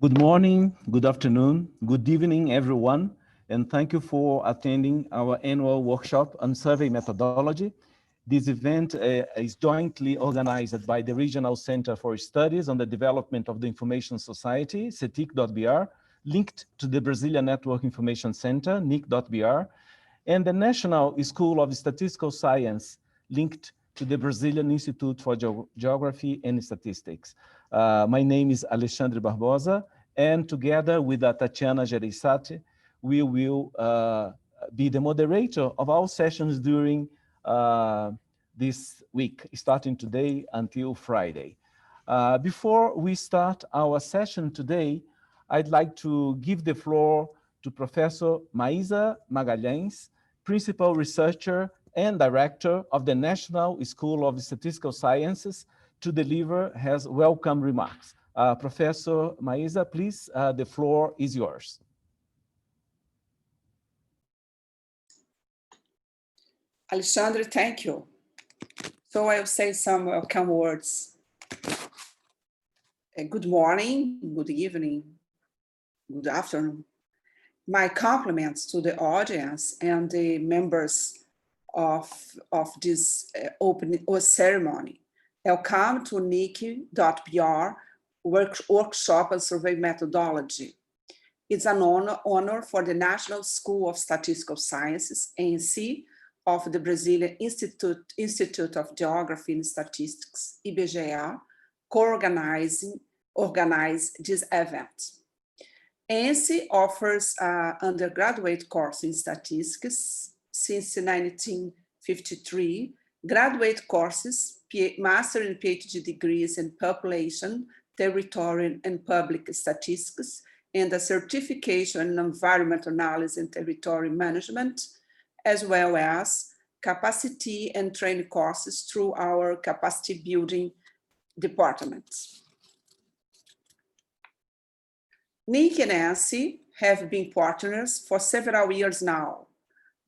Good morning, good afternoon, good evening, everyone, and thank you for attending our annual workshop on survey methodology. This event is jointly organized by the Regional Center for Studies on the Development of the Information Society, Cetic.br, linked to the Brazilian Network Information Center, NIC.br, and the National School of Statistical Science, linked to the Brazilian Institute for Geography and Statistics. My name is Alexandre Barbosa, and together with Tatiana Gereissati, we will be the moderator of our sessions during this week, starting today until Friday. Before we start our session today, I'd like to give the floor to Professor Maísa Magalhães, Principal Researcher and Director of the National School of Statistical Sciences, to deliver his welcome remarks. Professor Maísa, please, the floor is yours. Alexandre, thank you. So I'll say some welcome words. Good morning, good evening, good afternoon. My compliments to the audience and the members of this opening ceremony. Welcome to NIC.br Workshop on Survey Methodology. It's an honor for the National School of Statistical Sciences, ENCE, of the Brazilian Institute of Geography and Statistics, IBGE, co-organize this event. ENCE offers an undergraduate course in statistics since 1953, graduate courses, master and PhD degrees in population, territorial and public statistics, and a certification in environmental analysis and territorial management, as well as capacity and training courses through our capacity building department. NIC and ENCE have been partners for several years now,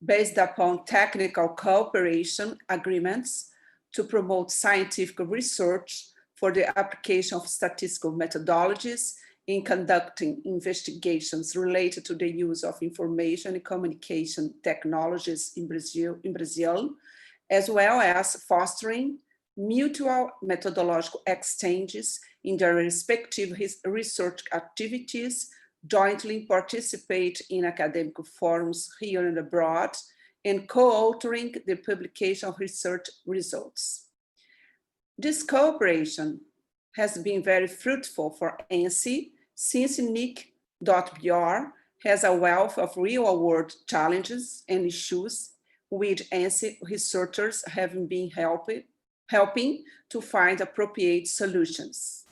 based upon technical cooperation agreements to promote scientific research for the application of statistical methodologies in conducting investigations related to the use of information and communication technologies in Brazil, as well as fostering mutual methodological exchanges in their respective research activities, jointly participate in academic forums here and abroad, and co-authoring the publication of research results. This cooperation has been very fruitful for ENCE, since NIC.br has a wealth of real-world challenges and issues which ENCE researchers have been helping to find appropriate solutions.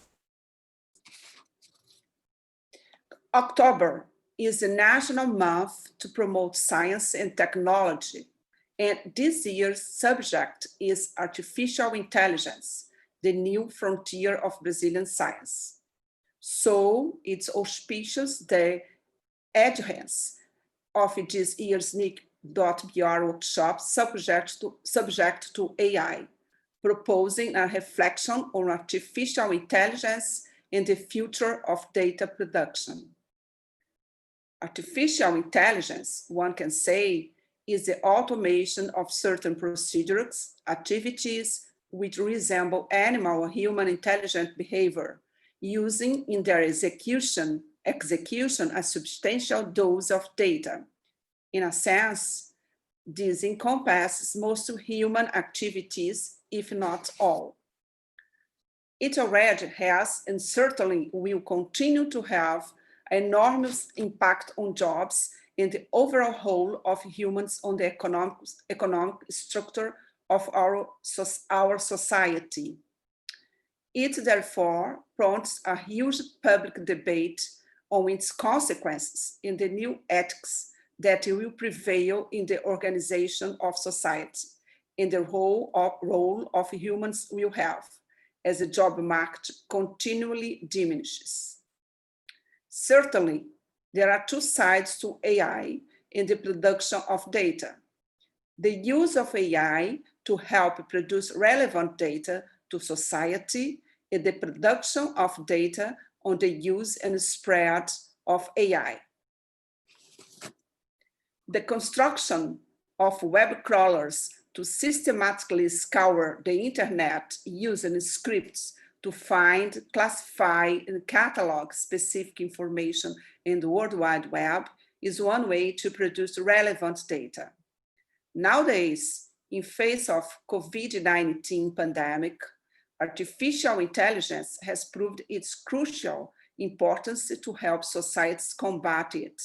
October is the National Month to promote science and technology, and this year's subject is artificial intelligence, the new frontier of Brazilian science. So it's auspicious the adherence of this year's NIC.br workshop subject to AI, proposing a reflection on artificial intelligence and the future of data production. Artificial intelligence, one can say, is the automation of certain procedures, activities which resemble animal or human intelligent behavior, using in their execution a substantial dose of data. In a sense, this encompasses most human activities, if not all. It already has and certainly will continue to have enormous impact on jobs and the overall whole of humans on the economic structure of our society. It therefore prompts a huge public debate on its consequences and the new ethics that will prevail in the organization of society and the role of humans will have as the job market continually diminishes. Certainly, there are two sides to AI in the production of data. The use of AI to help produce relevant data to society and the production of data on the use and spread of AI. The construction of web crawlers to systematically scour the internet using scripts to find, classify, and catalog specific information in the World Wide Web is one way to produce relevant data. Nowadays, in face of COVID-19 pandemic, artificial intelligence has proved its crucial importance to help societies combat it.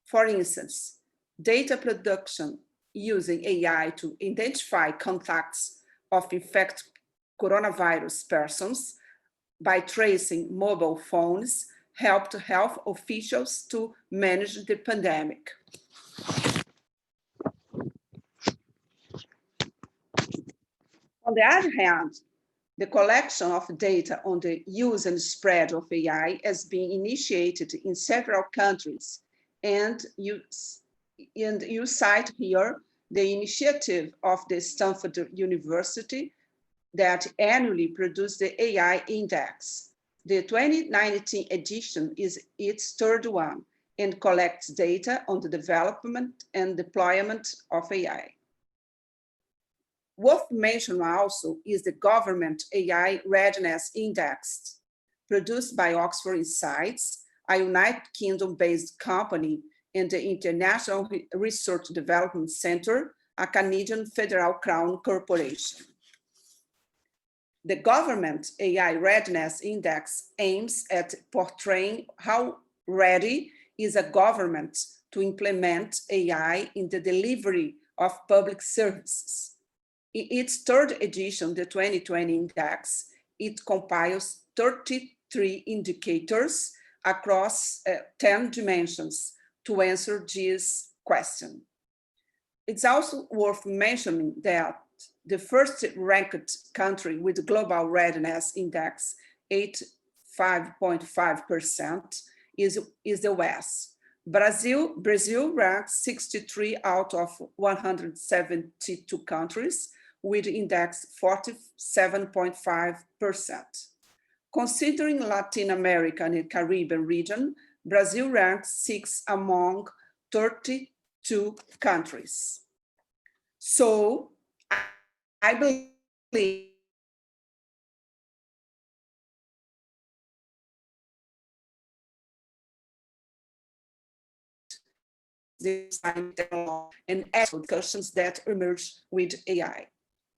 For instance, data production using AI to identify contacts of infected coronavirus persons by tracing mobile phones helped health officials to manage the pandemic. On the other hand, the collection of data on the use and spread of AI has been initiated in several countries, and you cite here the initiative of the Stanford University that annually produces the AI Index. The 2019 edition is its third one and collects data on the development and deployment of AI. Worth mentioning also is the Government AI Readiness Index, produced by Oxford Insights, a United Kingdom-based company, and the International Research Development Center, a Canadian federal crown corporation. The Government AI Readiness Index aims at portraying how ready is a government to implement AI in the delivery of public services. In its third edition, the 2020 index, it compiles 33 indicators across 10 dimensions to answer this question. It's also worth mentioning that the first ranked country with the Global Readiness Index, 85.5%, is the West. Brazil ranks 63 out of 172 countries with index 47.5%. Considering Latin America and the Caribbean region, Brazil ranks 6th among 32 countries. So I believe this and discussions that emerge with AI.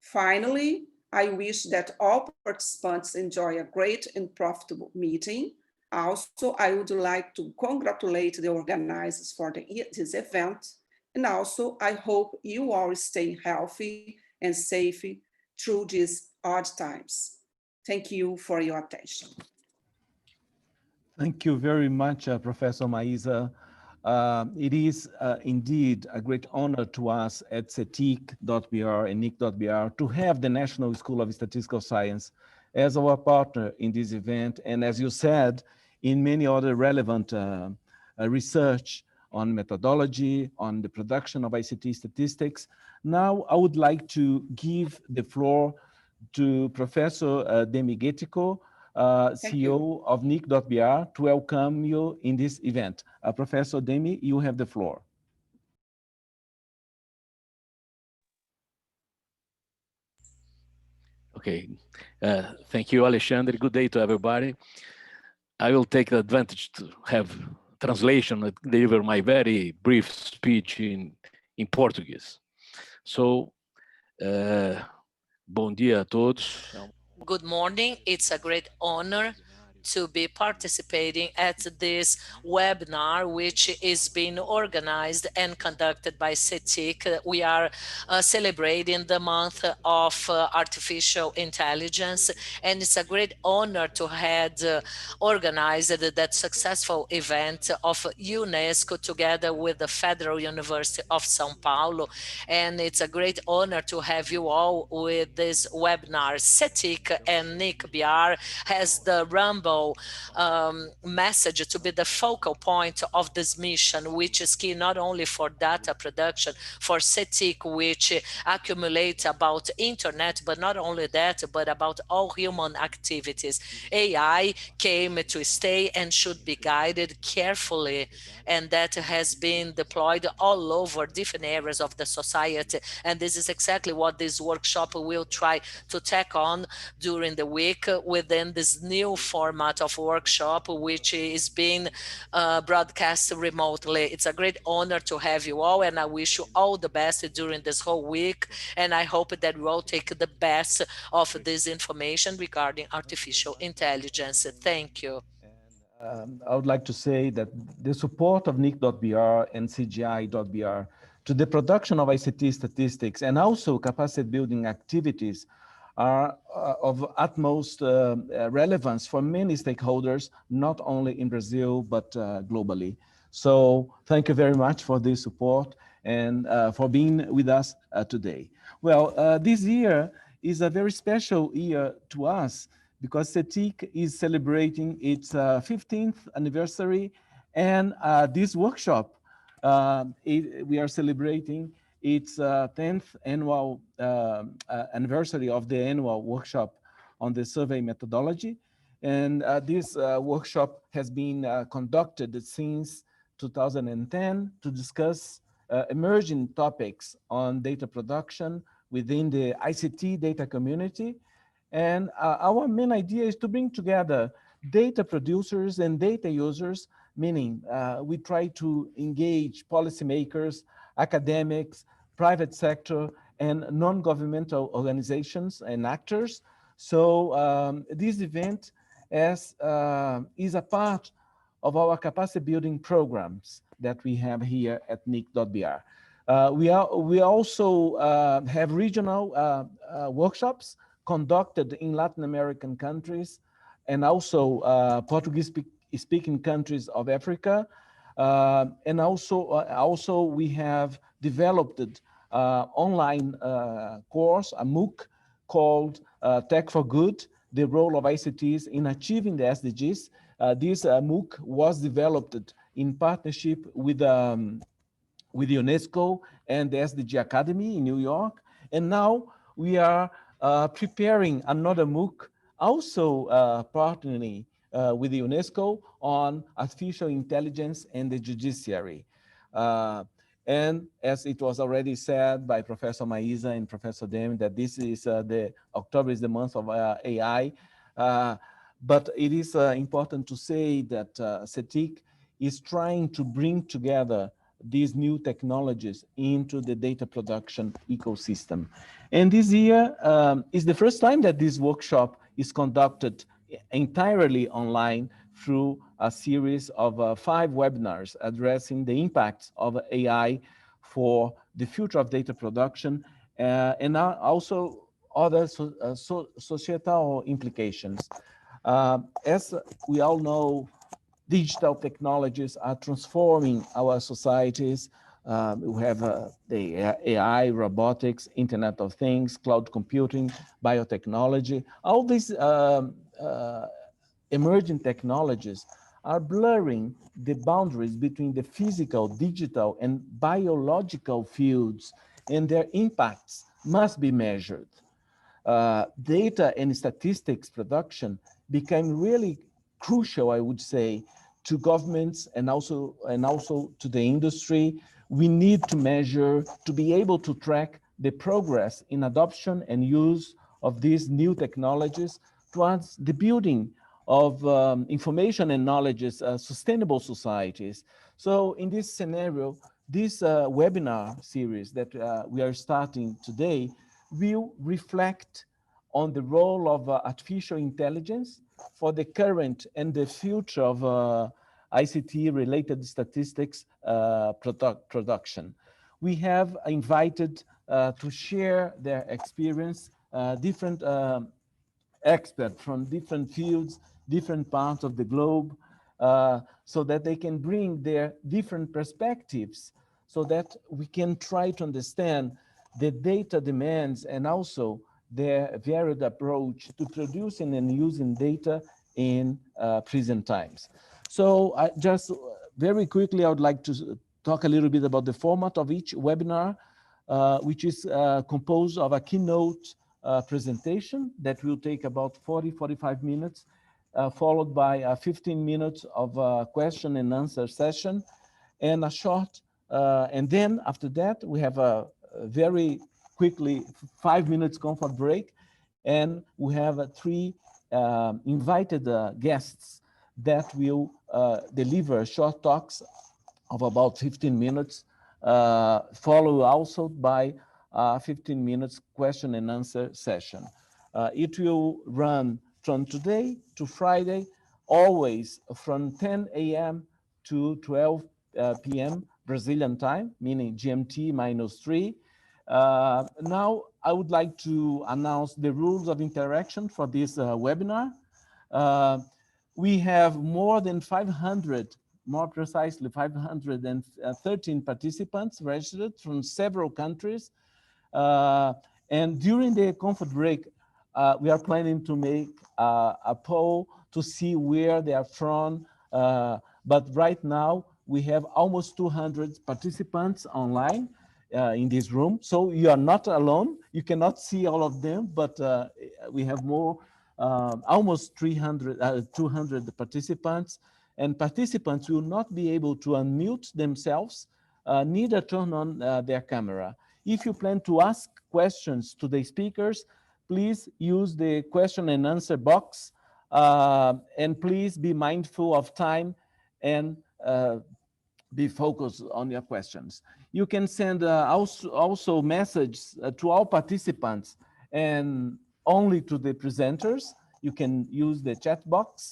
Finally, I wish that all participants enjoy a great and profitable meeting. Also, I would like to congratulate the organizers for this event. And also, I hope you all stay healthy and safe through these odd times. Thank you for your attention. Thank you very much, Professor Maísa. It is indeed a great honor to us at Cetic.br and NIC.br to have the National School of Statistical Science as our partner in this event. And as you said, in many other relevant research on methodology, on the production of ICT statistics. Now, I would like to give the floor to Professor Demi Getico, CEO of NIC.br, to welcome you in this event. Professor Demi, you have the floor. Okay, thank you, Alexandre. Good day to everybody. I will take the advantage to have translation and deliver my very brief speech in Portuguese. So, bom dia a todos. Good morning. It's a great honor to be participating at this webinar, which is being organized and conducted by Cetic. We are celebrating the month of artificial intelligence, and it's a great honor to have organized that successful event of UNESCO together with the Federal University of São Paulo. And it's a great honor to have you all with this webinar. Cetic and NIC.br has the rumble principal message to be the focal point of this mission, which is key not only for data production, for Cetic, which accumulate about internet, but not only that, but about all human activities. AI came to stay and should be guided carefully, and that has been deployed all over different areas of the society. And this is exactly what this workshop will try to tack on during the week within this new format of workshop, which is being broadcast remotely. It's a great honor to have you all, and I wish you all the best during this whole week. And I hope that we all take the best of this information regarding artificial intelligence. Thank you. I would like to say that the support of NIC.br and CGI.br to the production of ICT statistics and also capacity building activities are of utmost relevance for many stakeholders, not only in Brazil, but globally. So thank you very much for this support and for being with us today. Well, this year is a very special year to us because Cetic is celebrating its 15th anniversary, and this workshop, we are celebrating its 10th annual anniversary of the annual workshop on the survey methodology. And this workshop has been conducted since 2010 to discuss emerging topics on data production within the ICT data community. And our main idea is to bring together data producers and data users, meaning we try to engage policymakers, academics, private sector, and non-governmental organizations and actors. So this event is a part of our capacity building programs that we have here at NIC.br. We also have regional workshops conducted in Latin American countries and also Portuguese-speaking countries of Africa. And also we have developed online course, a MOOC called Tech for Good, the role of ICTs in achieving the SDGs. This MOOC was developed in partnership with UNESCO and the SDG Academy in New York. And now we are preparing another MOOC, also partnering with UNESCO on artificial intelligence and the judiciary. And as it was already said by Professor Maisa and Professor Demi, that this is October is the month of AI. But it is important to say that Cetic is trying to bring together these new technologies into the data production ecosystem. And this year is the first time that this workshop is conducted entirely online through a series of 5 webinars addressing the impacts of AI for the future of data production and also other societal implications. As we all know, digital technologies are transforming our societies. We have the AI, robotics, Internet of Things, cloud computing, biotechnology. All these emerging technologies are blurring the boundaries between the physical, digital, and biological fields, and their impacts must be measured. Data and statistics production became really crucial, I would say, to governments and also to the industry. We need to measure, to be able to track the progress in adoption and use of these new technologies towards the building of information and knowledge sustainable societies. So in this scenario, this webinar series that we are starting today will reflect on the role of artificial intelligence for the current and the future of ICT-related statistics production. We have invited to share their experience different experts from different fields, different parts of the globe, so that they can bring their different perspectives so that we can try to understand the data demands and also their varied approach to producing and using data in present times. So I just very quickly, I would like to talk a little bit about the format of each webinar, which is composed of a keynote presentation that will take about 40-45 minutes, followed by 15 minutes of a question and answer session, and a short, and then after that, we have a very quickly 5 minutes comfort break, and we have three invited guests that will deliver short talks of about 15 minutes, followed also by 15 minutes question and answer session. It will run from today to Friday, always from 10 a.m. to 12 p.m. Brazilian time, meaning GMT -3. Now, I would like to announce the rules of interaction for this webinar. We have more than 500, more precisely 513 participants registered from several countries. And during the comfort break, we are planning to make a poll to see where they are from. But right now, we have almost 200 participants online in this room. So you are not alone. You cannot see all of them, but we have more, almost 200 participants. And participants will not be able to unmute themselves, neither turn on their camera. If you plan to ask questions to the speakers, please use the question and answer box, and please be mindful of time and be focused on your questions. You can send also messages to all participants and only to the presenters. You can use the chat box.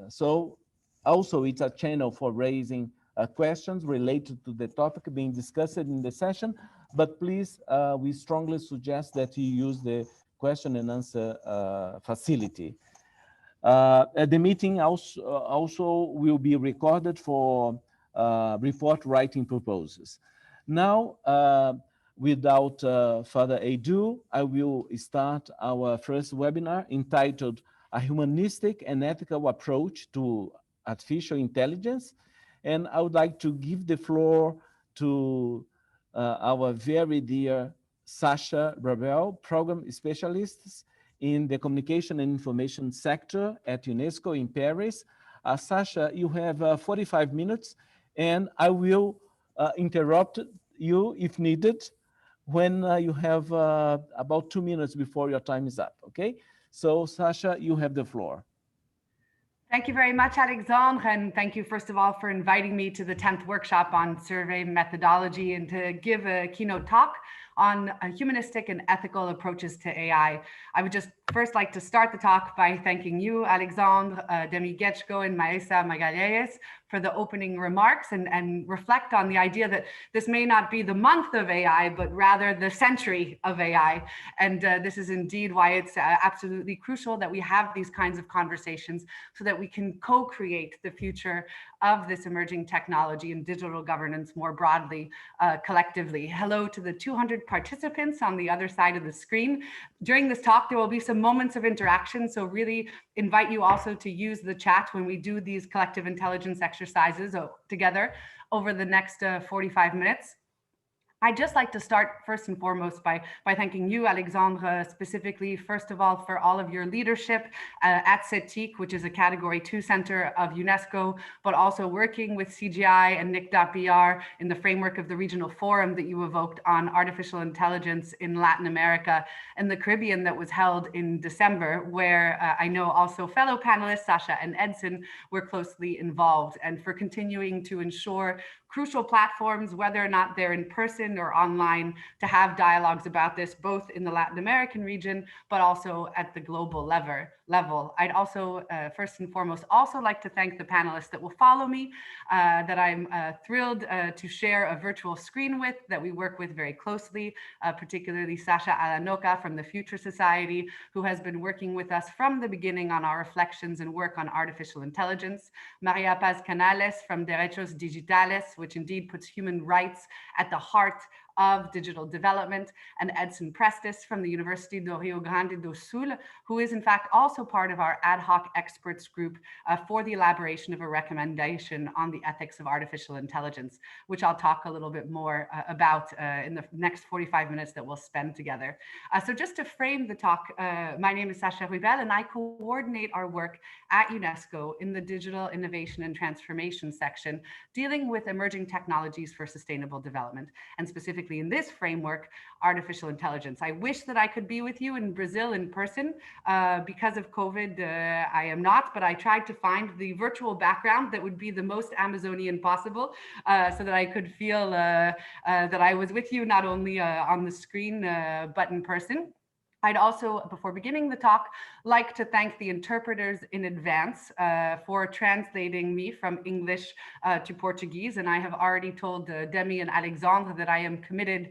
So also it's a channel for raising questions related to the topic being discussed in the session, but please, we strongly suggest that you use the question and answer facility. The meeting also will be recorded for report writing purposes. Now, without further ado, I will start our first webinar entitled A Humanistic and Ethical Approach to Artificial Intelligence. And I would like to give the floor to our very dear Sasha Brabel, Program Specialist in the Communication and Information Sector at UNESCO in Paris. Sasha, you have 45 minutes, and I will interrupt you if needed when you have about 2 minutes before your time is up, okay? So Sasha, you have the floor. Thank you very much, Alexandre, and thank you, first of all, for inviting me to the 10th workshop on survey methodology and to give a keynote talk on humanistic and ethical approaches to AI. I would just first like to start the talk by thanking you, Alexandre, Demi Getchko, and Maesa Magalhães for the opening remarks and reflect on the idea that this may not be the month of AI, but rather the century of AI. And this is indeed why it's absolutely crucial that we have these kinds of conversations so that we can co-create the future of this emerging technology and digital governance more broadly, collectively. Hello to the 200 participants on the other side of the screen. During this talk, there will be some moments of interaction, so really invite you also to use the chat when we do these collective intelligence exercises together over the next 45 minutes. I'd just like to start first and foremost by thanking you, Alexandre, specifically, first of all, for all of your leadership at Cetic, which is a Category 2 center of UNESCO, but also working with CGI and NIC.br in the framework of the regional forum that you evoked on artificial intelligence in Latin America and the Caribbean that was held in December, where I know also fellow panelists, Sasha and Edson, were closely involved, and for continuing to ensure crucial platforms, whether or not they're in person or online, to have dialogues about this, both in the Latin American region, but also at the global level. I'd also, first and foremost, also like to thank the panelists that will follow me, that I'm thrilled to share a virtual screen with, that we work with very closely, particularly Sasha Alanoka from the Future Society, who has been working with us from the beginning on our reflections and work on artificial intelligence, Maria Paz Canales from Derechos Digitales, which indeed puts human rights at the heart of Digital Development, and Edson Prestes from the University do Rio Grande do Sul, who is in fact also part of our ad hoc experts group for the elaboration of a recommendation on the ethics of artificial intelligence, which I'll talk a little bit more about in the next 45 minutes that we'll spend together. So just to frame the talk, my name is Sasha Ruibel, and I coordinate our work at UNESCO in the Digital Innovation and Transformation section, dealing with emerging technologies for sustainable development, and specifically in this framework, artificial intelligence. I wish that I could be with you in Brazil in person. Because of COVID, I am not, but I tried to find the virtual background that would be the most Amazonian possible, so that I could feel that I was with you, not only on the screen, but in person. I'd also, before beginning the talk, like to thank the interpreters in advance for translating me from English to Portuguese. And I have already told Demi and Alexandre that I am committed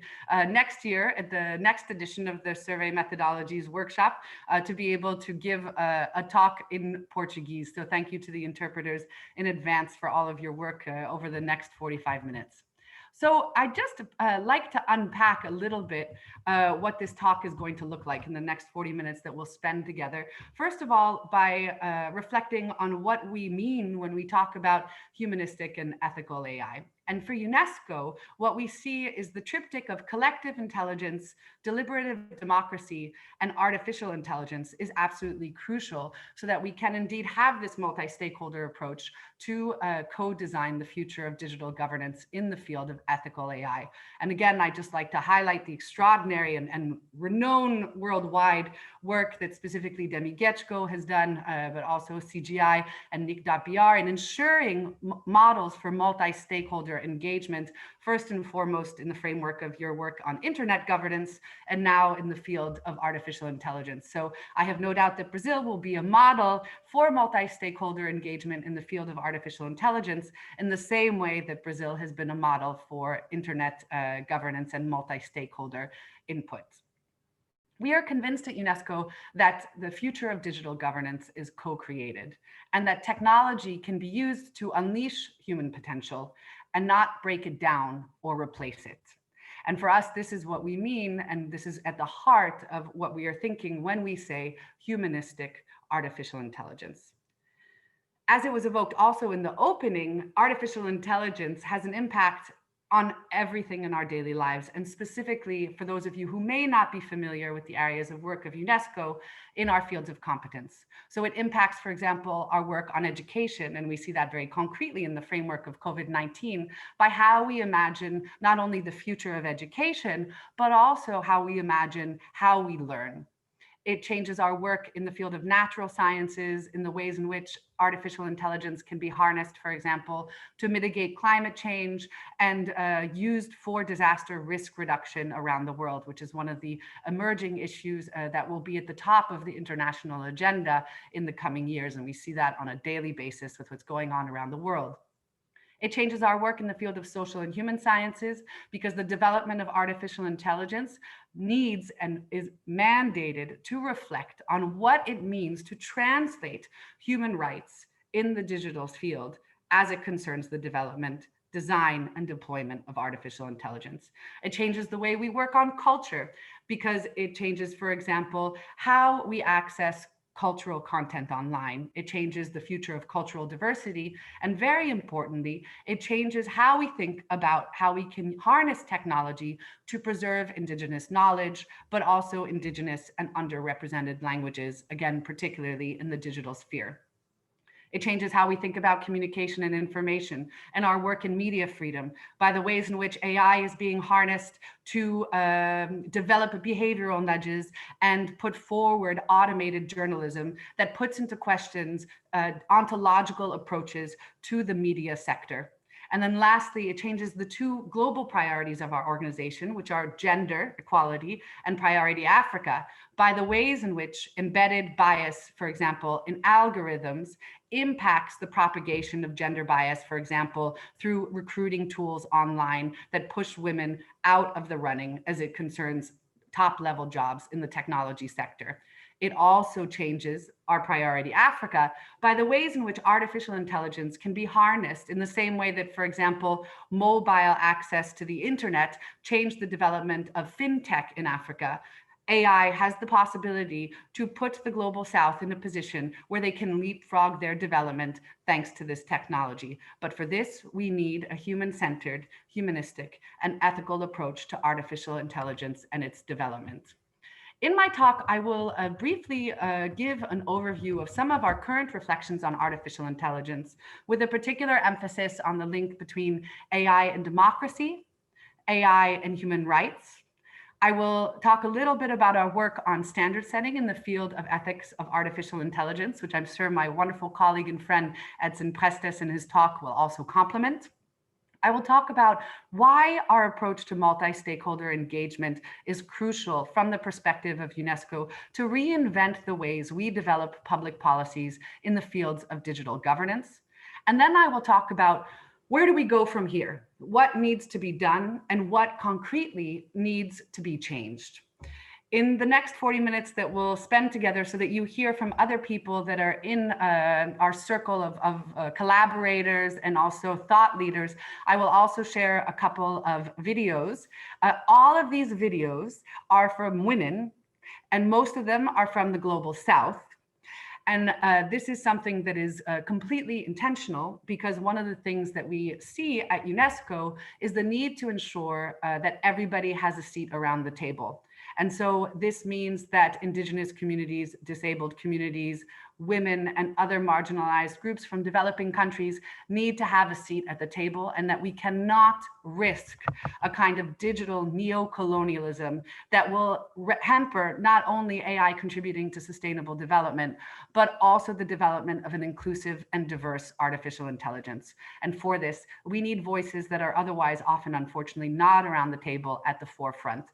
next year at the next edition of the Survey Methodologies Workshop to be able to give a talk in Portuguese. So thank you to the interpreters in advance for all of your work over the next 45 minutes. So I just like to unpack a little bit what this talk is going to look like in the next 40 minutes that we'll spend together. First of all, by reflecting on what we mean when we talk about humanistic and ethical AI. And for UNESCO, what we see is the triptych of collective intelligence, deliberative democracy, and artificial intelligence is absolutely crucial so that we can indeed have this multi-stakeholder approach to co-design the future of digital governance in the field of ethical AI. And again, I just like to highlight the extraordinary and renowned worldwide work that specifically Demi Getchko has done, but also CGI and NIC.br in ensuring models for multi-stakeholder engagement, first and foremost in the framework of your work on internet governance, and now in the field of artificial intelligence. So I have no doubt that Brazil will be a model for multi-stakeholder engagement in the field of artificial intelligence in the same way that Brazil has been a model for internet governance and multi-stakeholder input. We are convinced at UNESCO that the future of digital governance is co-created and that technology can be used to unleash human potential and not break it down or replace it. And for us, this is what we mean, and this is at the heart of what we are thinking when we say humanistic artificial intelligence. As it was evoked also in the opening, artificial intelligence has an impact on everything in our daily lives, and specifically for those of you who may not be familiar with the areas of work of UNESCO in our fields of competence. So it impacts, for example, our work on education, and we see that very concretely in the framework of COVID-19 by how we imagine not only the future of education, but also how we imagine how we learn. It changes our work in the field of natural sciences, in the ways in which artificial intelligence can be harnessed, for example, to mitigate climate change and used for disaster risk reduction around the world, which is one of the emerging issues that will be at the top of the international agenda in the coming years. And we see that on a daily basis with what's going on around the world. It changes our work in the field of social and human sciences because the development of artificial intelligence needs and is mandated to reflect on what it means to translate human rights in the digital field as it concerns the development, design, and deployment of artificial intelligence. It changes the way we work on culture because it changes, for example, how we access cultural content online. It changes the future of cultural diversity. And very importantly, it changes how we think about how we can harness technology to preserve Indigenous knowledge, but also Indigenous and underrepresented languages, again, particularly in the digital sphere. It changes how we think about communication and information and our work in media freedom by the ways in which AI is being harnessed to develop behavioral nudges and put forward automated journalism that puts into questions ontological approaches to the media sector. And then lastly, it changes the two global priorities of our organization, which are gender equality and priority Africa, by the ways in which embedded bias, for example, in algorithms impacts the propagation of gender bias, for example, through recruiting tools online that push women out of the running as it concerns top-level jobs in the technology sector. It also changes our priority Africa by the ways in which artificial intelligence can be harnessed in the same way that, for example, mobile access to the internet changed the development of fintech in Africa. AI has the possibility to put the global south in a position where they can leapfrog their development thanks to this technology. But for this, we need a human-centered, humanistic, and ethical approach to artificial intelligence and its development. In my talk, I will briefly give an overview of some of our current reflections on artificial intelligence, with a particular emphasis on the link between AI and democracy, AI and human rights. I will talk a little bit about our work on standard setting in the field of ethics of artificial intelligence, which I'm sure my wonderful colleague and friend Edson Prestes in his talk will also complement. I will talk about why our approach to multi-stakeholder engagement is crucial from the perspective of UNESCO to reinvent the ways we develop public policies in the fields of digital governance. And then I will talk about where do we go from here? What needs to be done and what concretely needs to be changed? In the next 40 minutes that we'll spend together so that you hear from other people that are in our circle of collaborators and also thought leaders, I will also share a couple of videos. All of these videos are from women, and most of them are from the Global South. And this is something that is completely intentional, because one of the things that we see at UNESCO is the need to ensure that everybody has a seat around the table. And so this means that Indigenous communities, disabled communities, women, and other marginalized groups from developing countries need to have a seat at the table, and that we cannot risk a kind of digital neo-colonialism that will hamper not only AI contributing to sustainable development, but also the development of an inclusive and diverse artificial intelligence. And for this, we need voices that are otherwise often, unfortunately, not around the table at the forefront.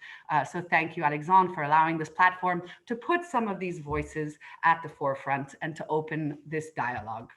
So thank you, Alexandre, for allowing this platform to put some of these voices at the forefront and to open this dialogue.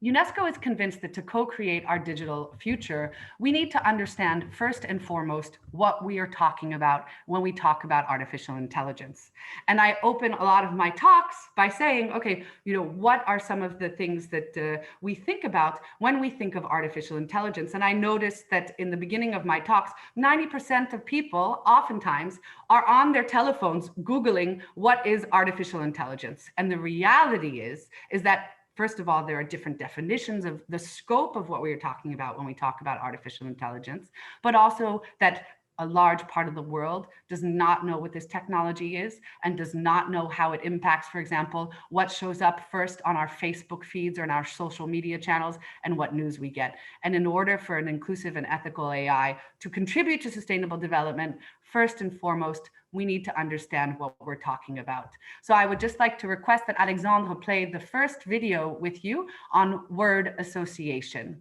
UNESCO is convinced that to co-create our digital future, we need to understand first and foremost what we are talking about when we talk about artificial intelligence. And I open a lot of my talks by saying, okay, what are some of the things that we think about when we think of artificial intelligence? And I noticed that in the beginning of my talks, 90% of people oftentimes are on their telephones Googling what is artificial intelligence. And the reality is that first of all, there are different definitions of the scope of what we are talking about when we talk about artificial intelligence, but also that a large part of the world does not know what this technology is and does not know how it impacts, for example, what shows up first on our Facebook feeds or in our social media channels and what news we get. And in order for an inclusive and ethical AI to contribute to sustainable development, first and foremost, we need to understand what we're talking about. So I would just like to request that Alexandre play the first video with you on word association.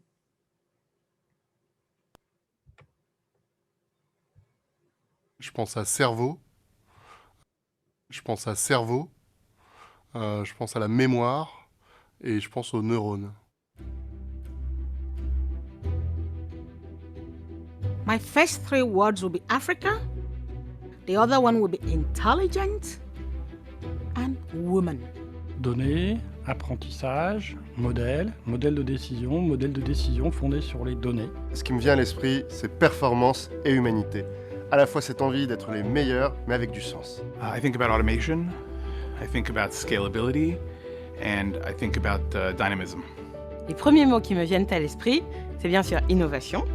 Je pense à cerveau, je pense à cerveau, je pense à la mémoire et je pense aux neurones. My first three words will be Africa, the other one will be intelligent and woman. Données, apprentissage, modèle de décision fondé sur les données. Ce qui me vient à l'esprit, c'est performance et humanité. À la fois cette envie d'être les meilleurs, mais avec du sens. I think about automation, I think about scalability, and I think about dynamism. Les premiers mots qui me viennent à l'esprit, c'est bien sûr innovation,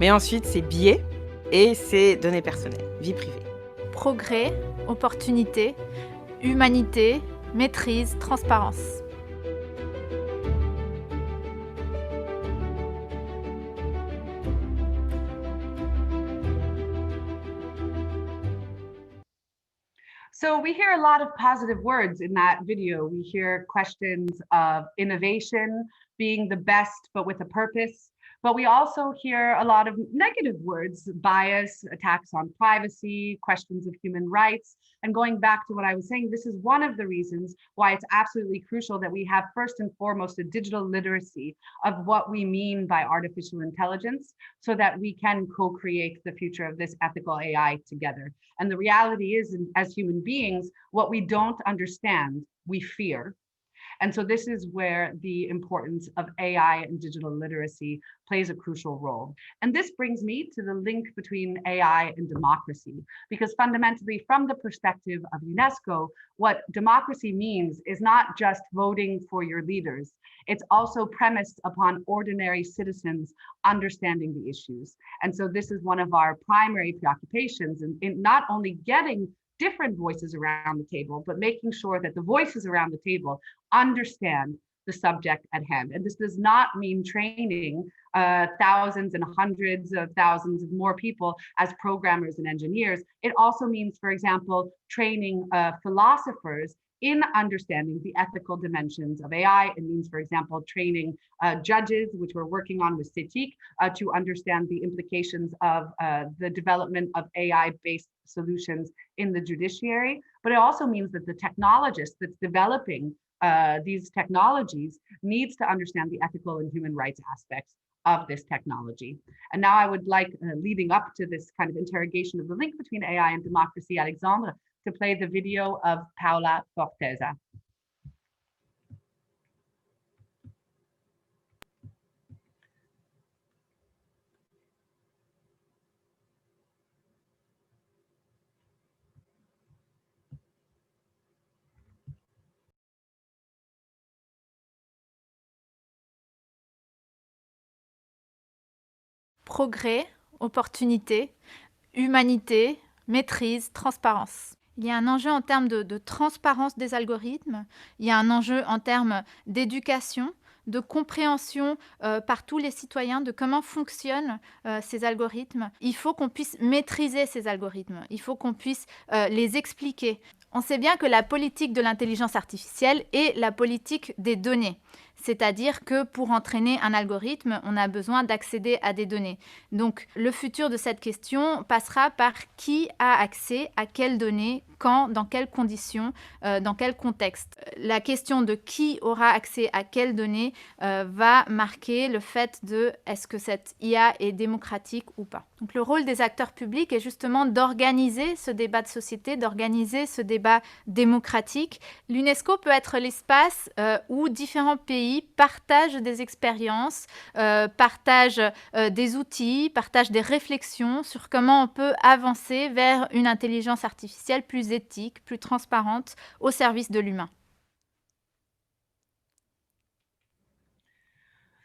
mais ensuite c'est biais et c'est données personnelles, vie privée. Progrès, opportunité, humanité, maîtrise, transparence. So we hear a lot of positive words in that video. We hear questions of innovation, being the best, but with a purpose, But we also hear a lot of negative words, bias, attacks on privacy, questions of human rights. And going back to what I was saying, this is one of the reasons why it's absolutely crucial that we have first and foremost a digital literacy of what we mean by artificial intelligence so that we can co-create the future of this ethical AI together. And the reality is, as human beings, what we don't understand, we fear. And so this is where the importance of AI and digital literacy plays a crucial role. And this brings me to the link between AI and democracy, because fundamentally from the perspective of UNESCO, what democracy means is not just voting for your leaders. It's also premised upon ordinary citizens understanding the issues. And so this is one of our primary preoccupations in not only getting different voices around the table, but making sure that the voices around the table understand the subject at hand. And this does not mean training thousands and hundreds of thousands of more people as programmers and engineers. It also means, for example, training philosophers in understanding the ethical dimensions of AI. It means, for example, training judges, which we're working on with Cetic, to understand the implications of the development of AI-based solutions in the judiciary. But it also means that the technologist that's developing these technologies needs to understand the ethical and human rights aspects of this technology. And now I would like, leading up to this kind of interrogation of the link between AI and democracy, Alexandre, to play the video of Paula Forteza. Progrès, opportunité, humanité, maîtrise, transparence. Il y a un enjeu en termes de transparence des algorithmes, il y a un enjeu en termes d'éducation, de compréhension par tous les citoyens de comment fonctionnent ces algorithmes. Il faut qu'on puisse maîtriser ces algorithmes, il faut qu'on puisse les expliquer. On sait bien que la politique de l'intelligence artificielle est la politique des données. C'est-à-dire que pour entraîner un algorithme, on a besoin d'accéder à des données. Donc, le futur de cette question passera par qui a accès à quelles données, quand, dans quelles conditions, dans quel contexte. La question de qui aura accès à quelles données va marquer le fait de est-ce que cette IA est démocratique ou pas. Donc, le rôle des acteurs publics est justement d'organiser ce débat de société, d'organiser ce débat démocratique. L'UNESCO peut être l'espace où différents pays partagent des expériences, partagent des outils, partagent des réflexions sur comment on peut avancer vers une intelligence artificielle plus éthique, plus transparente, au service de l'humain.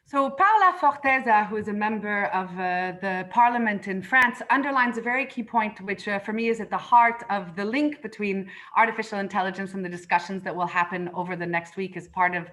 So Paula Forteza, who is a member of the parliament in France, underlines a very key point, which for me is at the heart of the link between artificial intelligence and the discussions that will happen over the next week as part of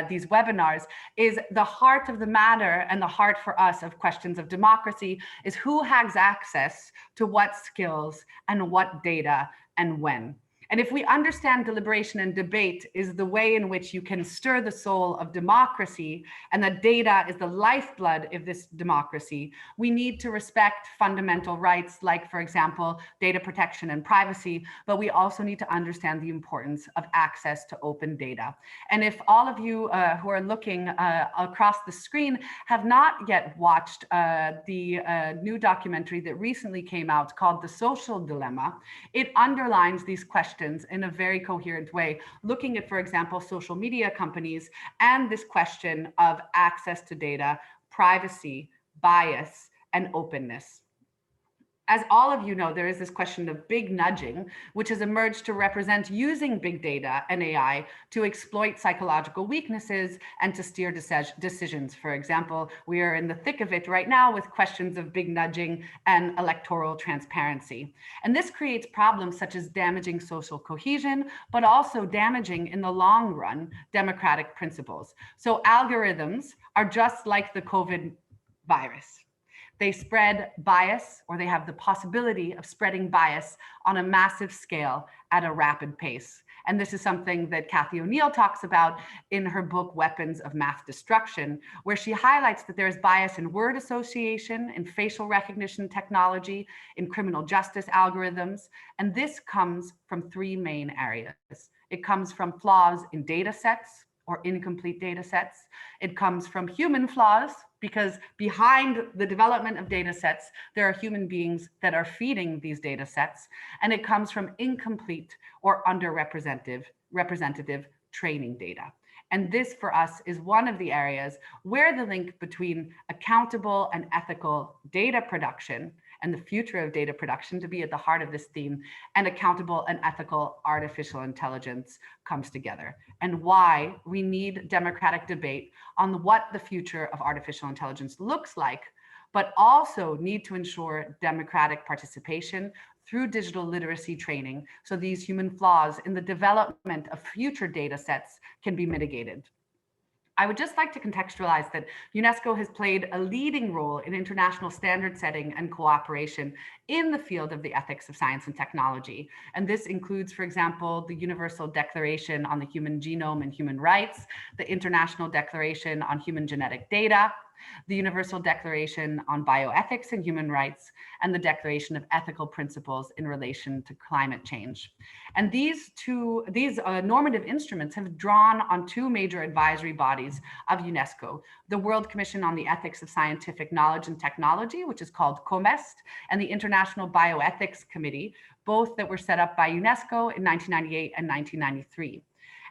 these webinars, is the heart of the matter and the heart for us of questions of democracy is who has access to what skills and what data and when. And if we understand deliberation and debate is the way in which you can stir the soul of democracy, and that data is the lifeblood of this democracy, we need to respect fundamental rights like, for example, data protection and privacy, but we also need to understand the importance of access to open data. And if all of you who are looking across the screen have not yet watched the new documentary that recently came out called The Social Dilemma, it underlines these questions in a very coherent way, looking at, for example, social media companies and this question of access to data, privacy, bias, and openness. As all of you know, there is this question of big nudging, which has emerged to represent using big data and AI to exploit psychological weaknesses and to steer decisions. For example, we are in the thick of it right now with questions of big nudging and electoral transparency. And this creates problems such as damaging social cohesion, but also damaging in the long run democratic principles. So algorithms are just like the COVID virus. They spread bias, or they have the possibility of spreading bias on a massive scale at a rapid pace. And this is something that Cathy O'Neill talks about in her book, Weapons of Mass Destruction, where she highlights that there is bias in word association, in facial recognition technology, in criminal justice algorithms. And this comes from three main areas. It comes from flaws in data sets or incomplete data sets. It comes from human flaws, because behind the development of data sets, there are human beings that are feeding these data sets. And it comes from incomplete or underrepresentative training data. And this for us is one of the areas where the link between accountable and ethical data production and the future of data production, to be at the heart of this theme, and accountable and ethical artificial intelligence comes together, and why we need democratic debate on what the future of artificial intelligence looks like, but also need to ensure democratic participation through digital literacy training, so these human flaws in the development of future data sets can be mitigated. I would just like to contextualize that UNESCO has played a leading role in international standard setting and cooperation in the field of the ethics of science and technology. And this includes, for example, the Universal Declaration on the Human Genome and Human Rights, the International Declaration on Human Genetic Data, the Universal Declaration on Bioethics and Human Rights, and the Declaration of Ethical Principles in relation to climate change. And these normative instruments have drawn on two major advisory bodies of UNESCO, the World Commission on the Ethics of Scientific Knowledge and Technology, which is called COMEST, and the International Bioethics Committee, both that were set up by UNESCO in 1998 and 1993.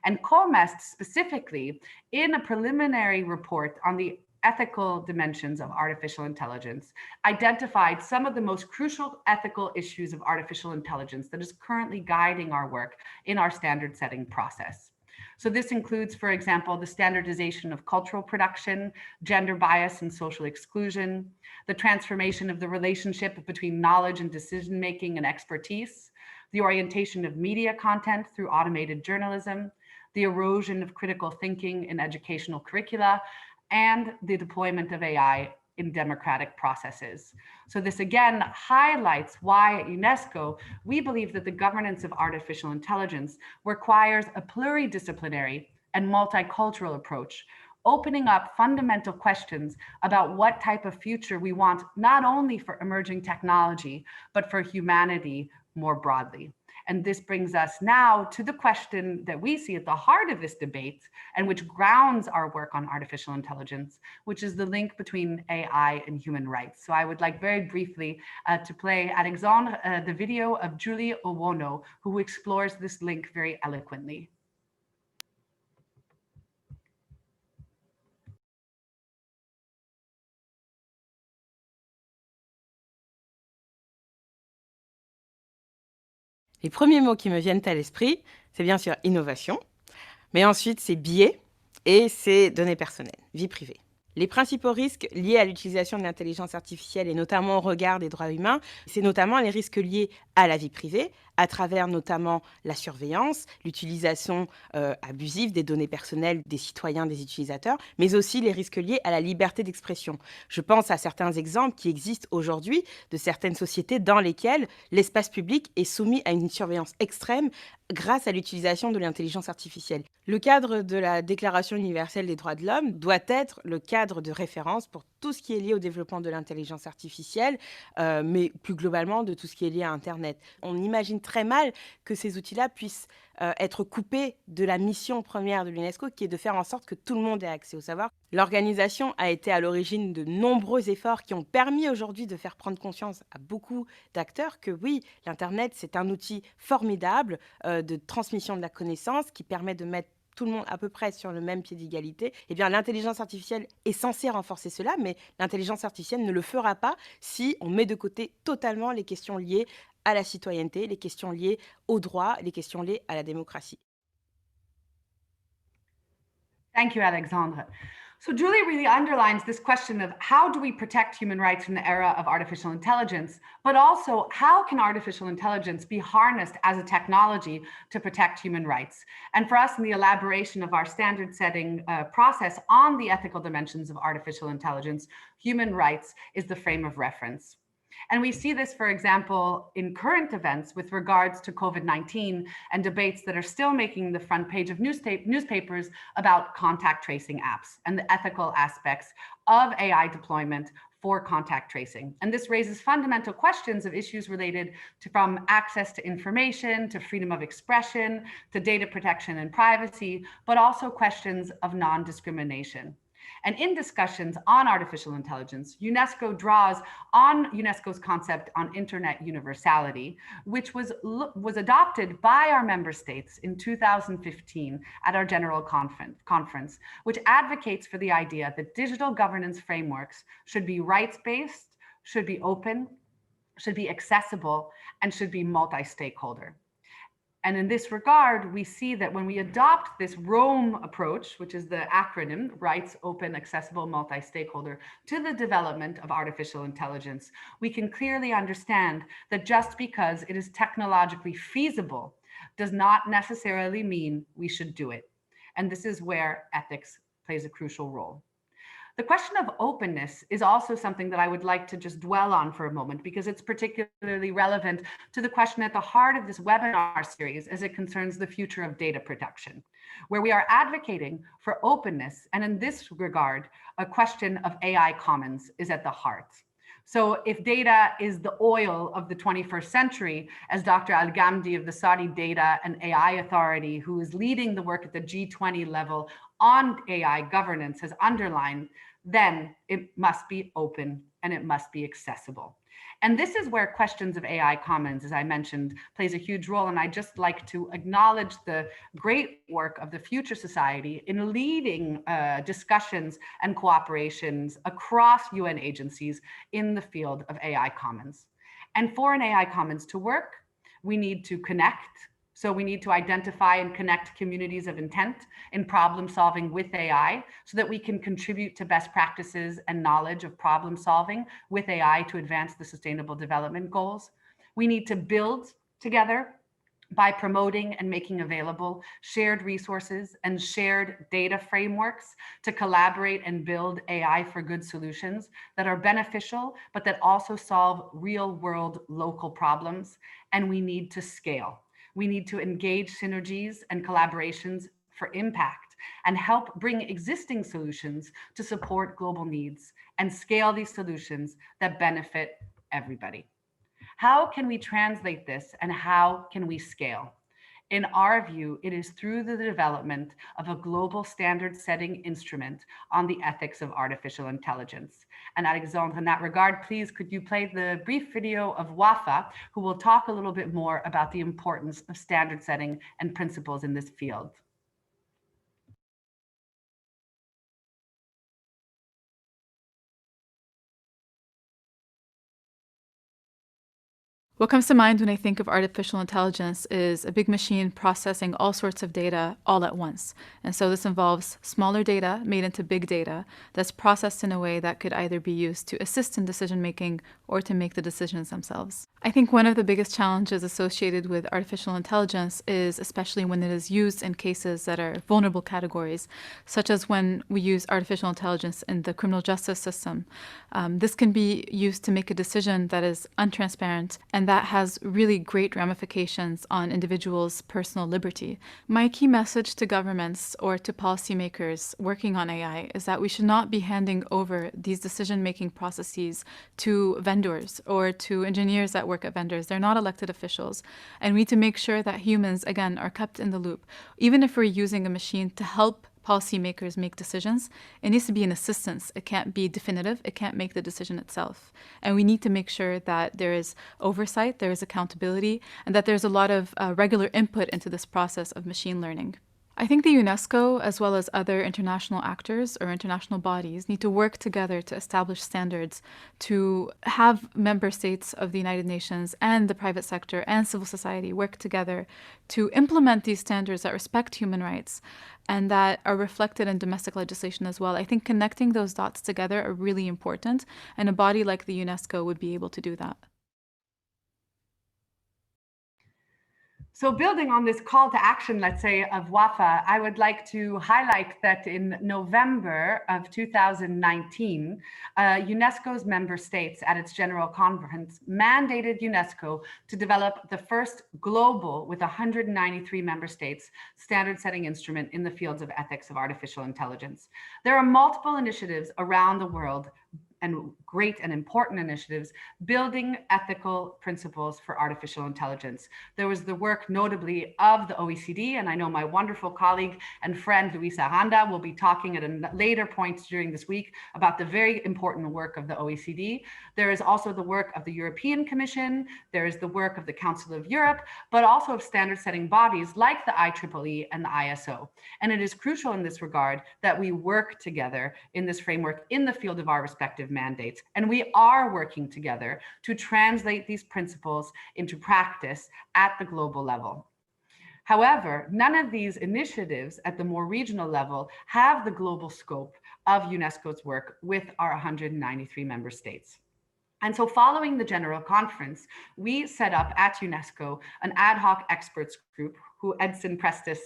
And COMEST specifically, in a preliminary report on the ethical dimensions of artificial intelligence, identified some of the most crucial ethical issues of artificial intelligence that is currently guiding our work in our standard setting process. So this includes, for example, the standardization of cultural production, gender bias and social exclusion, the transformation of the relationship between knowledge and decision-making and expertise, the orientation of media content through automated journalism, the erosion of critical thinking in educational curricula, and the deployment of AI in democratic processes. So this again highlights why at UNESCO, we believe that the governance of artificial intelligence requires a pluridisciplinary and multicultural approach, opening up fundamental questions about what type of future we want, not only for emerging technology, but for humanity more broadly. And this brings us now to the question that we see at the heart of this debate and which grounds our work on artificial intelligence, which is the link between AI and human rights. So I would like very briefly to play Alexandre the video of Julie Owono, who explores this link very eloquently. Les premiers mots qui me viennent à l'esprit, c'est bien sûr innovation, mais ensuite c'est biais et c'est données personnelles, vie privée. Les principaux risques liés à l'utilisation de l'intelligence artificielle et notamment au regard des droits humains, c'est notamment les risques liés à la vie privée, à travers notamment la surveillance, l'utilisation abusive des données personnelles des citoyens, des utilisateurs, mais aussi les risques liés à la liberté d'expression. Je pense à certains exemples qui existent aujourd'hui de certaines sociétés dans lesquelles l'espace public est soumis à une surveillance extrême grâce à l'utilisation de l'intelligence artificielle. Le cadre de la Déclaration universelle des droits de l'homme doit être le cadre de référence pour tout ce qui est lié au développement de l'intelligence artificielle, mais plus globalement de tout ce qui est lié à Internet. On imagine très mal que ces outils-là puissent être coupés de la mission première de l'UNESCO, qui est de faire en sorte que tout le monde ait accès au savoir. L'organisation a été à l'origine de nombreux efforts qui ont permis aujourd'hui de faire prendre conscience à beaucoup d'acteurs que oui, l'Internet, c'est un outil formidable de transmission de la connaissance qui permet de mettre tout le monde à peu près sur le même pied d'égalité. Eh bien, l'intelligence artificielle est censée renforcer cela, mais l'intelligence artificielle ne le fera pas si on met de côté totalement les questions liées à la citoyenneté, les questions liées aux droits, les questions liées à la démocratie. Thank you, Alexandre. So Julie really underlines this question of how do we protect human rights in the era of artificial intelligence, but also how can artificial intelligence be harnessed as a technology to protect human rights? And for us in the elaboration of our standard setting process on the ethical dimensions of artificial intelligence, human rights is the frame of reference. And we see this, for example, in current events with regards to COVID-19 and debates that are still making the front page of newspapers about contact tracing apps and the ethical aspects of AI deployment for contact tracing. And this raises fundamental questions of issues related to from access to information, to freedom of expression, to data protection and privacy, but also questions of non-discrimination. And in discussions on artificial intelligence, UNESCO draws on UNESCO's concept on internet universality, which was adopted by our member states in 2015 at our general conference, which advocates for the idea that digital governance frameworks should be rights-based, should be open, should be accessible, and should be multi-stakeholder. And in this regard, we see that when we adopt this ROAM approach, which is the acronym, Rights, Open, Accessible, Multi-Stakeholder, to the development of artificial intelligence, we can clearly understand that just because it is technologically feasible does not necessarily mean we should do it. And this is where ethics plays a crucial role. The question of openness is also something that I would like to just dwell on for a moment, because it's particularly relevant to the question at the heart of this webinar series as it concerns the future of data protection, where we are advocating for openness. And in this regard, a question of AI commons is at the heart. So if data is the oil of the 21st century, as Dr. Al-Ghamdi of the Saudi Data and AI Authority, who is leading the work at the G20 level on AI governance, has underlined, then it must be open and it must be accessible. And this is where questions of AI commons, as I mentioned, plays a huge role. And I'd just like to acknowledge the great work of the Future Society in leading discussions and cooperations across UN agencies in the field of AI commons. And for an AI commons to work, we need to connect. So we need to identify and connect communities of intent in problem solving with AI so that we can contribute to best practices and knowledge of problem solving with AI to advance the Sustainable Development Goals. We need to build together by promoting and making available shared resources and shared data frameworks to collaborate and build AI for good solutions that are beneficial, but that also solve real world local problems. And we need to scale. We need to engage synergies and collaborations for impact and help bring existing solutions to support global needs and scale these solutions that benefit everybody. How can we translate this and how can we scale? In our view, it is through the development of a global standard setting instrument on the ethics of artificial intelligence. And Alexandre, in that regard, please, could you play the brief video of Wafa, who will talk a little bit more about the importance of standard setting and principles in this field. What comes to mind when I think of artificial intelligence is a big machine processing all sorts of data all at once. And so this involves smaller data made into big data that's processed in a way that could either be used to assist in decision making or to make the decisions themselves. I think one of the biggest challenges associated with artificial intelligence is especially when it is used in cases that are vulnerable categories, such as when we use artificial intelligence in the criminal justice system. This can be used to make a decision that is untransparent and that has really great ramifications on individuals' personal liberty. My key message to governments or to policymakers working on AI is that we should not be handing over these decision-making processes to vendors or to engineers that work at vendors. They're not elected officials. And we need to make sure that humans, again, are kept in the loop. Even if we're using a machine to help policymakers make decisions, it needs to be an assistance. It can't be definitive. It can't make the decision itself. And we need to make sure that there is oversight, there is accountability, and that there's a lot of regular input into this process of machine learning. I think the UNESCO, as well as other international actors or international bodies, need to work together to establish standards to have member states of the United Nations and the private sector and civil society work together to implement these standards that respect human rights and that are reflected in domestic legislation as well. I think connecting those dots together are really important, and a body like the UNESCO would be able to do that. So building on this call to action, let's say, of WAFA, I would like to highlight that in November of 2019, UNESCO's member states at its General Conference mandated UNESCO to develop the first global, with 193 member states, standard-setting instrument in the fields of ethics of artificial intelligence. There are multiple initiatives around the world and great and important initiatives building ethical principles for artificial intelligence. There was the work notably of the OECD, and I know my wonderful colleague and friend Luisa Aranda will be talking at a later point during this week about the very important work of the OECD. There is also the work of the European Commission, there is the work of the Council of Europe, but also of standard setting bodies like the IEEE and the ISO. And it is crucial in this regard that we work together in this framework in the field of our respective mandates. And we are working together to translate these principles into practice at the global level. However, none of these initiatives at the more regional level have the global scope of UNESCO's work with our 193 member states. And so following the General Conference, we set up at UNESCO an ad hoc experts group who Edson Prestis,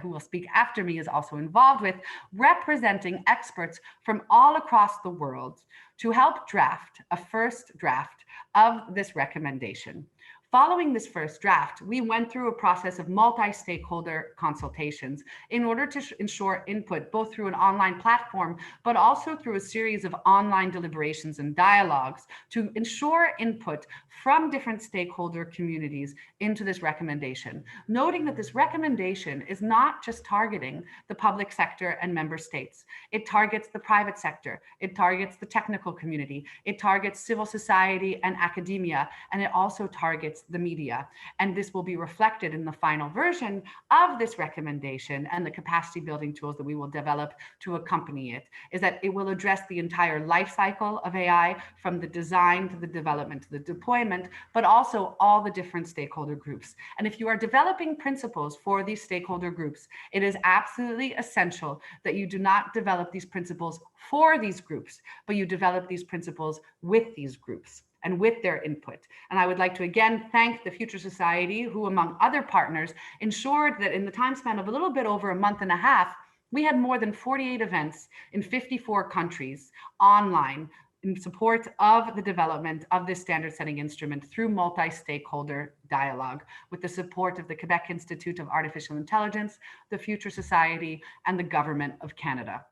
who will speak after me, is also involved with, representing experts from all across the world to help draft a first draft of this recommendation. Following this first draft, we went through a process of multi-stakeholder consultations in order to ensure input, both through an online platform, but also through a series of online deliberations and dialogues to ensure input from different stakeholder communities into this recommendation, noting that this recommendation is not just targeting the public sector and member states. It targets the private sector, it targets the technical community, it targets civil society and academia, and it also targets the media. And this will be reflected in the final version of this recommendation, and the capacity building tools that we will develop to accompany it, is that it will address the entire life cycle of AI, from the design to the development to the deployment, but also all the different stakeholder groups. And if you are developing principles for these stakeholder groups, it is absolutely essential that you do not develop these principles for these groups, but you develop these principles with these groups and with their input. And I would like to again thank the Future Society, who among other partners ensured that in the time span of a little bit over a month and a half, we had more than 48 events in 54 countries online in support of the development of this standard setting instrument through multi-stakeholder dialogue, with the support of the Quebec Institute of Artificial Intelligence, the Future Society, and the Government of Canada.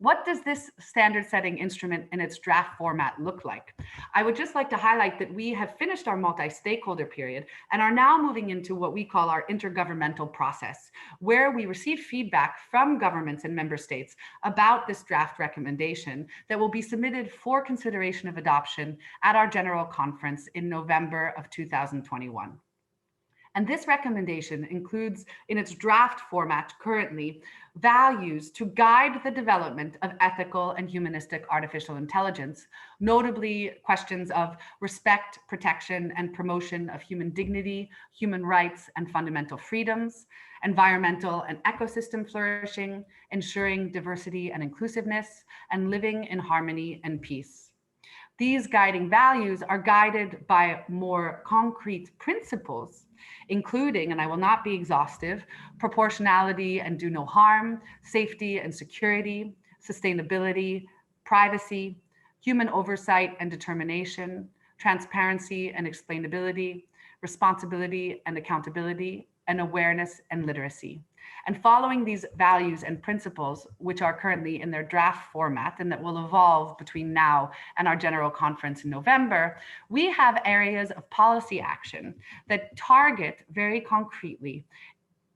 What does this standard setting instrument in its draft format look like? I would just like to highlight that we have finished our multi-stakeholder period and are now moving into what we call our intergovernmental process, where we receive feedback from governments and member states about this draft recommendation that will be submitted for consideration of adoption at our General Conference in November of 2021. And this recommendation includes, in its draft format currently, values to guide the development of ethical and humanistic artificial intelligence, notably questions of respect, protection, and promotion of human dignity, human rights, and fundamental freedoms, environmental and ecosystem flourishing, ensuring diversity and inclusiveness, and living in harmony and peace. These guiding values are guided by more concrete principles, including, and I will not be exhaustive, proportionality and do no harm, safety and security, sustainability, privacy, human oversight and determination, transparency and explainability, responsibility and accountability, and awareness and literacy. And following these values and principles, which are currently in their draft format and that will evolve between now and our General Conference in November, we have areas of policy action that target very concretely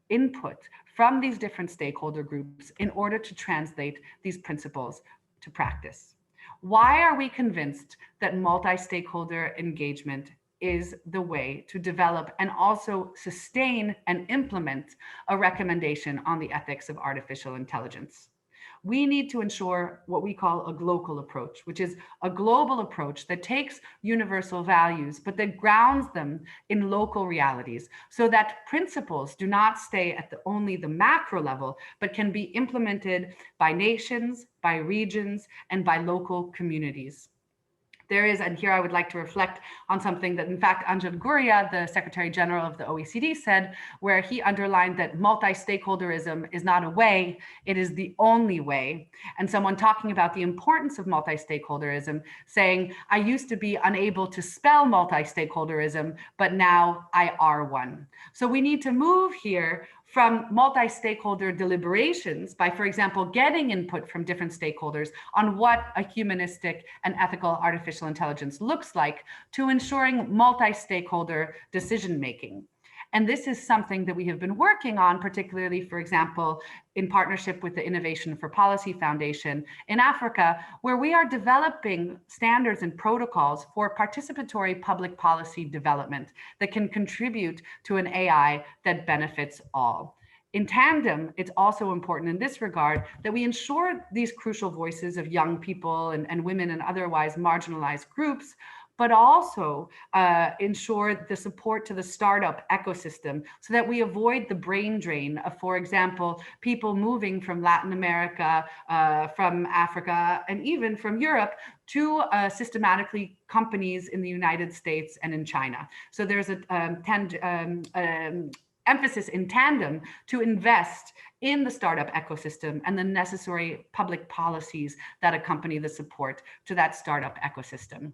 input from these different stakeholder groups in order to translate these principles to practice. Why are we convinced that multi-stakeholder engagement is the way to develop and also sustain and implement a recommendation on the ethics of artificial intelligence? We need to ensure what we call a global approach, which is a global approach that takes universal values, but that grounds them in local realities, so that principles do not stay at only the macro level, but can be implemented by nations, by regions, and by local communities. There is, and here I would like to reflect on something that in fact Anjan Gurria, the Secretary General of the OECD, said, where he underlined that multi-stakeholderism is not a way, it is the only way. And someone talking about the importance of multi-stakeholderism saying, I used to be unable to spell multi-stakeholderism, but now I are one. So we need to move here from multi-stakeholder deliberations by, for example, getting input from different stakeholders on what a humanistic and ethical artificial intelligence looks like, to ensuring multi-stakeholder decision-making. And this is something that we have been working on, particularly, for example, in partnership with the Innovation for Policy Foundation in Africa, where we are developing standards and protocols for participatory public policy development that can contribute to an AI that benefits all. In tandem, it's also important in this regard that we ensure these crucial voices of young people and women and otherwise marginalized groups, but also ensure the support to the startup ecosystem so that we avoid the brain drain of, for example, people moving from Latin America, from Africa, and even from Europe to systematically companies in the United States and in China. So there's emphasis in tandem to invest in the startup ecosystem and the necessary public policies that accompany the support to that startup ecosystem.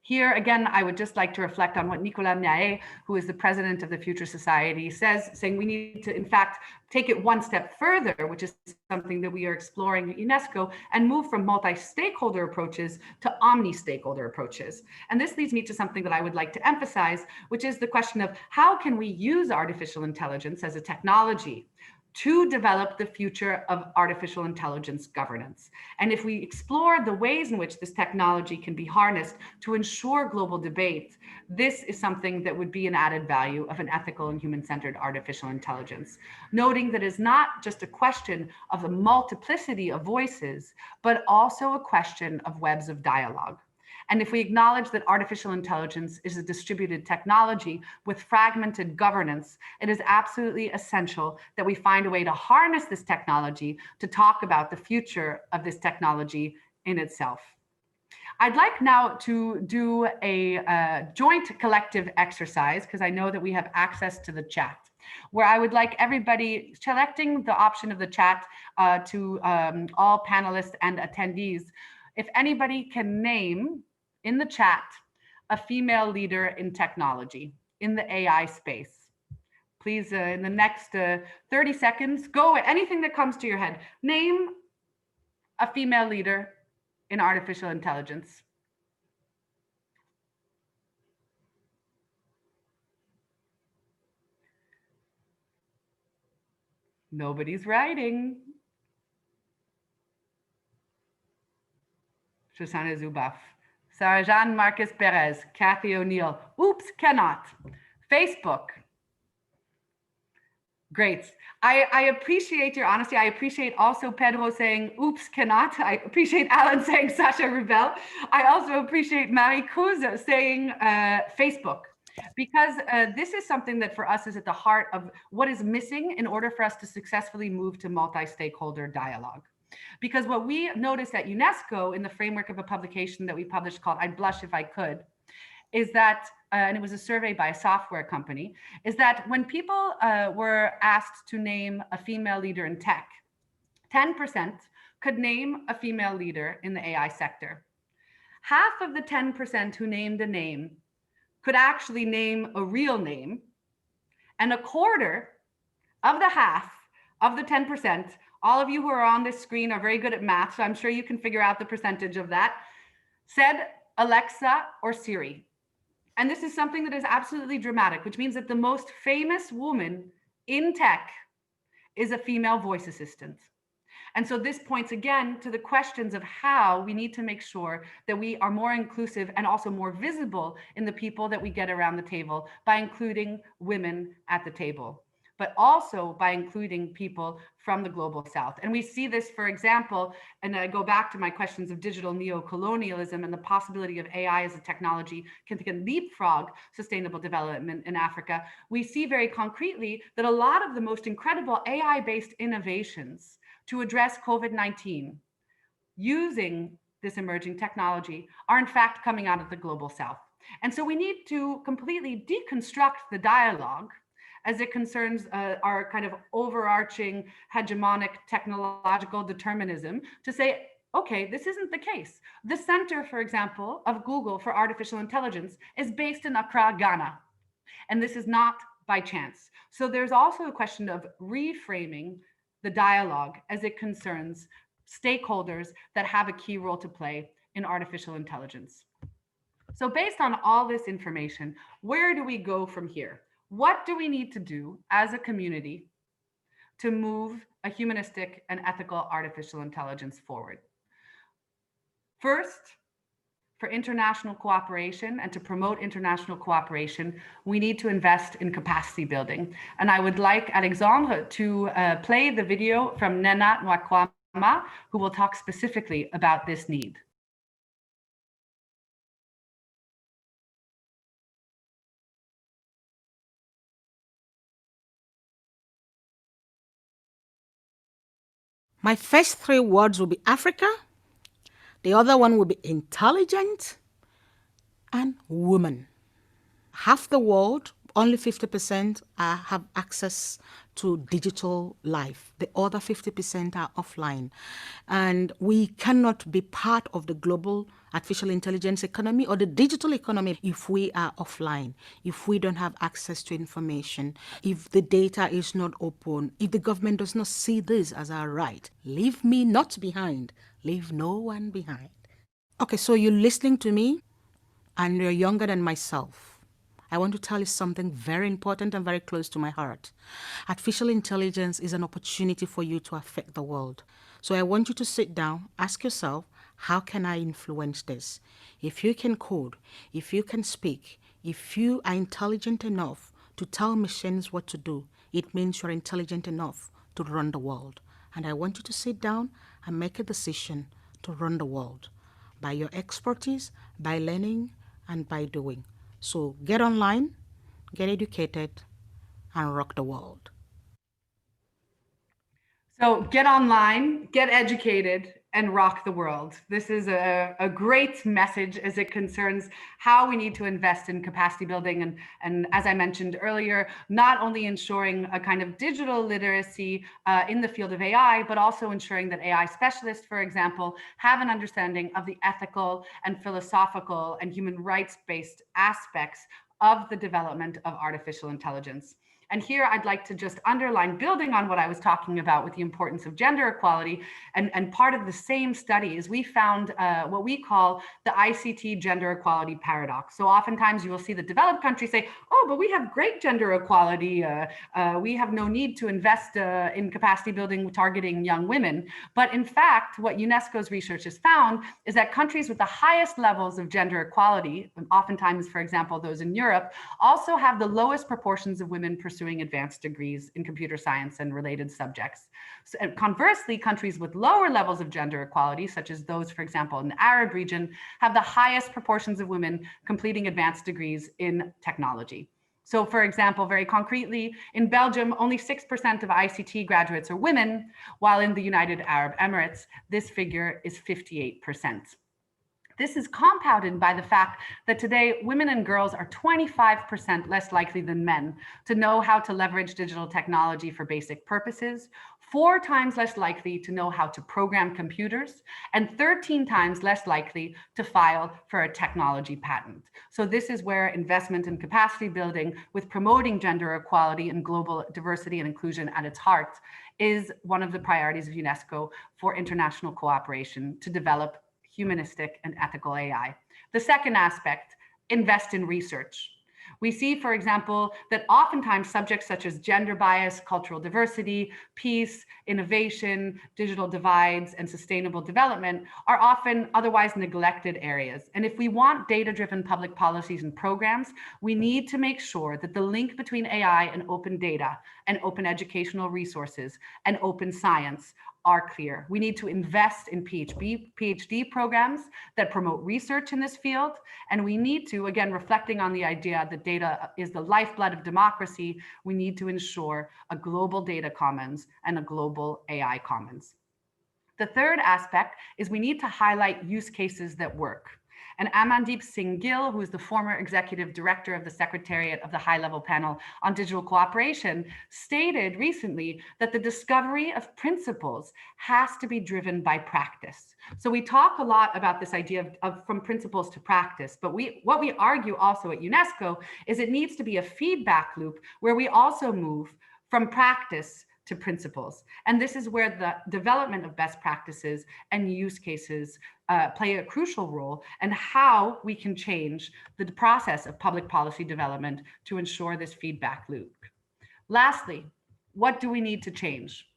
Here, again, I would just like to reflect on what Nicolas Miaet, who is the president of the Future Society, says, saying we need to, in fact, take it one step further, which is something that we are exploring at UNESCO, and move from multi-stakeholder approaches to omni-stakeholder approaches. And this leads me to something that I would like to emphasize, which is the question of how can we use artificial intelligence as a technology to develop the future of artificial intelligence governance. And if we explore the ways in which this technology can be harnessed to ensure global debate, this is something that would be an added value of an ethical and human-centered artificial intelligence. Noting that it's not just a question of the multiplicity of voices, but also a question of webs of dialogue. And if we acknowledge that artificial intelligence is a distributed technology with fragmented governance, it is absolutely essential that we find a way to harness this technology to talk about the future of this technology in itself. I'd like now to do a joint collective exercise, because I know that we have access to the chat, where I would like everybody selecting the option of the chat to all panelists and attendees. If anybody can name in the chat a female leader in technology, in the AI space. Please, in the next 30 seconds, go anything that comes to your head. Name a female leader in artificial intelligence. Nobody's writing. Shoshana Zuboff. Sarah Jeanne Marcus Perez, Kathy O'Neill. Oops, cannot. Facebook. Great. I appreciate your honesty. I appreciate also Pedro saying, oops, cannot. I appreciate Alan saying Sasha Rebel. I also appreciate Marie Cruz saying Facebook, because this is something that for us is at the heart of what is missing in order for us to successfully move to multi-stakeholder dialogue. Because what we noticed at UNESCO in the framework of a publication that we published called I'd Blush If I Could, is that, and it was a survey by a software company, is that when people were asked to name a female leader in tech, 10% could name a female leader in the AI sector. Half of the 10% who named a name could actually name a real name, and a quarter of the half of the 10%, all of you who are on this screen are very good at math, so I'm sure you can figure out the percentage of that, said Alexa or Siri. And this is something that is absolutely dramatic, which means that the most famous woman in tech is a female voice assistant. And so this points again to the questions of how we need to make sure that we are more inclusive and also more visible in the people that we get around the table by including women at the table, but also by including people from the global south. And we see this, for example, and I go back to my questions of digital neo-colonialism and the possibility of AI as a technology can leapfrog sustainable development in Africa. We see very concretely that a lot of the most incredible AI-based innovations to address COVID-19 using this emerging technology are in fact coming out of the global south. And so we need to completely deconstruct the dialogue as it concerns our kind of overarching hegemonic technological determinism to say, okay, this isn't the case. The center, for example, of Google for artificial intelligence is based in Accra, Ghana. And this is not by chance. So there's also a question of reframing the dialogue as it concerns stakeholders that have a key role to play in artificial intelligence. So based on all this information, where do we go from here? What do we need to do as a community to move a humanistic and ethical artificial intelligence forward? First, for international cooperation and to promote international cooperation, we need to invest in capacity building. And I would like Alexandre to play the video from Nena Nwakwama, who will talk specifically about this need. My first 3 words will be Africa, the other one will be intelligent, and woman. Half the world, only 50% have access to digital life. The other 50% are offline. And we cannot be part of the global artificial intelligence economy or the digital economy if we are offline, if we don't have access to information, if the data is not open, if the government does not see this as our right. Leave me not behind. Leave no one behind. Okay, so you're listening to me and you're younger than myself. I want to tell you something very important and very close to my heart. Artificial intelligence is an opportunity for you to affect the world. So I want you to sit down, ask yourself, how can I influence this? If you can code, if you can speak, if you are intelligent enough to tell machines what to do, it means you're intelligent enough to run the world. And I want you to sit down and make a decision to run the world by your expertise, by learning, and by doing. So get online, get educated, and rock the world. So get online, get educated, and rock the world. This is a great message as it concerns how we need to invest in capacity building. And as I mentioned earlier, not only ensuring a kind of digital literacy in the field of AI, but also ensuring that AI specialists, for example, have an understanding of the ethical and philosophical and human rights-based aspects of the development of artificial intelligence. And here I'd like to just underline, building on what I was talking about with the importance of gender equality, and part of the same study is we found what we call the ICT gender equality paradox. So oftentimes you will see the developed countries say, oh, but we have great gender equality. We have no need to invest in capacity building targeting young women. But in fact, what UNESCO's research has found is that countries with the highest levels of gender equality, oftentimes, for example, those in Europe, also have the lowest proportions of women pursuing advanced degrees in computer science and related subjects. So, conversely, countries with lower levels of gender equality, such as those, for example, in the Arab region, have the highest proportions of women completing advanced degrees in technology. So, for example, very concretely, in Belgium, only 6% of ICT graduates are women, while in the United Arab Emirates, this figure is 58%. This is compounded by the fact that today women and girls are 25% less likely than men to know how to leverage digital technology for basic purposes, 4 times less likely to know how to program computers, and 13 times less likely to file for a technology patent. So this is where investment in capacity building with promoting gender equality and global diversity and inclusion at its heart is one of the priorities of UNESCO for international cooperation to develop humanistic and ethical AI. The second aspect, invest in research. We see, for example, that oftentimes subjects such as gender bias, cultural diversity, peace, innovation, digital divides, and sustainable development are often otherwise neglected areas. And if we want data-driven public policies and programs, we need to make sure that the link between AI and open data and open educational resources and open science are clear. We need to invest in PhD programs that promote research in this field. And we need to, again, reflecting on the idea that data is the lifeblood of democracy, we need to ensure a global data commons and a global AI commons. The third aspect is we need to highlight use cases that work. And Amandeep Singh Gill, who is the former executive director of the Secretariat of the High-Level Panel on Digital Cooperation, stated recently that the discovery of principles has to be driven by practice. So we talk a lot about this idea of from principles to practice, but what we argue also at UNESCO is it needs to be a feedback loop where we also move from practice to principles. And this is where the development of best practices and use cases play a crucial role, and how we can change the process of public policy development to ensure this feedback loop. Lastly, what do we need to change?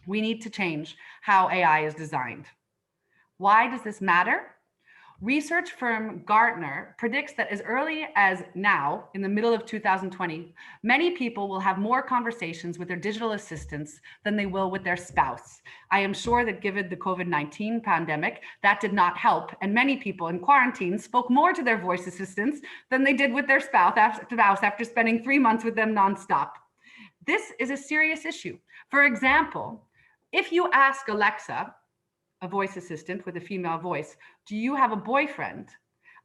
We need to change how AI is designed. Why does this matter? Research firm Gartner predicts that as early as now, in the middle of 2020, many people will have more conversations with their digital assistants than they will with their spouse. I am sure that given the COVID-19 pandemic, that did not help. And many people in quarantine spoke more to their voice assistants than they did with their spouse after spending 3 months with them nonstop. This is a serious issue. For example, if you ask Alexa, a voice assistant with a female voice, do you have a boyfriend?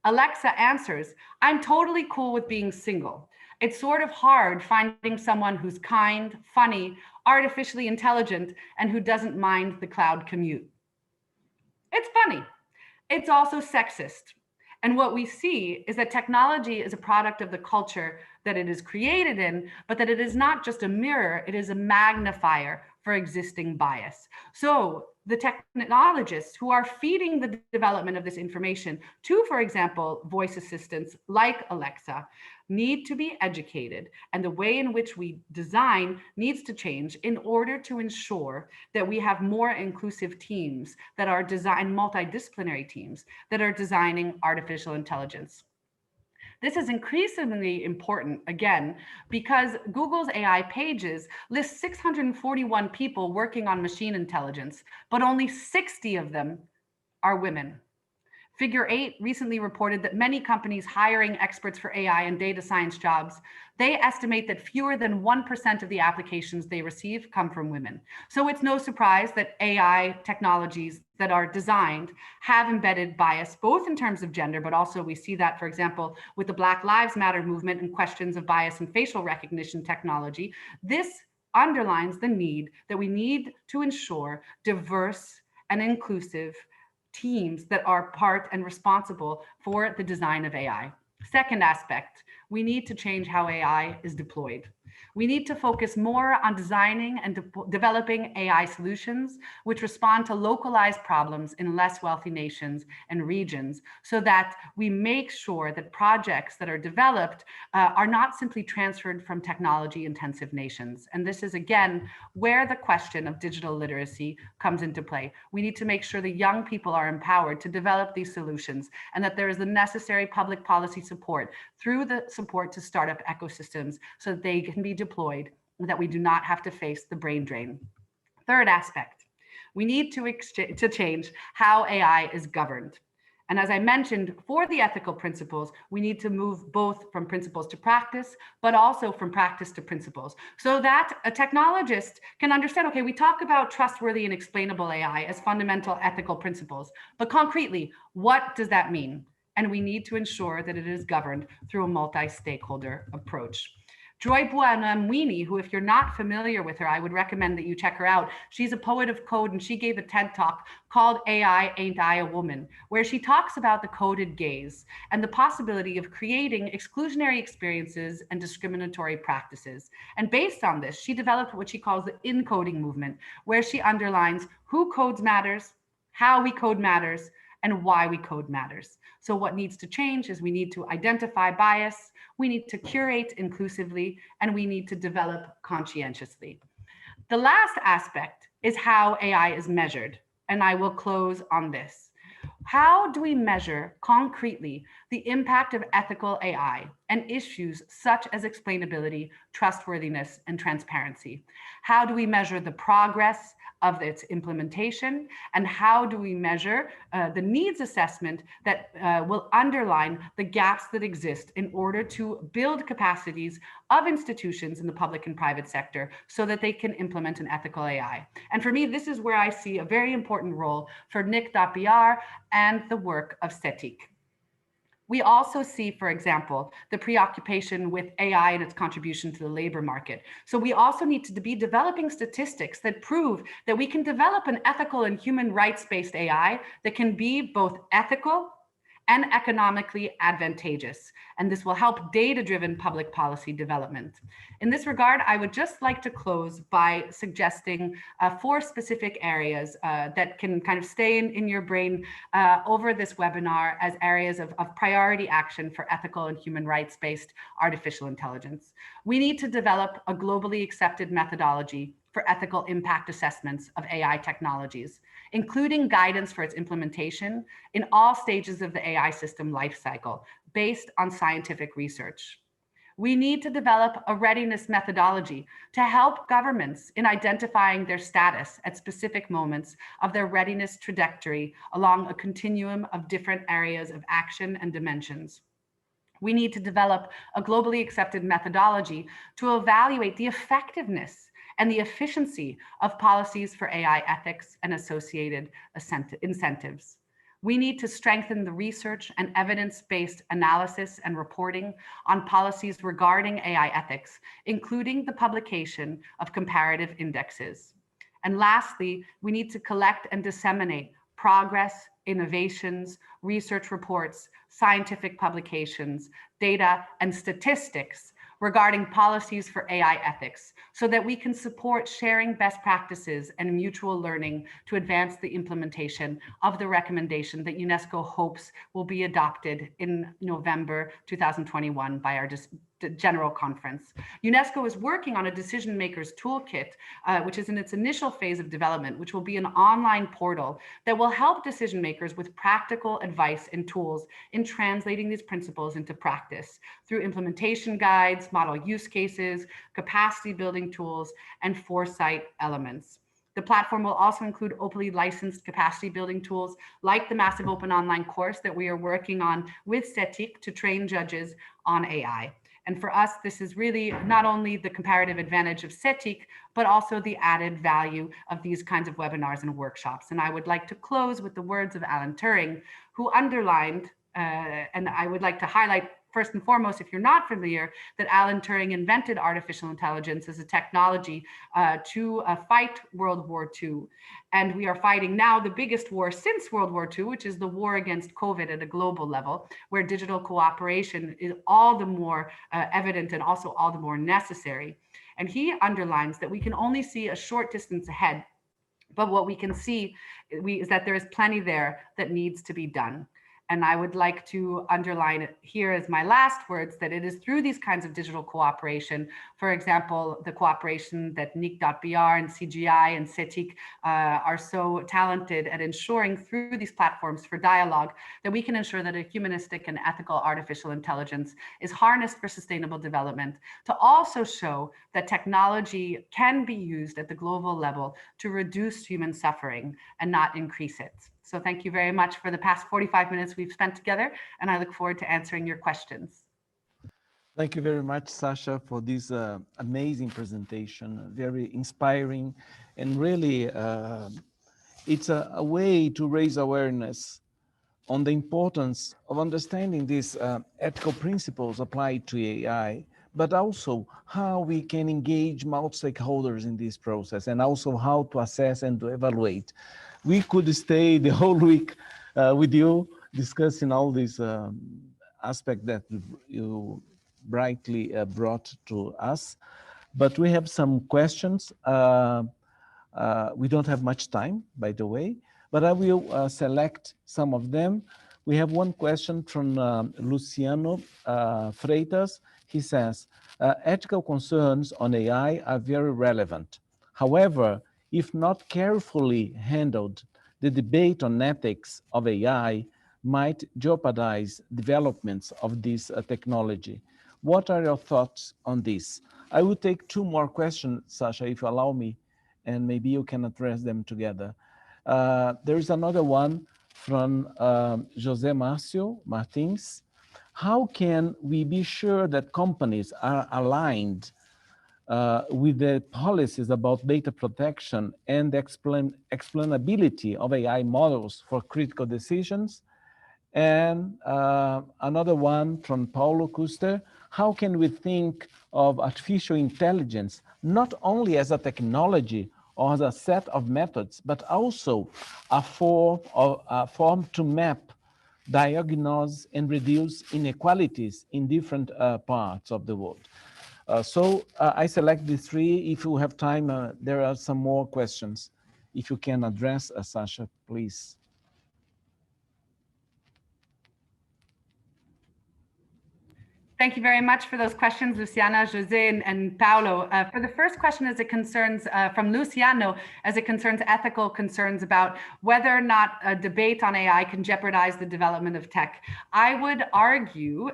Alexa answers, I'm totally cool with being single. It's sort of hard finding someone who's kind, funny, artificially intelligent, and who doesn't mind the cloud commute. It's funny. It's also sexist. And what we see is that technology is a product of the culture that it is created in, but that it is not just a mirror, it is a magnifier for existing bias. So the technologists who are feeding the development of this information to, for example, voice assistants like Alexa, need to be educated, and the way in which we design needs to change in order to ensure that we have more inclusive teams that are multidisciplinary teams that are designing artificial intelligence. This is increasingly important, again, because Google's AI pages list 641 people working on machine intelligence, but only 60 of them are women. Figure 8 recently reported that many companies hiring experts for AI and data science jobs, they estimate that fewer than 1% of the applications they receive come from women. So it's no surprise that AI technologies that are designed have embedded bias, both in terms of gender, but also we see that, for example, with the Black Lives Matter movement and questions of bias and facial recognition technology. This underlines the need that we need to ensure diverse and inclusive teams that are part and responsible for the design of AI. Second aspect, we need to change how AI is deployed. We need to focus more on designing and developing AI solutions which respond to localized problems in less wealthy nations and regions, so that we make sure that projects that are developed are not simply transferred from technology-intensive nations. And this is, again, where the question of digital literacy comes into play. We need to make sure that young people are empowered to develop these solutions, and that there is the necessary public policy support through the support to startup ecosystems so that they can be deployed, and that we do not have to face the brain drain. Third aspect, we need to change how AI is governed. And as I mentioned, for the ethical principles, we need to move both from principles to practice, but also from practice to principles, so that a technologist can understand, okay, we talk about trustworthy and explainable AI as fundamental ethical principles, but concretely, what does that mean? And we need to ensure that it is governed through a multi-stakeholder approach. Joy Buonamwini, who, if you're not familiar with her, I would recommend that you check her out. She's a poet of code, and she gave a TED Talk called AI Ain't I a Woman, where she talks about the coded gaze and the possibility of creating exclusionary experiences and discriminatory practices. And based on this, she developed what she calls the encoding movement, where she underlines who codes matters, how we code matters, and why we code matters. So what needs to change is we need to identify bias, we need to curate inclusively, and we need to develop conscientiously. The last aspect is how AI is measured, and I will close on this. How do we measure concretely the impact of ethical AI and issues such as explainability, trustworthiness, and transparency. How do we measure the progress of its implementation, and how do we measure the needs assessment that will underline the gaps that exist in order to build capacities of institutions in the public and private sector so that they can implement an ethical AI. And for me, this is where I see a very important role for NIC.br and the work of Cetic. We also see, for example, the preoccupation with AI and its contribution to the labor market. So we also need to be developing statistics that prove that we can develop an ethical and human rights-based AI that can be both ethical and economically advantageous. And this will help data-driven public policy development. In this regard, I would just like to close by suggesting 4 specific areas that can kind of stay in your brain over this webinar as areas of priority action for ethical and human rights-based artificial intelligence. We need to develop a globally accepted methodology for ethical impact assessments of AI technologies, including guidance for its implementation in all stages of the AI system lifecycle based on scientific research. We need to develop a readiness methodology to help governments in identifying their status at specific moments of their readiness trajectory along a continuum of different areas of action and dimensions. We need to develop a globally accepted methodology to evaluate the effectiveness and the efficiency of policies for AI ethics and associated incentives. We need to strengthen the research and evidence-based analysis and reporting on policies regarding AI ethics, including the publication of comparative indexes. And lastly, we need to collect and disseminate progress, innovations, research reports, scientific publications, data, and statistics regarding policies for AI ethics so that we can support sharing best practices and mutual learning to advance the implementation of the recommendation that UNESCO hopes will be adopted in November 2021 by our General Conference. UNESCO is working on a decision makers toolkit, which is in its initial phase of development, which will be an online portal that will help decision makers with practical advice and tools in translating these principles into practice through implementation guides, model use cases, capacity building tools, and foresight elements. The platform will also include openly licensed capacity building tools like the massive open online course that we are working on with Cetic to train judges on AI. And for us, this is really not only the comparative advantage of Cetic, but also the added value of these kinds of webinars and workshops. And I would like to close with the words of Alan Turing, who underlined, and I would like to highlight first and foremost, if you're not familiar, that Alan Turing invented artificial intelligence as a technology to fight World War II. And we are fighting now the biggest war since World War II, which is the war against COVID at a global level, where digital cooperation is all the more evident and also all the more necessary. And he underlines that we can only see a short distance ahead, but what we can see is that there is plenty there that needs to be done. And I would like to underline it here as my last words, that it is through these kinds of digital cooperation, for example, the cooperation that NIC.br and CGI and Cetic are so talented at ensuring through these platforms for dialogue, that we can ensure that a humanistic and ethical artificial intelligence is harnessed for sustainable development, to also show that technology can be used at the global level to reduce human suffering and not increase it. So thank you very much for the past 45 minutes we've spent together, and I look forward to answering your questions. Thank you very much, Sasha, for this amazing presentation, very inspiring, and really it's a way to raise awareness on the importance of understanding these ethical principles applied to AI, but also how we can engage multi-stakeholders in this process, and also how to assess and to evaluate. We could stay the whole week with you discussing all these aspects that you brightly brought to us, but we have some questions. We don't have much time, by the way, but I will select some of them. We have one question from Luciano Freitas. He says, ethical concerns on AI are very relevant. However, if not carefully handled, the debate on ethics of AI might jeopardize developments of this technology. What are your thoughts on this? I will take two more questions, Sasha, if you allow me, and maybe you can address them together. There is another one from José Márcio Martins. How can we be sure that companies are aligned with the policies about data protection and explainability of AI models for critical decisions? And another one from Paulo Custer. How can we think of artificial intelligence not only as a technology or as a set of methods, but also a form to map, diagnose, and reduce inequalities in different parts of the world? So I select these three. If you have time, there are some more questions. If you can address, Sasha, please. Thank you very much for those questions, Luciana, Jose, and Paulo. For the first question, as it concerns from Luciano, as it concerns ethical concerns about whether or not a debate on AI can jeopardize the development of tech, I would argue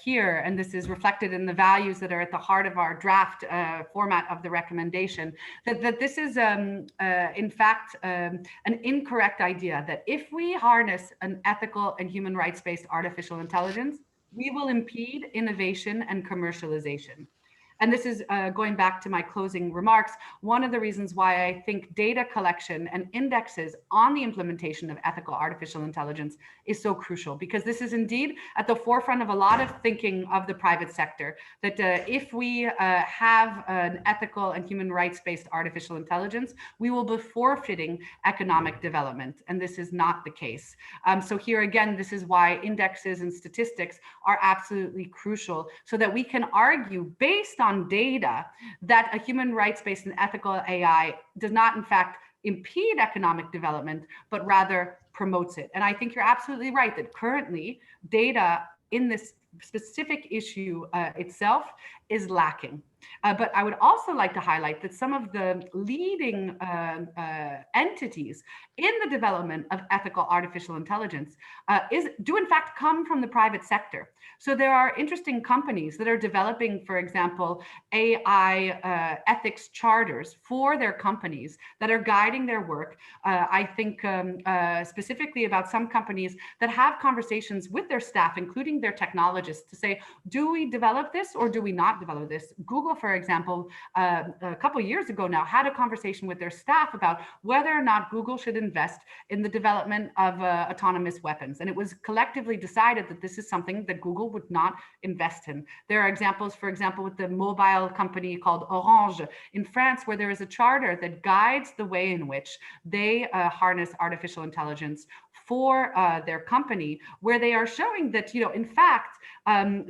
here, and this is reflected in the values that are at the heart of our draft format of the recommendation, that this is in fact an incorrect idea, that if we harness an ethical and human rights-based artificial intelligence, we will impede innovation and commercialization. And this is going back to my closing remarks. One of the reasons why I think data collection and indexes on the implementation of ethical artificial intelligence is so crucial, because this is indeed at the forefront of a lot of thinking of the private sector, that if we have an ethical and human rights-based artificial intelligence, we will be forfeiting economic development. And this is not the case. So here again, this is why indexes and statistics are absolutely crucial, so that we can argue based on data that a human rights-based and ethical AI does not in fact impede economic development, but rather promotes it. And I think you're absolutely right that currently data in this specific issue itself is lacking. But I would also like to highlight that some of the leading entities in the development of ethical artificial intelligence do in fact come from the private sector. So there are interesting companies that are developing, for example, AI ethics charters for their companies that are guiding their work. I think specifically about some companies that have conversations with their staff, including their technologists, to say, do we develop this or do we not develop this? Google, for example, a couple of years ago now, had a conversation with their staff about whether or not Google should invest in the development of autonomous weapons. And it was collectively decided that this is something that Google would not invest in. There are examples, for example, with the mobile company called Orange in France, where there is a charter that guides the way in which they harness artificial intelligence for their company, where they are showing that, in fact,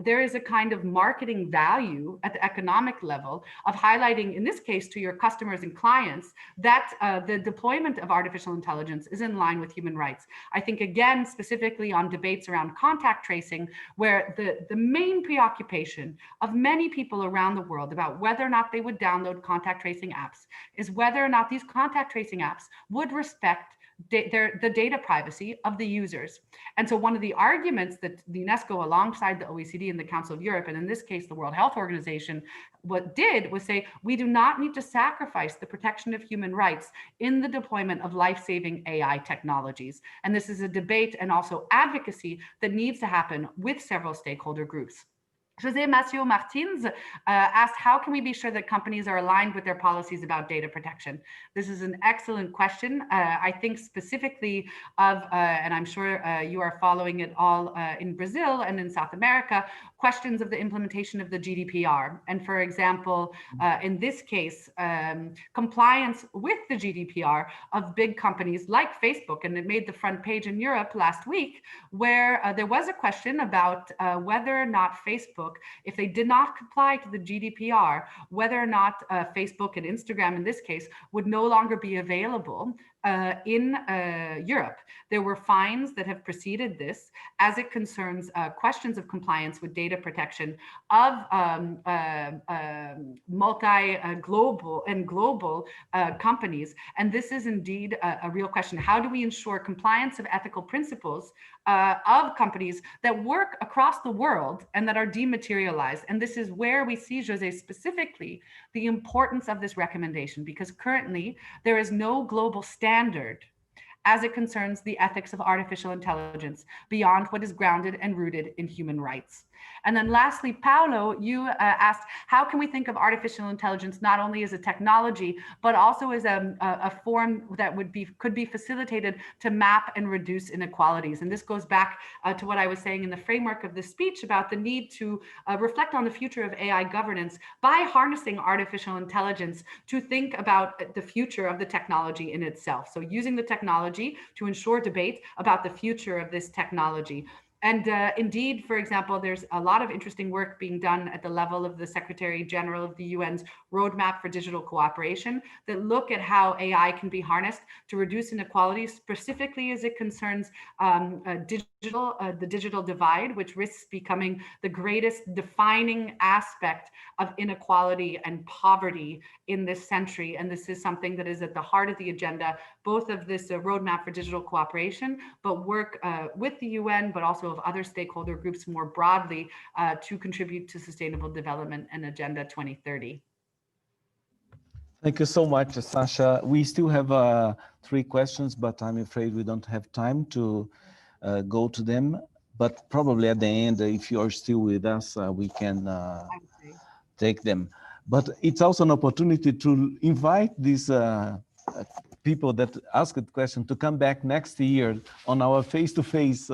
there is a kind of marketing value at the economic level of highlighting, in this case, to your customers and clients, that the deployment of artificial intelligence is in line with human rights. I think, again, specifically on debates around contact tracing, where the main preoccupation of many people around the world about whether or not they would download contact tracing apps is whether or not these contact tracing apps would respect the data privacy of the users. And so one of the arguments that the UNESCO, alongside the OECD and the Council of Europe, and in this case, the World Health Organization, was say, we do not need to sacrifice the protection of human rights in the deployment of life-saving AI technologies. And this is a debate and also advocacy that needs to happen with several stakeholder groups. José Márcio Martins asked, how can we be sure that companies are aligned with their policies about data protection? This is an excellent question. I think specifically of, and I'm sure you are following it all in Brazil and in South America, questions of the implementation of the GDPR. And for example, in this case, compliance with the GDPR of big companies like Facebook, and it made the front page in Europe last week, where there was a question about whether or not Facebook, if they did not comply to the GDPR, whether or not Facebook and Instagram in this case would no longer be available in Europe. There were fines that have preceded this as it concerns questions of compliance with data protection of multi-global and global companies. And this is indeed a real question. How do we ensure compliance of ethical principles of companies that work across the world and that are dematerialized? And this is where we see, Jose, specifically the importance of this recommendation, because currently there is no global standard as it concerns the ethics of artificial intelligence beyond what is grounded and rooted in human rights. And then lastly, Paulo, you asked, how can we think of artificial intelligence not only as a technology, but also as a form that could be facilitated to map and reduce inequalities? And this goes back to what I was saying in the framework of this speech about the need to reflect on the future of AI governance by harnessing artificial intelligence to think about the future of the technology in itself. So using the technology to ensure debate about the future of this technology. And indeed, for example, there's a lot of interesting work being done at the level of the Secretary General of the UN's Roadmap for Digital Cooperation that look at how AI can be harnessed to reduce inequalities, specifically as it concerns the digital divide, which risks becoming the greatest defining aspect of inequality and poverty in this century. And this is something that is at the heart of the agenda, both of this Roadmap for Digital Cooperation, but work with the UN, but also of other stakeholder groups more broadly to contribute to sustainable development and Agenda 2030. Thank you so much, Sasha. We still have 3 questions, but I'm afraid we don't have time to go to them. But probably at the end, if you are still with us, we can take them. But it's also an opportunity to invite these people that asked the question to come back next year on our face-to-face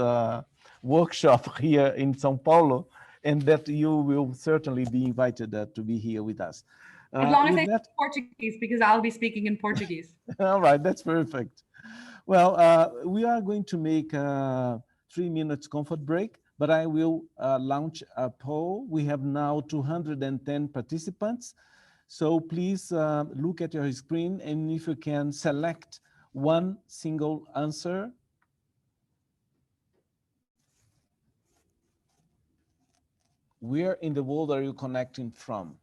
workshop here in São Paulo, and that you will certainly be invited to be here with us. As long as they speak Portuguese, because I'll be speaking in Portuguese. All right, that's perfect. Well, we are going to make a 3 minutes comfort break, but I will launch a poll. We have now 210 participants. So please look at your screen, and if you can select one single answer. Where in the world are you connecting from?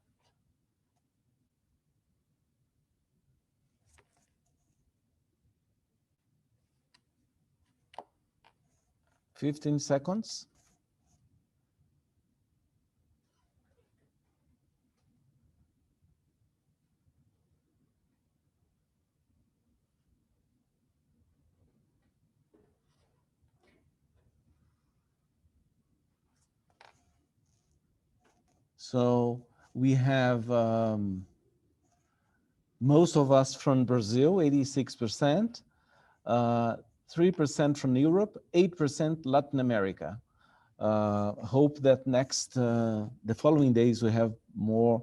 Fifteen seconds. So we have most of us from Brazil, 86%, 3% from Europe, 8% Latin America. Hope that the following days we have more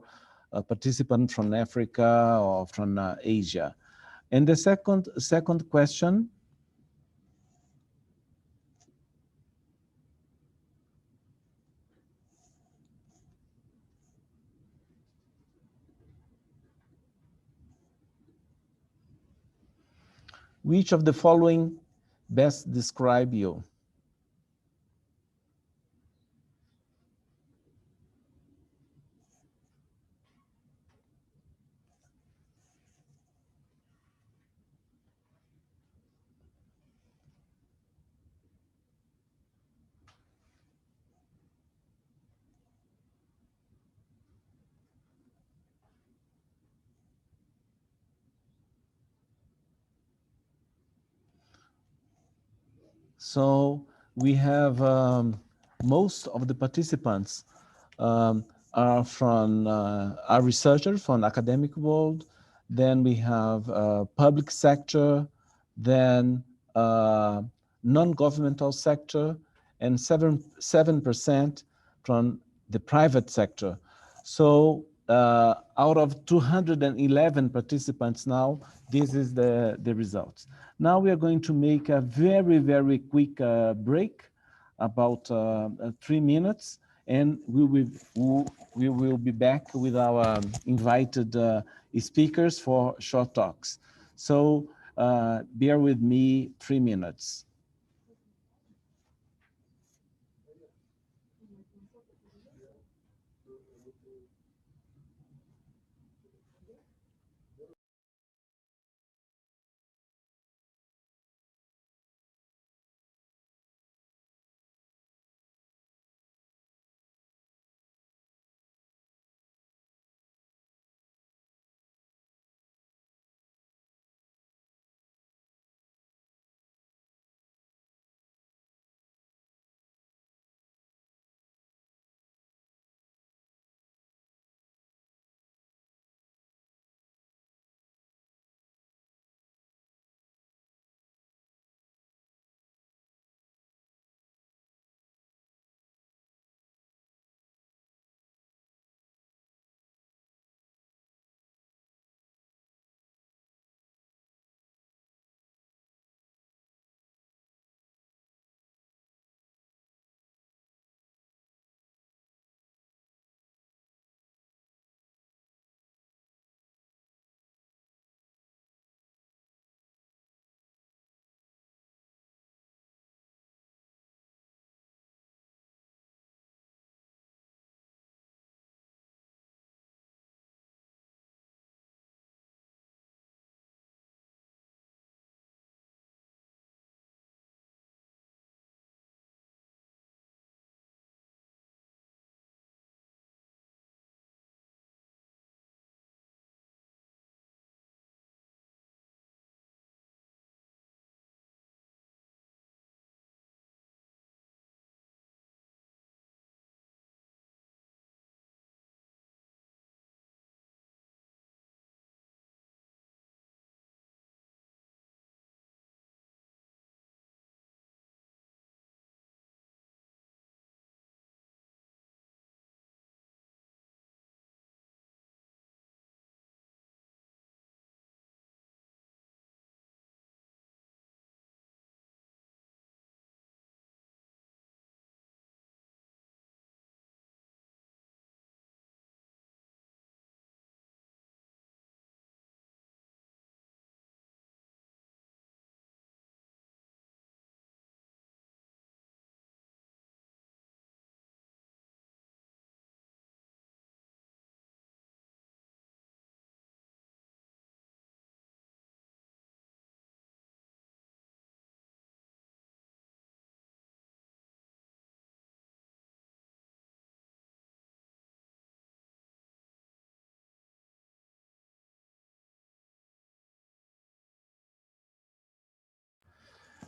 participants from Africa or from Asia. And the second question. Which of the following best describe you? So we have most of the participants are researchers from academic world. Then we have public sector, then non-governmental sector, and 7% from the private sector. So out of 211 participants now, this is the results. Now we are going to make a very, very quick break, about 3 minutes, and we will be back with our invited speakers for short talks. So Bear with me 3 minutes.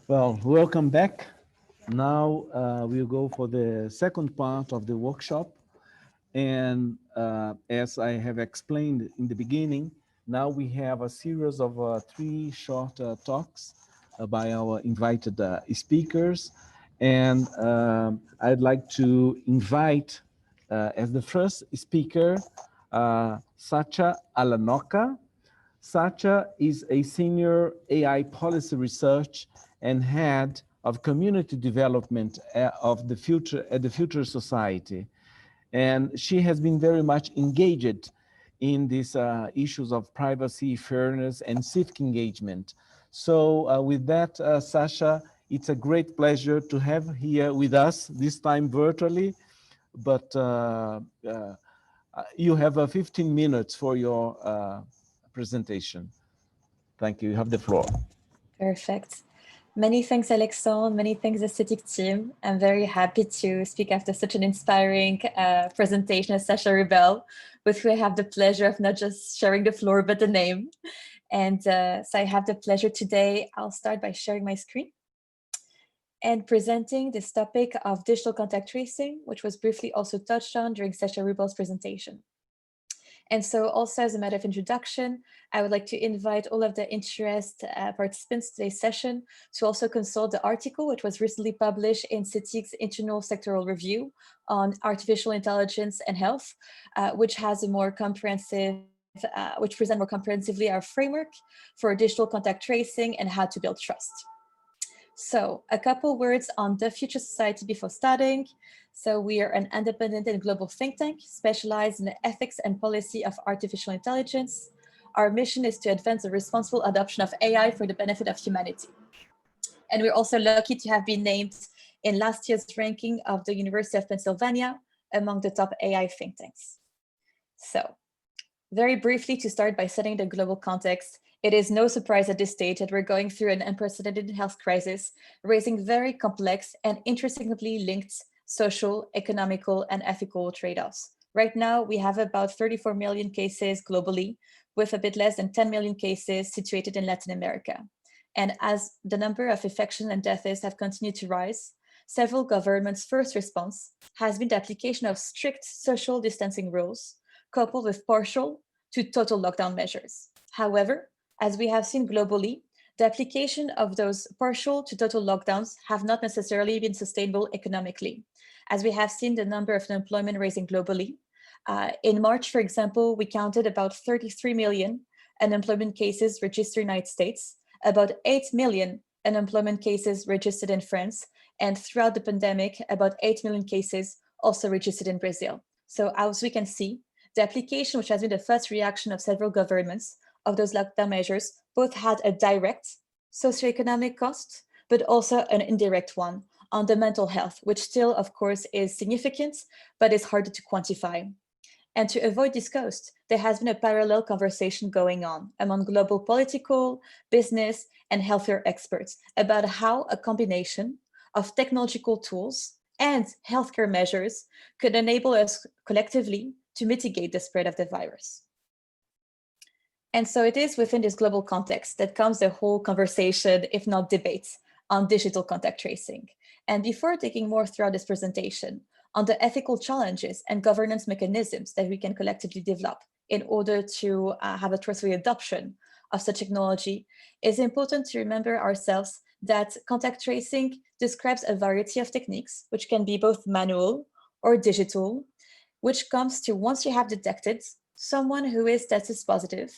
Well, welcome back. Now we'll go for the second part of the workshop. And as I have explained in the beginning, now we have a series of 3 short talks by our invited speakers. And I'd like to invite as the first speaker, Sacha Alanoka. Sacha is a senior AI policy research and head of community development of the Future Society. And she has been very much engaged in these issues of privacy, fairness, and civic engagement. So with that, Sacha, it's a great pleasure to have here with us, this time virtually, but you have 15 minutes for your presentation. Thank you. You have the floor. Perfect. Many thanks, Alexandre. Many thanks, the Cetic team. I'm very happy to speak after such an inspiring presentation as Sacha Rebel, with who I have the pleasure of not just sharing the floor, but the name. And so I have the pleasure today. I'll start by sharing my screen and presenting this topic of digital contact tracing, which was briefly also touched on during Sacha Rebel's presentation. And so also as a matter of introduction, I would like to invite all of the interested participants to today's session to also consult the article which was recently published in Cetic's internal sectoral review on artificial intelligence and health, which has a more comprehensive, which present more comprehensively our framework for digital contact tracing and how to build trust. So a couple words on the Future Society before starting. So we are an independent and global think tank specialized in the ethics and policy of artificial intelligence. our mission is to advance the responsible adoption of AI for the benefit of humanity. And we're also lucky to have been named in last year's ranking of the University of Pennsylvania among the top AI think tanks. So, very briefly, to start by setting the global context, it is no surprise at this stage that we're going through an unprecedented health crisis, raising very complex and intrinsically linked social, economical, and ethical trade-offs. Right now, we have about 34 million cases globally, with a bit less than 10 million cases situated in Latin America. And as the number of infections and deaths have continued to rise, several governments' first response has been the application of strict social distancing rules, coupled with partial to total lockdown measures. However, as we have seen globally, the application of those partial to total lockdowns have not necessarily been sustainable economically. As we have seen the number of unemployment rising globally, in March, for example, we counted about 33 million unemployment cases registered in the United States, about 8 million unemployment cases registered in France, and throughout the pandemic, about 8 million cases also registered in Brazil. So as we can see, the application, which has been the first reaction of several governments of those lockdown measures, both had a direct socioeconomic cost, but also an indirect one on the mental health, which still, of course, is significant, but is harder to quantify. And to avoid this cost, there has been a parallel conversation going on among global political, business, and healthcare experts about how a combination of technological tools and healthcare measures could enable us collectively to mitigate the spread of the virus. And so it is within this global context that comes the whole conversation, if not debate, on digital contact tracing. And before taking more throughout this presentation on the ethical challenges and governance mechanisms that we can collectively develop in order to have a trustworthy adoption of such technology, it's important to remember ourselves that contact tracing describes a variety of techniques, which can be both manual or digital, which comes to, once you have detected someone who is tested positive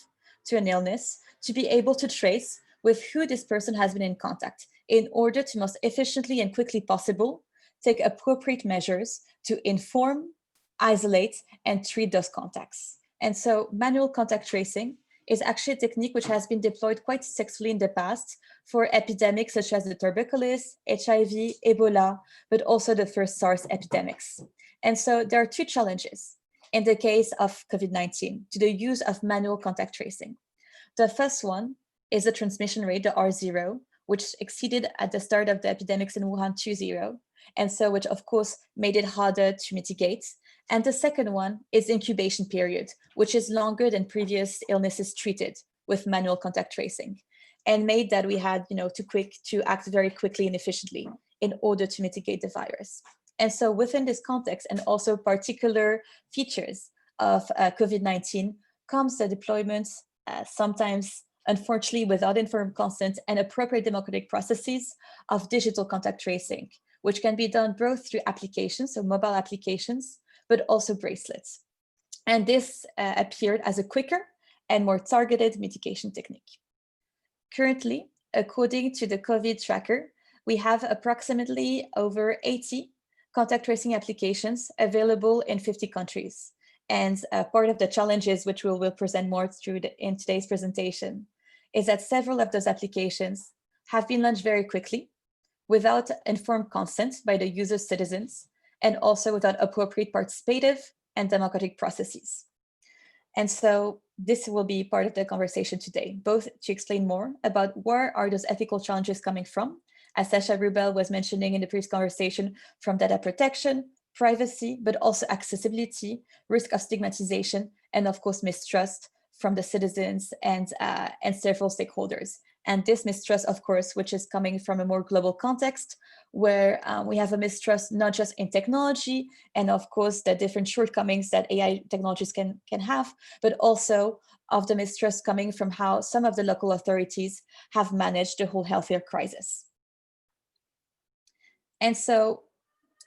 to an illness, to be able to trace with who this person has been in contact in order to most efficiently and quickly possible take appropriate measures to inform, isolate, and treat those contacts. And so manual contact tracing is actually a technique which has been deployed quite successfully in the past for epidemics such as the tuberculosis, HIV, Ebola, but also the first SARS epidemics. And so there are two challenges in the case of COVID-19 to the use of manual contact tracing. The first one is the transmission rate, the R0, which exceeded at the start of the epidemics in Wuhan 2.0, and so which of course made it harder to mitigate. And the second one is incubation period, which is longer than previous illnesses treated with manual contact tracing, and made that we had to act very quickly and efficiently in order to mitigate the virus. And so within this context, and also particular features of COVID-19, comes the deployment, sometimes unfortunately without informed consent and appropriate democratic processes of digital contact tracing, which can be done both through applications, so mobile applications, but also bracelets. And this appeared as a quicker and more targeted mitigation technique. Currently, according to the COVID tracker, we have approximately over 80 contact tracing applications available in 50 countries. And part of the challenges, which we will present more through in today's presentation, is that several of those applications have been launched very quickly without informed consent by the user citizens, and also without appropriate participative and democratic processes. And so this will be part of the conversation today, both to explain more about where are those ethical challenges coming from, as Sasha Rubel was mentioning in the previous conversation, from data protection, privacy, but also accessibility, risk of stigmatization, and of course, mistrust from the citizens and several stakeholders. And this mistrust, of course, which is coming from a more global context, where we have a mistrust not just in technology, and of course, the different shortcomings that AI technologies can have, but also of the mistrust coming from how some of the local authorities have managed the whole healthcare crisis. And so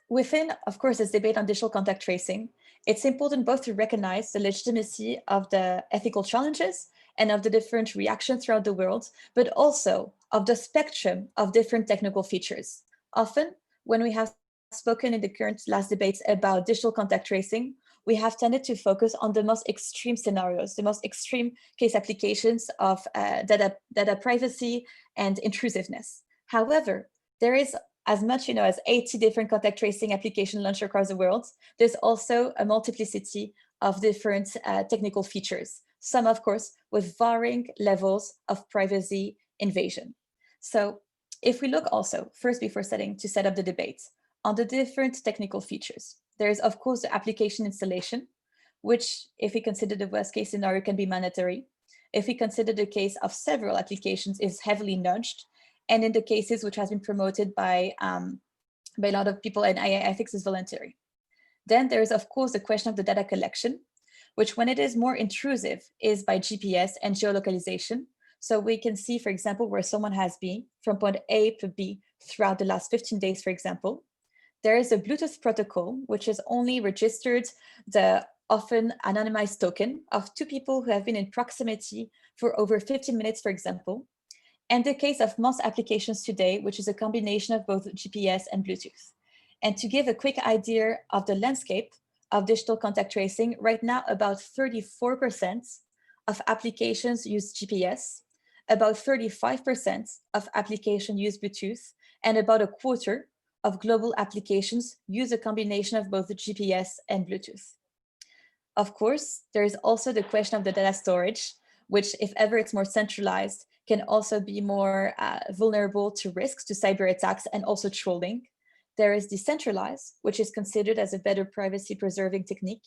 within, of course, this debate on digital contact tracing, it's important both to recognize the legitimacy of the ethical challenges and of the different reactions throughout the world, but also of the spectrum of different technical features. Often, when we have spoken in the current last debates about digital contact tracing, we have tended to focus on the most extreme scenarios, the most extreme case applications of data privacy and intrusiveness. However, there is as much as 80 different contact tracing applications launched across the world. There's also a multiplicity of different technical features, some of course with varying levels of privacy invasion. So if we look also first before to set up the debate on the different technical features, there is of course the application installation, which if we consider the worst case scenario can be mandatory. If we consider the case of several applications is heavily nudged, and in the cases which has been promoted by a lot of people in AI ethics is voluntary. Then there is of course the question of the data collection, which when it is more intrusive is by GPS and geolocalization. So we can see, for example, where someone has been from point A to B throughout the last 15 days, for example. There is a Bluetooth protocol, which has only registered the often anonymized token of two people who have been in proximity for over 15 minutes, for example. And the case of most applications today, which is a combination of both GPS and Bluetooth. And to give a quick idea of the landscape of digital contact tracing, right now about 34% of applications use GPS, about 35% of applications use Bluetooth, and about a quarter of global applications use a combination of both GPS and Bluetooth. Of course, there is also the question of the data storage, which if ever it's more centralized, can also be more vulnerable to risks, to cyber attacks, and also trolling. There is decentralized, which is considered as a better privacy preserving technique.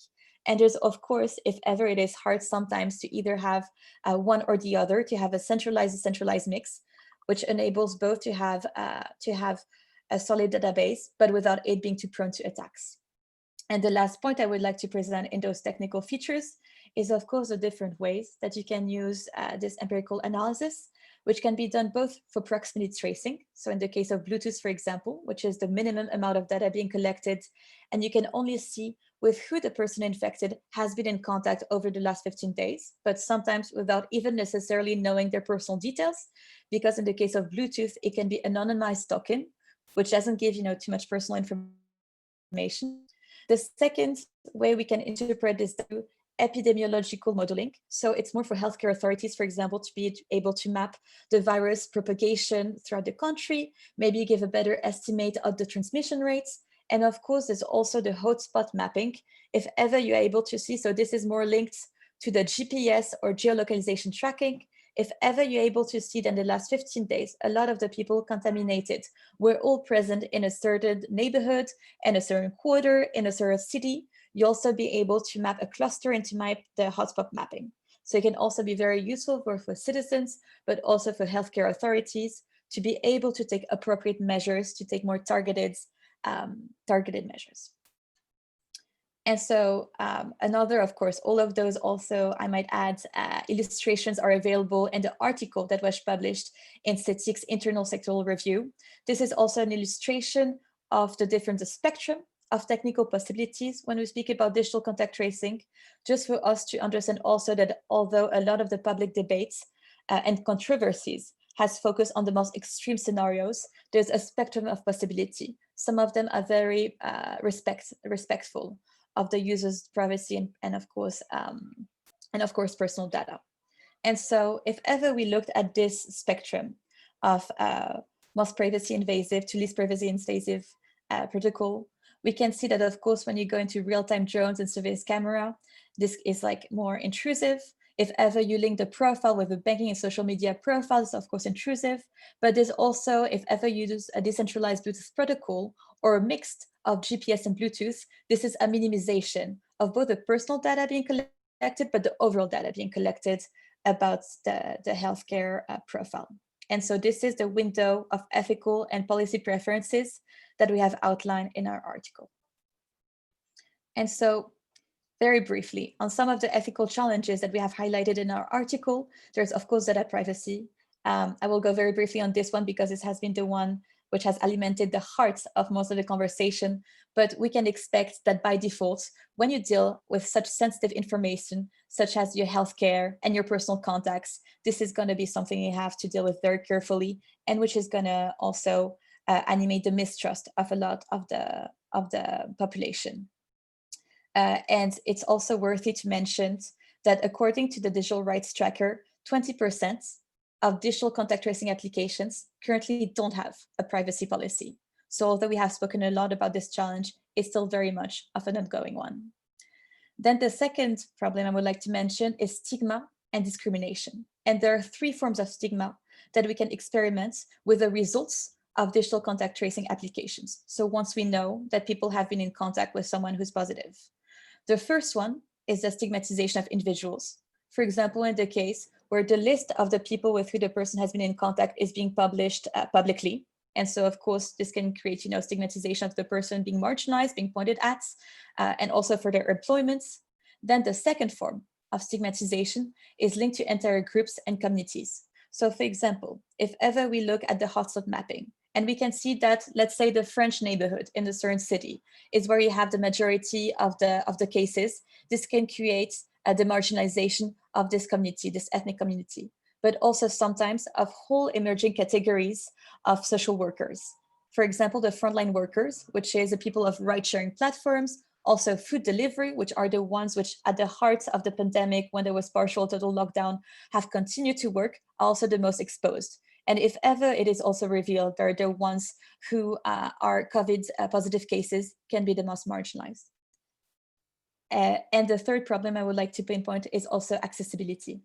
And there's, of course, if ever it is hard sometimes to either have one or the other, to have a centralized mix, which enables both to have a solid database, but without it being too prone to attacks. And the last point I would like to present in those technical features is, of course, the different ways that you can use this empirical analysis, which can be done both for proximity tracing. So in the case of Bluetooth, for example, which is the minimum amount of data being collected, and you can only see with who the person infected has been in contact over the last 15 days, but sometimes without even necessarily knowing their personal details, because in the case of Bluetooth, it can be anonymized token, which doesn't give too much personal information. The second way we can interpret this through epidemiological modeling. So it's more for healthcare authorities, for example, to be able to map the virus propagation throughout the country, maybe give a better estimate of the transmission rates. And of course, there's also the hotspot mapping, if ever you're able to see. So this is more linked to the GPS or geolocalization tracking. If ever you're able to see that in the last 15 days, a lot of the people contaminated were all present in a certain neighborhood, in a certain quarter, in a certain city, you also be able to map a cluster and to map the hotspot mapping. So it can also be very useful for citizens, but also for healthcare authorities to be able to take appropriate measures, to take more targeted measures. And so another, of course, all of those also, I might add, illustrations are available in the article that was published in Cetic's internal sectoral review. This is also an illustration of the different spectrum of technical possibilities when we speak about digital contact tracing, just for us to understand also that although a lot of the public debates and controversies has focused on the most extreme scenarios, there's a spectrum of possibility. Some of them are very respectful of the user's privacy and of course personal data. And so if ever we looked at this spectrum of most privacy invasive to least privacy invasive protocol, we can see that of course when you go into real-time drones and surveillance camera, this is like more intrusive. If ever you link the profile with a banking and social media profile, it's of course intrusive, but there's also, if ever you use a decentralized Bluetooth protocol or a mix of GPS and Bluetooth, this is a minimization of both the personal data being collected, but the overall data being collected about the healthcare profile. And so this is the window of ethical and policy preferences that we have outlined in our article. And so very briefly, on some of the ethical challenges that we have highlighted in our article, there's of course data privacy. I will go very briefly on this one because this has been the one which has alimented the heart of most of the conversation, but we can expect that by default, when you deal with such sensitive information, such as your healthcare and your personal contacts, this is going to be something you have to deal with very carefully, and which is going to also animate the mistrust of a lot of the population. And it's also worthy to mention that according to the Digital Rights Tracker, 20% of digital contact tracing applications currently don't have a privacy policy. So although we have spoken a lot about this challenge, it's still very much of an ongoing one. Then the second problem I would like to mention is stigma and discrimination. And there are 3 forms of stigma that we can experiment with the results of digital contact tracing applications. So once we know that people have been in contact with someone who's positive. The first one is the stigmatization of individuals. For example, in the case where the list of the people with who the person has been in contact is being published publicly. And so, of course, this can create, stigmatization of the person being marginalized, being pointed at, and also for their employment. Then the second form of stigmatization is linked to entire groups and communities. So, for example, if ever we look at the hotspot mapping, and we can see that, let's say, the French neighborhood in a certain city is where you have the majority of the cases, this can create the marginalization of this community, this ethnic community, but also sometimes of whole emerging categories of social workers. For example, the frontline workers, which is the people of ride-sharing platforms, also food delivery, which are the ones which at the heart of the pandemic, when there was partial total lockdown, have continued to work, are also the most exposed. And if ever it is also revealed, they're the ones who are COVID positive cases can be the most marginalized. And the third problem I would like to pinpoint is also accessibility.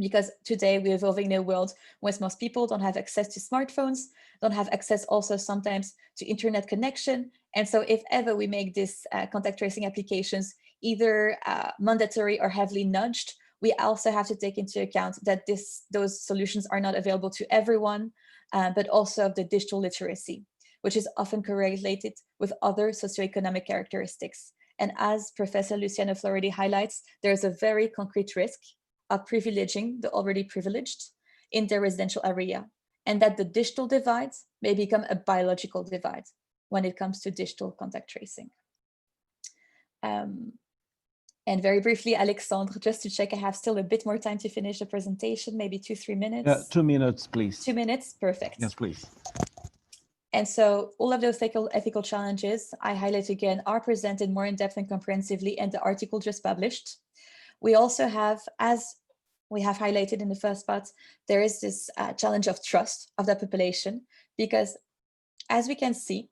Because today we're evolving in a world where most people don't have access to smartphones, don't have access also sometimes to internet connection. And so if ever we make this contact tracing applications either mandatory or heavily nudged, we also have to take into account that those solutions are not available to everyone, but also of the digital literacy, which is often correlated with other socioeconomic characteristics. And as Professor Luciano Floridi highlights, there's a very concrete risk of privileging the already privileged in their residential area, and that the digital divide may become a biological divide when it comes to digital contact tracing. And very briefly, Alexandre, just to check, I have still a bit more time to finish the presentation, maybe 2-3 minutes. 2 minutes, please. 2 minutes, perfect. Yes, please. And so all of those ethical challenges I highlight again are presented more in depth and comprehensively in the article just published. We also have, as we have highlighted in the first part, there is this challenge of trust of the population, because as we can see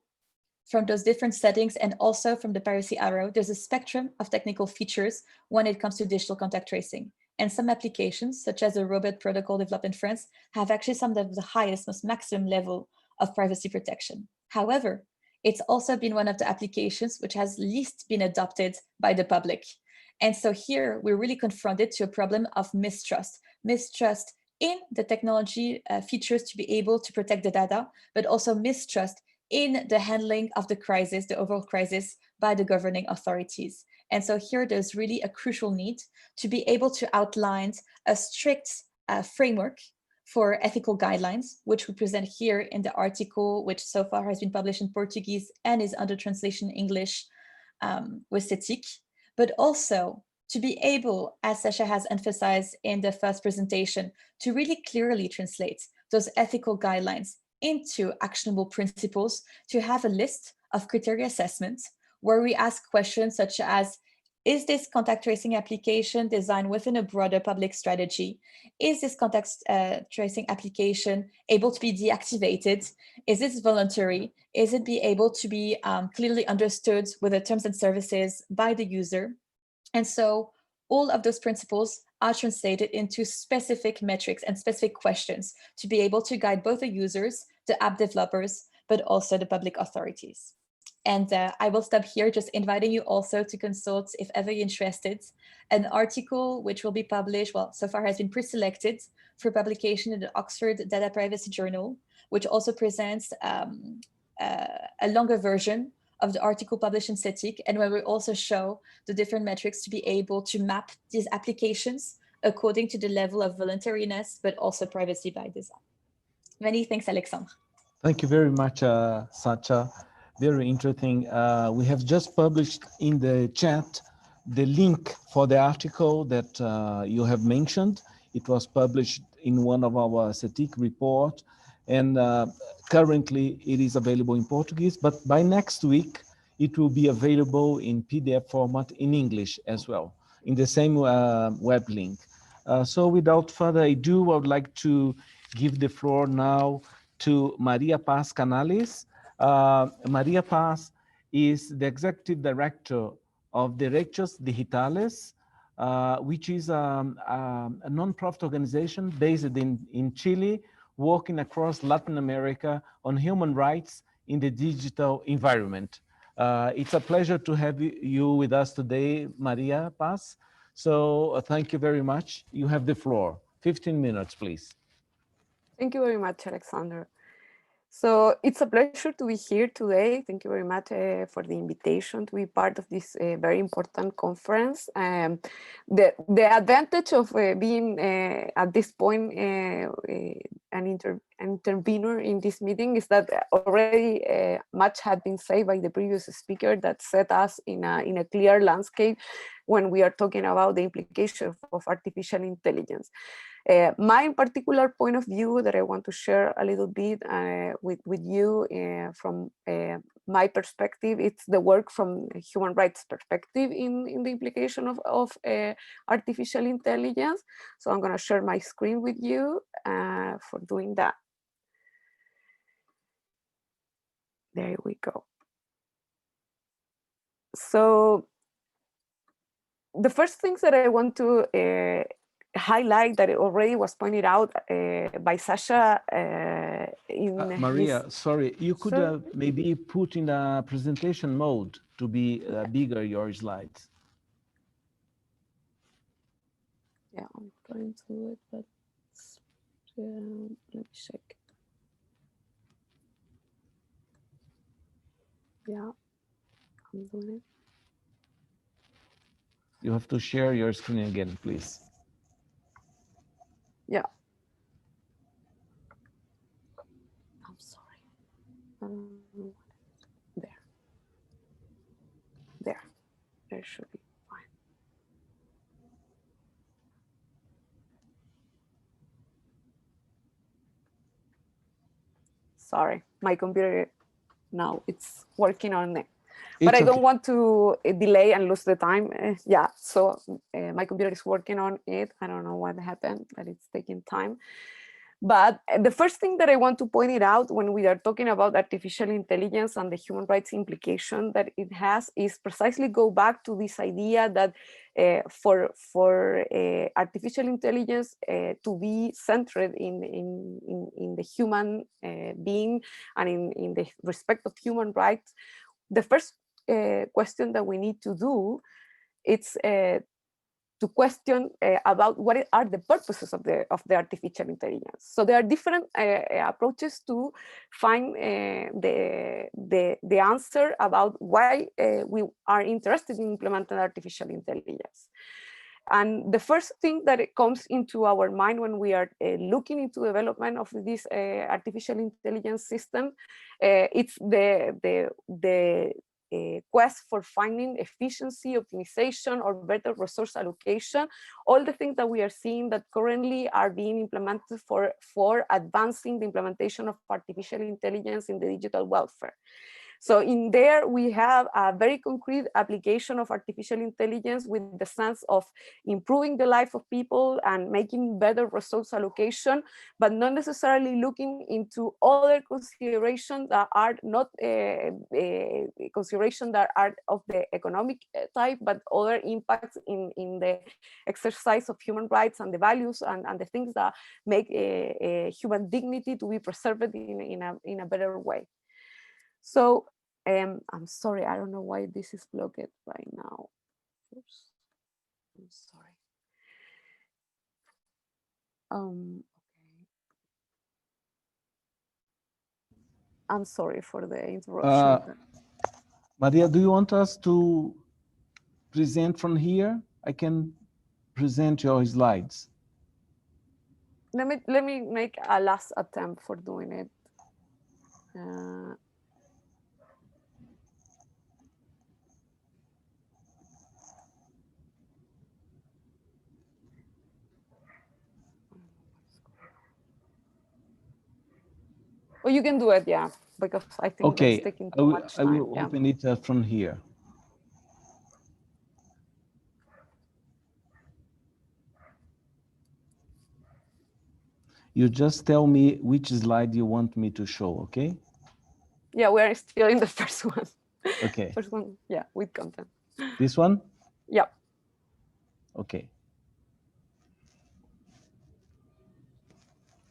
from those different settings and also from the piracy arrow, there's a spectrum of technical features when it comes to digital contact tracing. And some applications, such as the robot protocol developed in France, have actually some of the highest, most maximum level of privacy protection. However, it's also been one of the applications which has least been adopted by the public. And so here we're really confronted to a problem of mistrust in the technology features to be able to protect the data, but also mistrust in the handling of the crisis, the overall crisis, by the governing authorities. And so here there's really a crucial need to be able to outline a strict framework for ethical guidelines, which we present here in the article, which so far has been published in Portuguese and is under translation in English with Cetic, but also to be able, as Sasha has emphasized in the first presentation, to really clearly translate those ethical guidelines into actionable principles, to have a list of criteria assessments where we ask questions such as, is this contact tracing application designed within a broader public strategy? Is this contact tracing application able to be deactivated? Is it voluntary? Is it be able to be clearly understood with the terms and services by the user? And so all of those principles are translated into specific metrics and specific questions to be able to guide both the users, the app developers, but also the public authorities. And I will stop here, just inviting you also to consult, if ever you're interested, an article which will be published, well, so far has been pre-selected for publication in the Oxford Data Privacy Journal, which also presents a longer version of the article published in Cetic, and where we also show the different metrics to be able to map these applications according to the level of voluntariness, but also privacy by design. Many thanks, Alexandre. Thank you very much, Sacha. Very interesting. We have just published in the chat the link for the article that you have mentioned. It was published in one of our Cetic report, and currently it is available in Portuguese, but by next week it will be available in PDF format in English as well, in the same web link. So without further ado, I would like to give the floor now to Maria Paz Canales. Maria Paz is the Executive Director of Derechos Digitales, which is a non-profit organization based in Chile, working across Latin America on human rights in the digital environment. It's a pleasure to have you with us today, Maria Paz. So thank you very much. You have the floor. 15 minutes, please. Thank you very much, Alexander. So it's a pleasure to be here today. Thank you very much for the invitation to be part of this very important conference. The advantage of being at this point an intervener in this meeting is that already much had been said by the previous speaker that set us in a clear landscape when we are talking about the implications of artificial intelligence. My particular point of view that I want to share a little bit with you from my perspective, it's the work from a human rights perspective in the implication of artificial intelligence. So I'm going to share my screen with you for doing that. There we go. So the first things that I want to highlight that it already was pointed out by Sasha Maria, sorry, you could maybe put in a presentation mode to be bigger your slides. Yeah, I'm trying to do it, but let me check. Yeah, I'm doing it. You have to share your screen again, please. Yeah. I'm sorry. There should be fine. Sorry, my computer now it's working on it. But I don't want to delay and lose the time. Yeah, so my computer is working on it. I don't know what happened, but it's taking time. But the first thing that I want to point it out when we are talking about artificial intelligence and the human rights implication that it has is precisely go back to this idea that for artificial intelligence to be centered in the human being and in the respect of human rights, the first question that we need to do is to question about what are the purposes of the artificial intelligence. So there are different approaches to find the answer about why we are interested in implementing artificial intelligence. And the first thing that it comes into our mind when we are looking into development of this artificial intelligence system, it's the quest for finding efficiency, optimization, or better resource allocation, all the things that we are seeing that currently are being implemented for advancing the implementation of artificial intelligence in the digital welfare. So in there, we have a very concrete application of artificial intelligence with the sense of improving the life of people and making better resource allocation, but not necessarily looking into other considerations that are not considerations that are of the economic type, but other impacts in the exercise of human rights and the values and the things that make human dignity to be preserved in a better way. So I'm sorry, I don't know why this is blocked right now. Oops. I'm sorry. Okay. I'm sorry for the interruption. Maria, do you want us to present from here? I can present your slides. Let me make a last attempt for doing it. Oh, you can do it, yeah. because I think okay, it's taking too much time. I will open it from here. You just tell me which slide you want me to show, okay? Yeah, we're still in the first one. Okay. First one, yeah, with content. This one? Yeah. Okay.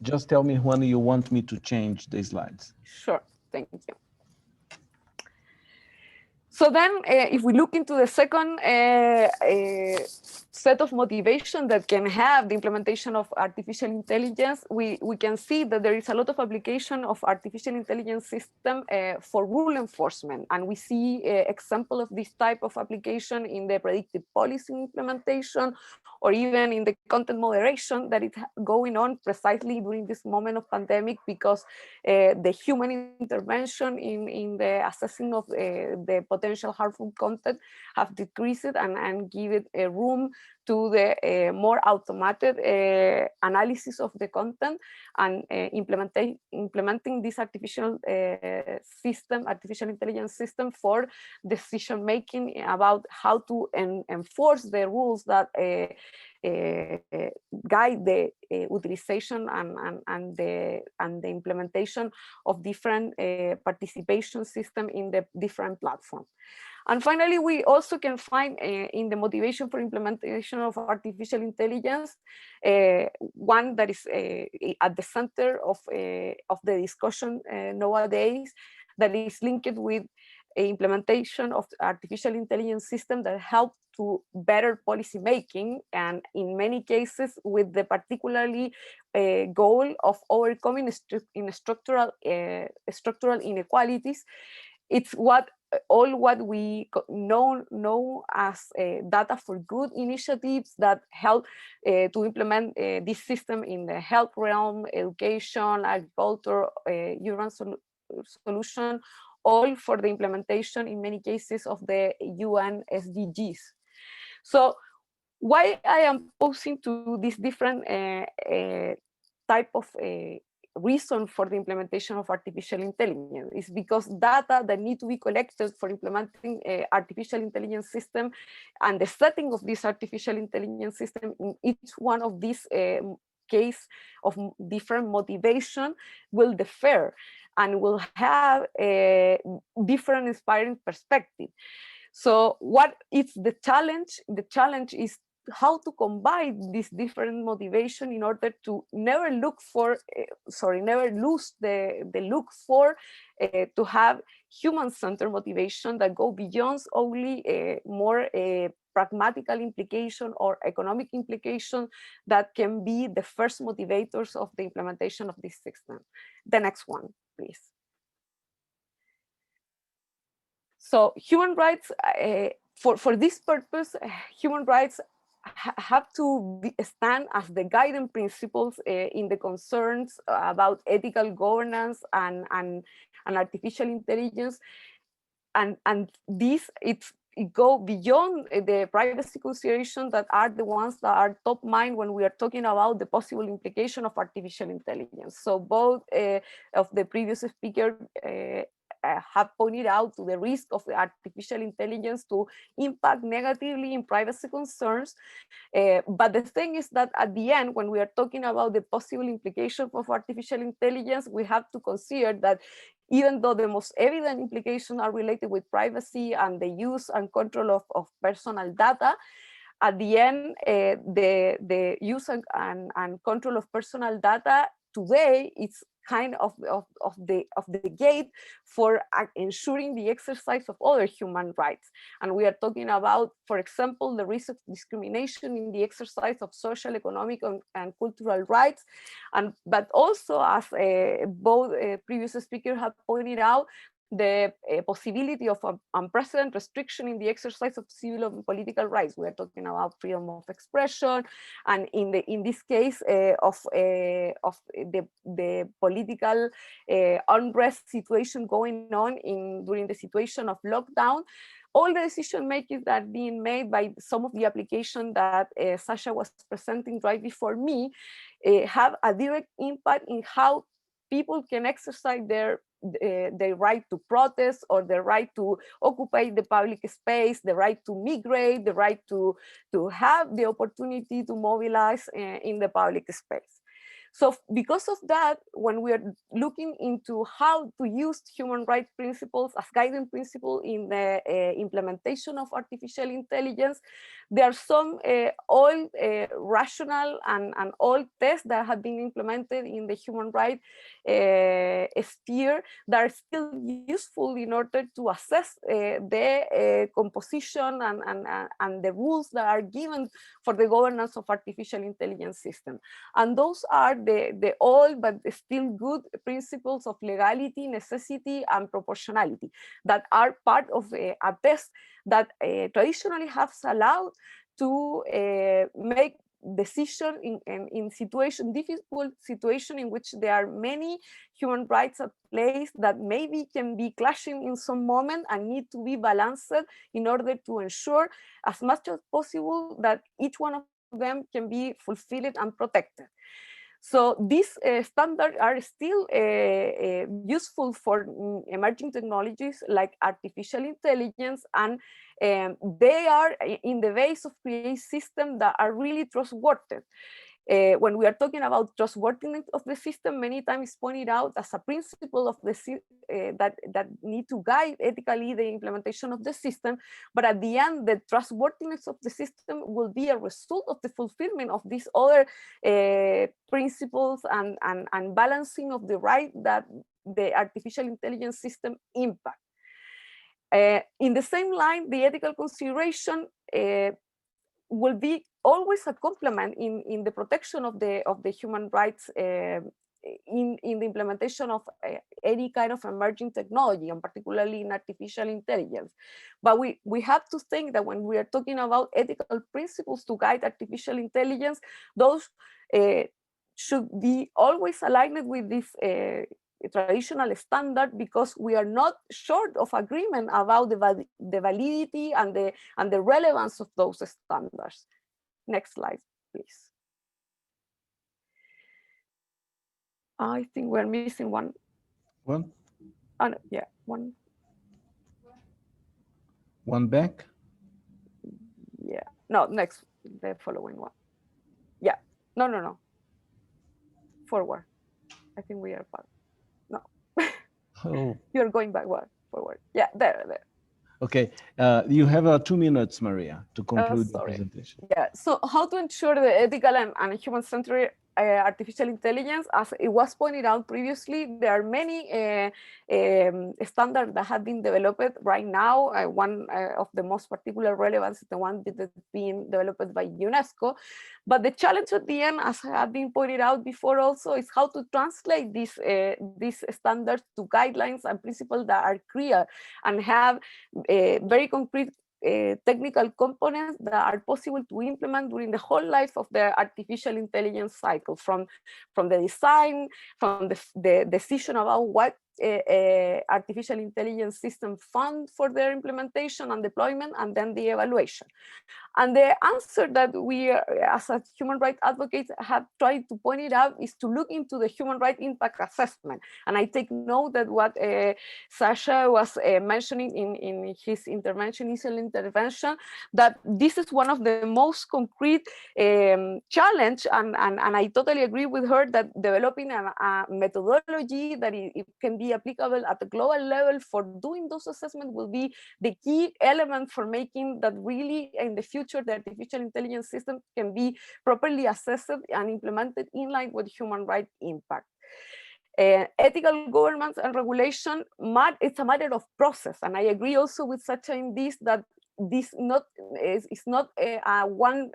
Just tell me when you want me to change the slides. Sure, thank you. So then if we look into the second set of motivation that can have the implementation of artificial intelligence, we can see that there is a lot of application of artificial intelligence system for rule enforcement. And we see example of this type of application in the predictive policy implementation, or even in the content moderation that is going on precisely during this moment of pandemic, because the human intervention in the assessing of the potential harmful content have decreased and give it a room to the more automated analysis of the content, and implementing this artificial intelligence system for decision making about how to enforce the rules that guide the utilization and the implementation of different participation system in the different platforms. And finally, we also can find in the motivation for implementation of artificial intelligence, one that is at the center of the discussion nowadays, that is linked with implementation of artificial intelligence system that help to better policy making, and in many cases with the particularly goal of overcoming structural inequalities. It's what we know as data for good initiatives that help to implement this system in the health realm, education, agriculture, urban solution, all for the implementation in many cases of the UN SDGs. So why I am posing to this different type of reason for the implementation of artificial intelligence is because data that need to be collected for implementing artificial intelligence system, and the setting of this artificial intelligence system in each one of these case of different motivation will differ and will have a different inspiring perspective. So what is the challenge? The challenge is how to combine this different motivation in order to never lose the look for to have human-centered motivation that go beyond only more pragmatical implication or economic implication that can be the first motivators of the implementation of this system. The next one, please. So human rights, for this purpose, human rights have to stand as the guiding principles in the concerns about ethical governance and artificial intelligence, and this it go beyond the privacy considerations that are the ones that are top mind when we are talking about the possible implication of artificial intelligence. So both of the previous speaker have pointed out to the risk of artificial intelligence to impact negatively in privacy concerns. But the thing is that at the end, when we are talking about the possible implications of artificial intelligence, we have to consider that even though the most evident implications are related with privacy and the use and control of personal data, at the end, the use and control of personal data today is kind of the gate for ensuring the exercise of other human rights. And we are talking about, for example, the risk of discrimination in the exercise of social, economic, and cultural rights. But also, as both previous speakers have pointed out, the possibility of unprecedented restriction in the exercise of civil and political rights. We are talking about freedom of expression, and in this case of the political unrest situation going on during the situation of lockdown. All the decision making that are being made by some of the applications that Sasha was presenting right before me have a direct impact in how people can exercise their right to protest, or the right to occupy the public space, the right to migrate, the right to have the opportunity to mobilize in the public space. So because of that, when we are looking into how to use human rights principles as guiding principle in the implementation of artificial intelligence, there are some old rational and old tests that have been implemented in the human rights sphere that are still useful in order to assess the composition and the rules that are given for the governance of artificial intelligence systems. And those are the old but still good principles of legality, necessity, and proportionality that are part of a test that traditionally has allowed to make decision in difficult situation in which there are many human rights at place that maybe can be clashing in some moment and need to be balanced in order to ensure as much as possible that each one of them can be fulfilled and protected. So these standards are still useful for emerging technologies like artificial intelligence, and they are in the base of create systems that are really trustworthy. When we are talking about trustworthiness of the system, many times pointed out as a principle of the that need to guide ethically the implementation of the system. But at the end, the trustworthiness of the system will be a result of the fulfillment of these other principles and balancing of the right that the artificial intelligence system impact. In the same line, the ethical consideration will be always a complement in the protection of the human rights in the implementation of any kind of emerging technology, and particularly in artificial intelligence. But we have to think that when we are talking about ethical principles to guide artificial intelligence, those should be always aligned with this traditional standard, because we are not short of agreement about the validity and the relevance of those standards. Next slide, please. I think we're missing one. One? Oh, no, yeah, one. One back? Yeah, no, next, the following one. Yeah, no. Forward. I think we are back. No. Oh. You're going backward, forward. Yeah, there. Okay, you have 2 minutes, Maria, to conclude the presentation. Yeah, so how to ensure the ethical and human-centered artificial intelligence? As it was pointed out previously, there are many standards that have been developed right now. One of the most particular relevance is the one that is being developed by UNESCO. But the challenge at the end, as have been pointed out before also, is how to translate these standards to guidelines and principles that are clear and have very concrete technical components that are possible to implement during the whole life of the artificial intelligence cycle, from the design, from the decision about what artificial intelligence system fund for their implementation and deployment, and then the evaluation. And the answer that we, as a human rights advocates, have tried to point it out is to look into the human rights impact assessment. And I take note that what Sasha was mentioning in his initial intervention, that this is one of the most concrete challenge, and I totally agree with her that developing a methodology that it can be applicable at the global level for doing those assessments will be the key element for making that really in the future the artificial intelligence system can be properly assessed and implemented in line with human rights impact. Ethical governance and regulation, it's a matter of process, and I agree also with Sacha in this, that this is not a one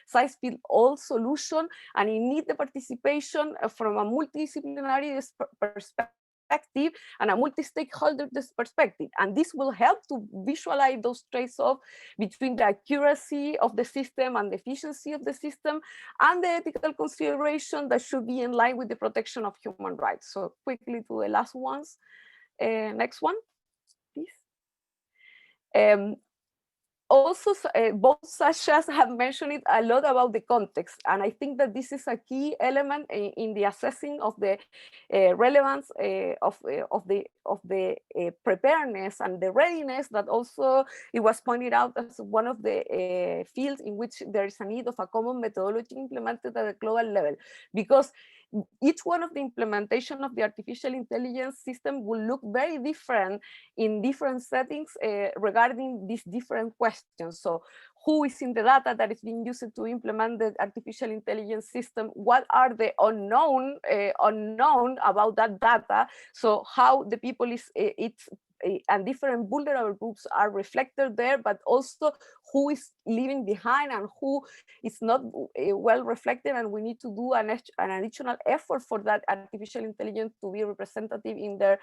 size fits all solution, and it needs the participation from a multidisciplinary perspective and a multi-stakeholder perspective. And this will help to visualize those trade-offs between the accuracy of the system and the efficiency of the system, and the ethical consideration that should be in line with the protection of human rights. So quickly to the last ones. Next one, please. also, both Sashas have mentioned it a lot about the context, and I think that this is a key element in the assessing of the relevance of the preparedness and the readiness. That also it was pointed out as one of the fields in which there is a need of a common methodology implemented at a global level, because each one of the implementation of the artificial intelligence system will look very different in different settings regarding these different questions. So who is in the data that is being used to implement the artificial intelligence system? What are the unknown about that data? So how the people and different vulnerable groups are reflected there, but also who is leaving behind and who is not well reflected, and we need to do an additional effort for that artificial intelligence to be representative in their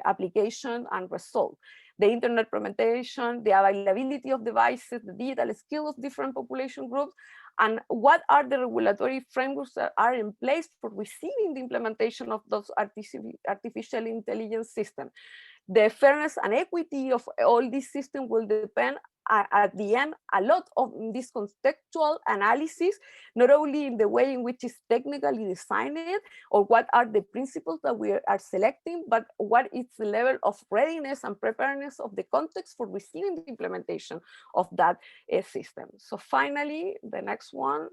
application and result. The internet implementation, the availability of devices, the digital skills of different population groups, and what are the regulatory frameworks that are in place for receiving the implementation of those artificial intelligence systems. The fairness and equity of all these systems will depend at the end a lot on this contextual analysis, not only in the way in which it's technically designed or what are the principles that we are selecting, but what is the level of readiness and preparedness of the context for receiving the implementation of that system. So finally, the next one.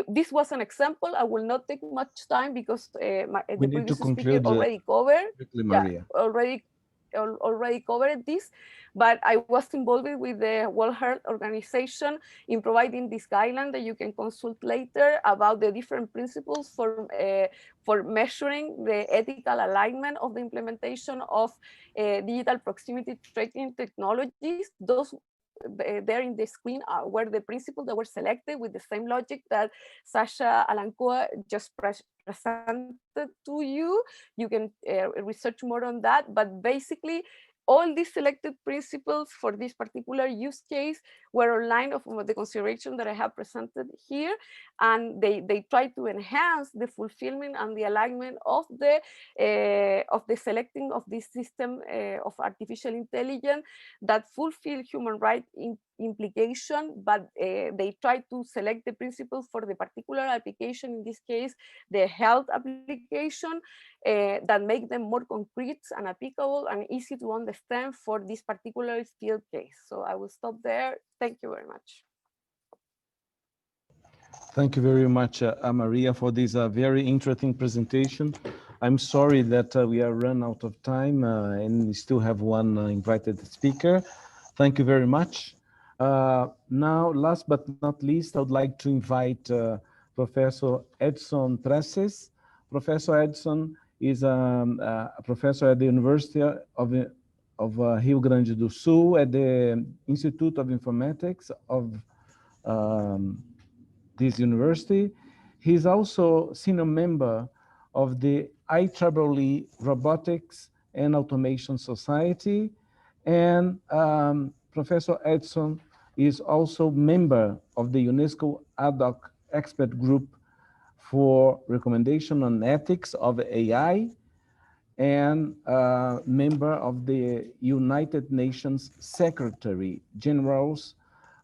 This was an example. I will not take much time because the previous speaker already covered. Maria. Already covered this, but I was involved with the World Health Organization in providing this guideline that you can consult later about the different principles for measuring the ethical alignment of the implementation of digital proximity tracking technologies. Those there in the screen were the principles that were selected with the same logic that Sasha Alancoa just presented to you. You can research more on that, but basically all these selected principles for this particular use case were aligned of the consideration that I have presented here, and they try to enhance the fulfillment and the alignment of the selecting of this system of artificial intelligence that fulfill human rights implication, but they try to select the principles for the particular application, in this case, the health application, that make them more concrete and applicable and easy to understand for this particular field case. So I will stop there. Thank you very much. Thank you very much, Maria, for this very interesting presentation. I'm sorry that we are run out of time and we still have one invited speaker. Thank you very much. Now, last but not least, I would like to invite Professor Edson Presses. Professor Edson is a professor at the University of Rio Grande do Sul at the Institute of Informatics of this university. He's also senior member of the IEEE Robotics and Automation Society, and Professor Edson is also member of the UNESCO ad hoc expert group for recommendation on ethics of AI, and member of the United Nations Secretary General's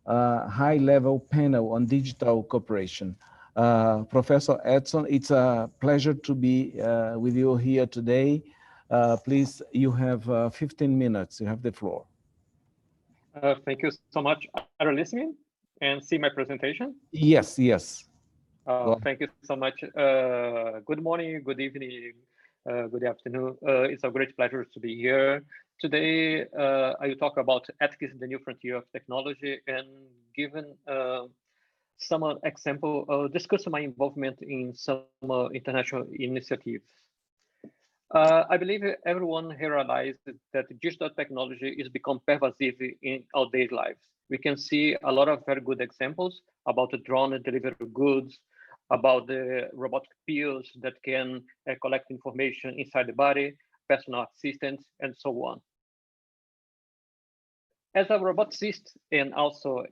high-level panel on digital cooperation. Professor Edson, it's a pleasure to be with you here today. Please, you have 15 minutes. You have the floor. Thank you so much. Are you listening and see my presentation? Yes, yes. Thank you so much. Good morning, good evening, good afternoon. It's a great pleasure to be here. Today, I will talk about ethics in the new frontier of technology, and given some example, discuss my involvement in some international initiatives. I believe everyone here realizes that digital technology is become pervasive in our daily lives. We can see a lot of very good examples about the drone delivery goods, about the robotic pills that can collect information inside the body, personal assistants, and so on. As a roboticist and also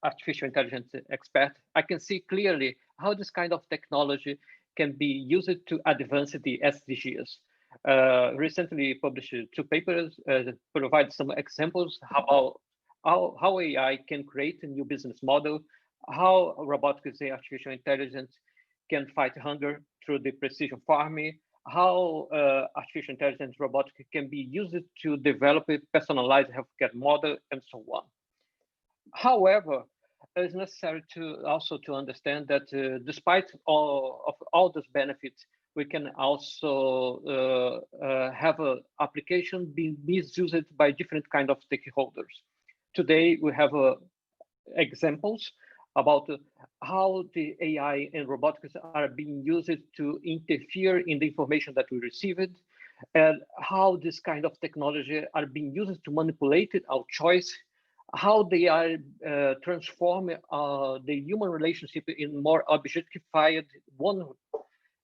artificial intelligence expert, I can see clearly how this kind of technology can be used to advance the SDGs. Recently published 2 papers that provide some examples how AI can create a new business model, how robotics and artificial intelligence can fight hunger through the precision farming, how artificial intelligence robotics can be used to develop a personalized healthcare model, and so on. However, it's necessary to also to understand that despite all those benefits, we can also have an application being misused by different kind of stakeholders. Today, we have examples about how the AI and robotics are being used to interfere in the information that we received, and how this kind of technology are being used to manipulate our choice, how they are transforming the human relationship in more objectified one,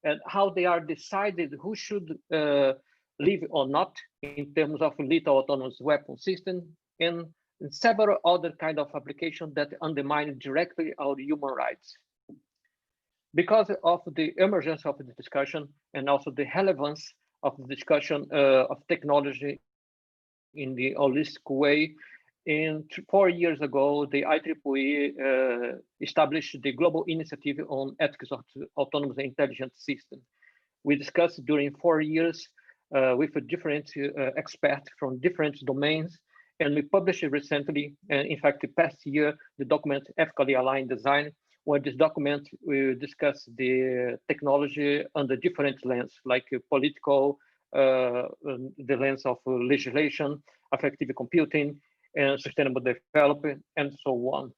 and how they are decided who should live or not in terms of lethal autonomous weapon system, and several other kind of applications that undermine directly our human rights. Because of the emergence of the discussion and also the relevance of the discussion of technology in the holistic way, 4 years ago, the IEEE established the Global Initiative on Ethics of Autonomous and Intelligent Systems. We discussed during 4 years with different experts from different domains, and we published recently, in fact, the past year, the document Ethically Aligned Design, where this document we discuss the technology under different lens, like political, the lens of legislation, effective computing, and sustainable development, and so on.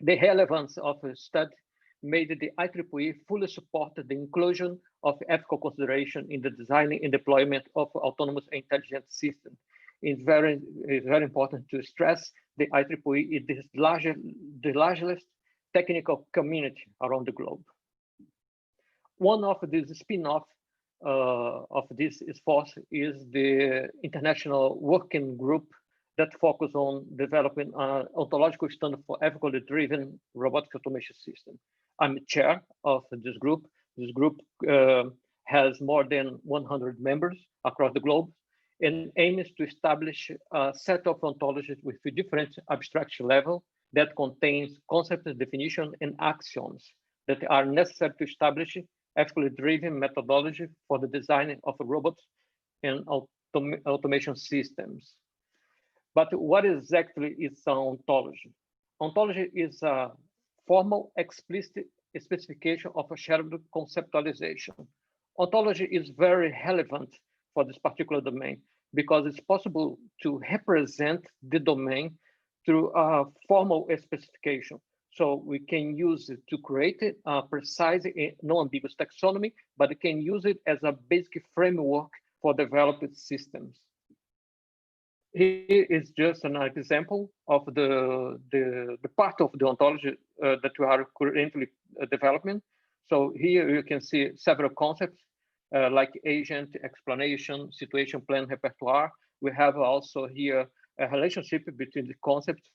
The relevance of the study made the IEEE fully support the inclusion of ethical consideration in the design and deployment of autonomous and intelligent systems. It's very important to stress the IEEE is the largest technical community around the globe. One of these spin-off of this force is the International Working Group that focus on developing an ontological standard for ethically driven robotic automation system. I'm the chair of this group. This group has more than 100 members across the globe, and aims to establish a set of ontologies with a different abstraction level that contains concept definition and axioms that are necessary to establish ethically driven methodology for the design of robots and automation systems. But what exactly is an ontology? Ontology is a formal, explicit specification of a shared conceptualization. Ontology is very relevant for this particular domain because it's possible to represent the domain through a formal specification. So we can use it to create a precise and non-ambiguous taxonomy, but we can use it as a basic framework for developed systems. Here is just an example of the part of the ontology that we are currently developing. So here you can see several concepts like agent, explanation, situation, plan, repertoire. We have also here a relationship between the concepts.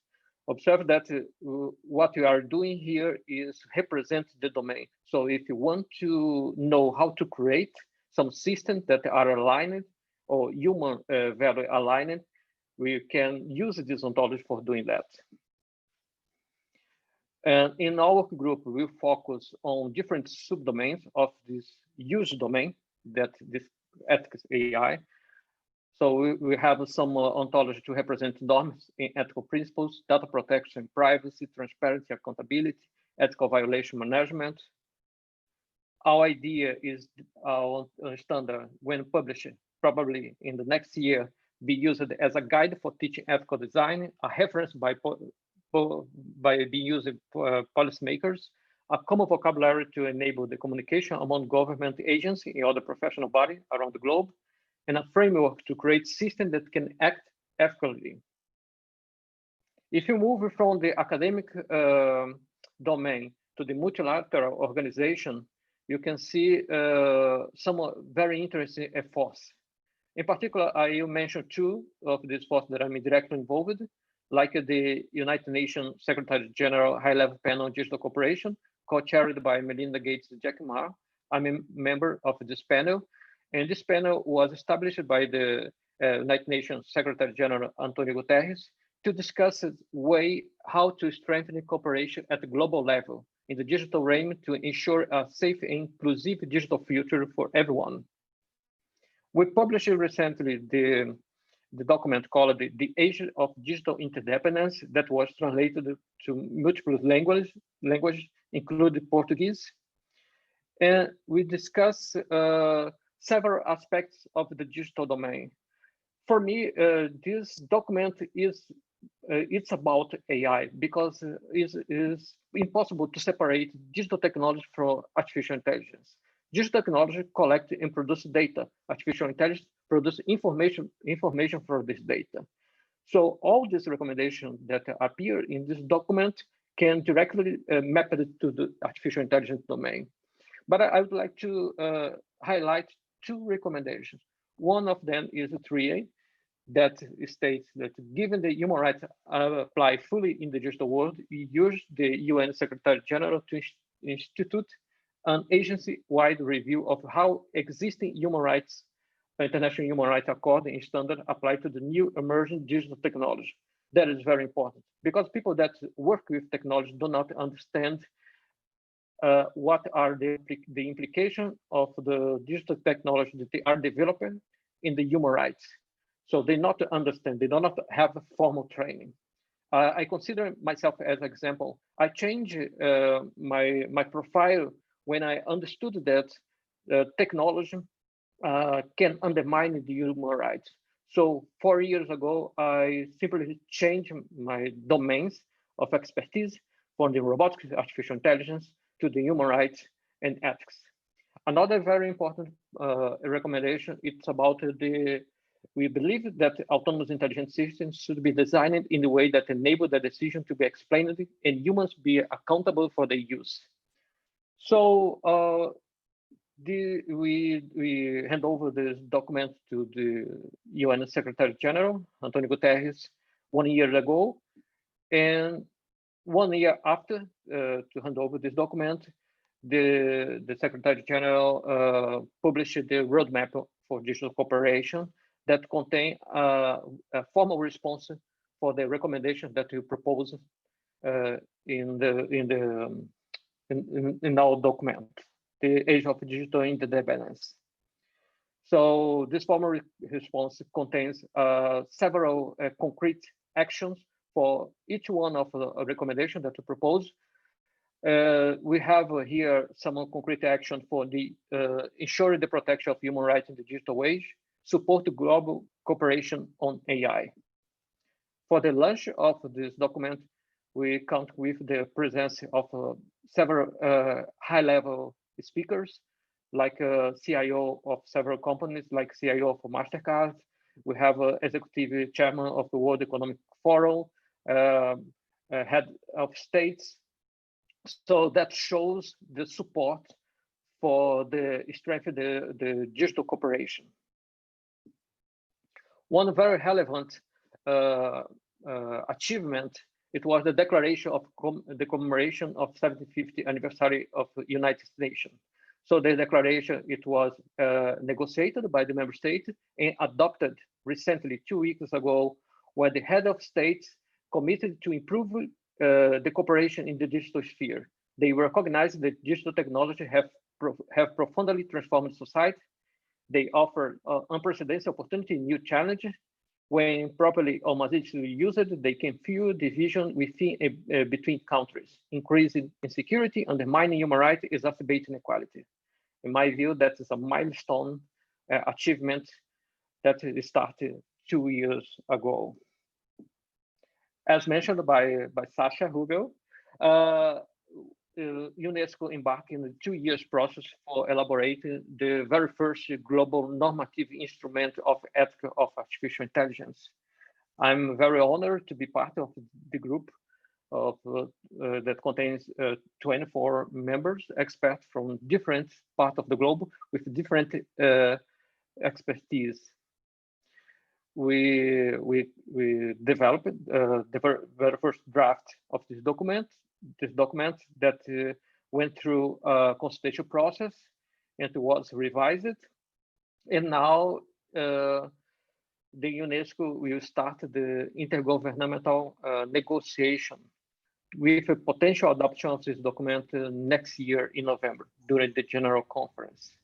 Observe that what we are doing here is represent the domain. So if you want to know how to create some systems that are aligned or human value aligned, we can use this ontology for doing that. And in our group, we focus on different subdomains of this huge domain that this ethics AI. So we have some ontology to represent norms in ethical principles, data protection, privacy, transparency, accountability, ethical violation management. Our idea is our standard, when published, probably in the next year, be used as a guide for teaching ethical design, a reference by being used for policymakers, a common vocabulary to enable the communication among government agencies and other professional bodies around the globe, and a framework to create systems that can act ethically. If you move from the academic domain to the multilateral organization, you can see some very interesting efforts. In particular, I will mention two of these forces that I'm directly involved, like the United Nations Secretary General High-Level Panel on Digital Cooperation, co-chaired by Melinda Gates and Jack Ma. I'm a member of this panel, and this panel was established by the United Nations Secretary General Antonio Guterres to discuss a way how to strengthen cooperation at the global level in the digital realm to ensure a safe and inclusive digital future for everyone. We published recently the document called The Age of Digital Interdependence that was translated to multiple languages, including Portuguese. And we discuss several aspects of the digital domain. For me, this document is it's about AI because it is impossible to separate digital technology from artificial intelligence. Digital technology collects and produces data. Artificial intelligence produces information from this data. So all these recommendations that appear in this document can directly map it to the artificial intelligence domain. But I would like to highlight two recommendations. One of them is 3A, that states that given the human rights apply fully in the digital world, we use the UN Secretary General to institute an agency-wide review of how existing human rights, international human rights accord and standard apply to the new emerging digital technology. That is very important because people that work with technology do not understand what are the implications of the digital technology that they are developing in the human rights. So they not understand, they do not have a formal training. I consider myself as an example. I changed my profile when I understood that technology can undermine the human rights. So 4 years ago, I simply changed my domains of expertise from the robotics, artificial intelligence, to the human rights and ethics. Another very important recommendation, it's about we believe that autonomous intelligent systems should be designed in a way that enable the decision to be explained and humans be accountable for their use. So we hand over this document to the UN Secretary General, Antonio Guterres, 1 year ago. And 1 year after to hand over this document, the Secretary General published the roadmap for digital cooperation that contain a formal response for the recommendations that we propose in our document, the Age of Digital Interdependence. So this formal response contains several concrete actions for each one of the recommendations that we propose. We have here some concrete action for the ensuring the protection of human rights in the digital age, support global cooperation on AI. For the launch of this document, we count with the presence of several high-level speakers, like CIO of several companies, like CIO of MasterCard. We have executive chairman of the World Economic Forum, head of states. So that shows the support for the strength of the digital cooperation. One very relevant achievement, it was the declaration of the commemoration of 75th anniversary of the United Nations. So the declaration, it was negotiated by the member states and adopted recently 2 weeks ago, where the head of states committed to improve the cooperation in the digital sphere. They recognize that digital technology have profoundly transformed society. They offer unprecedented opportunity, new challenges. When properly or maliciously used, they can fuel division within between countries, increasing insecurity, undermining human rights, exacerbating inequality. In my view, that is a milestone achievement that started 2 years ago. As mentioned by Sasha Rubel, UNESCO embarked in a 2 years process for elaborating the very first global normative instrument of ethics of artificial intelligence. I'm very honored to be part of the group of that contains 24 members, experts from different parts of the globe with different expertise. We developed the very first draft of this document that went through a consultation process and was revised. And now the UNESCO will start the intergovernmental negotiation with a potential adoption of this document next year in November during the general conference.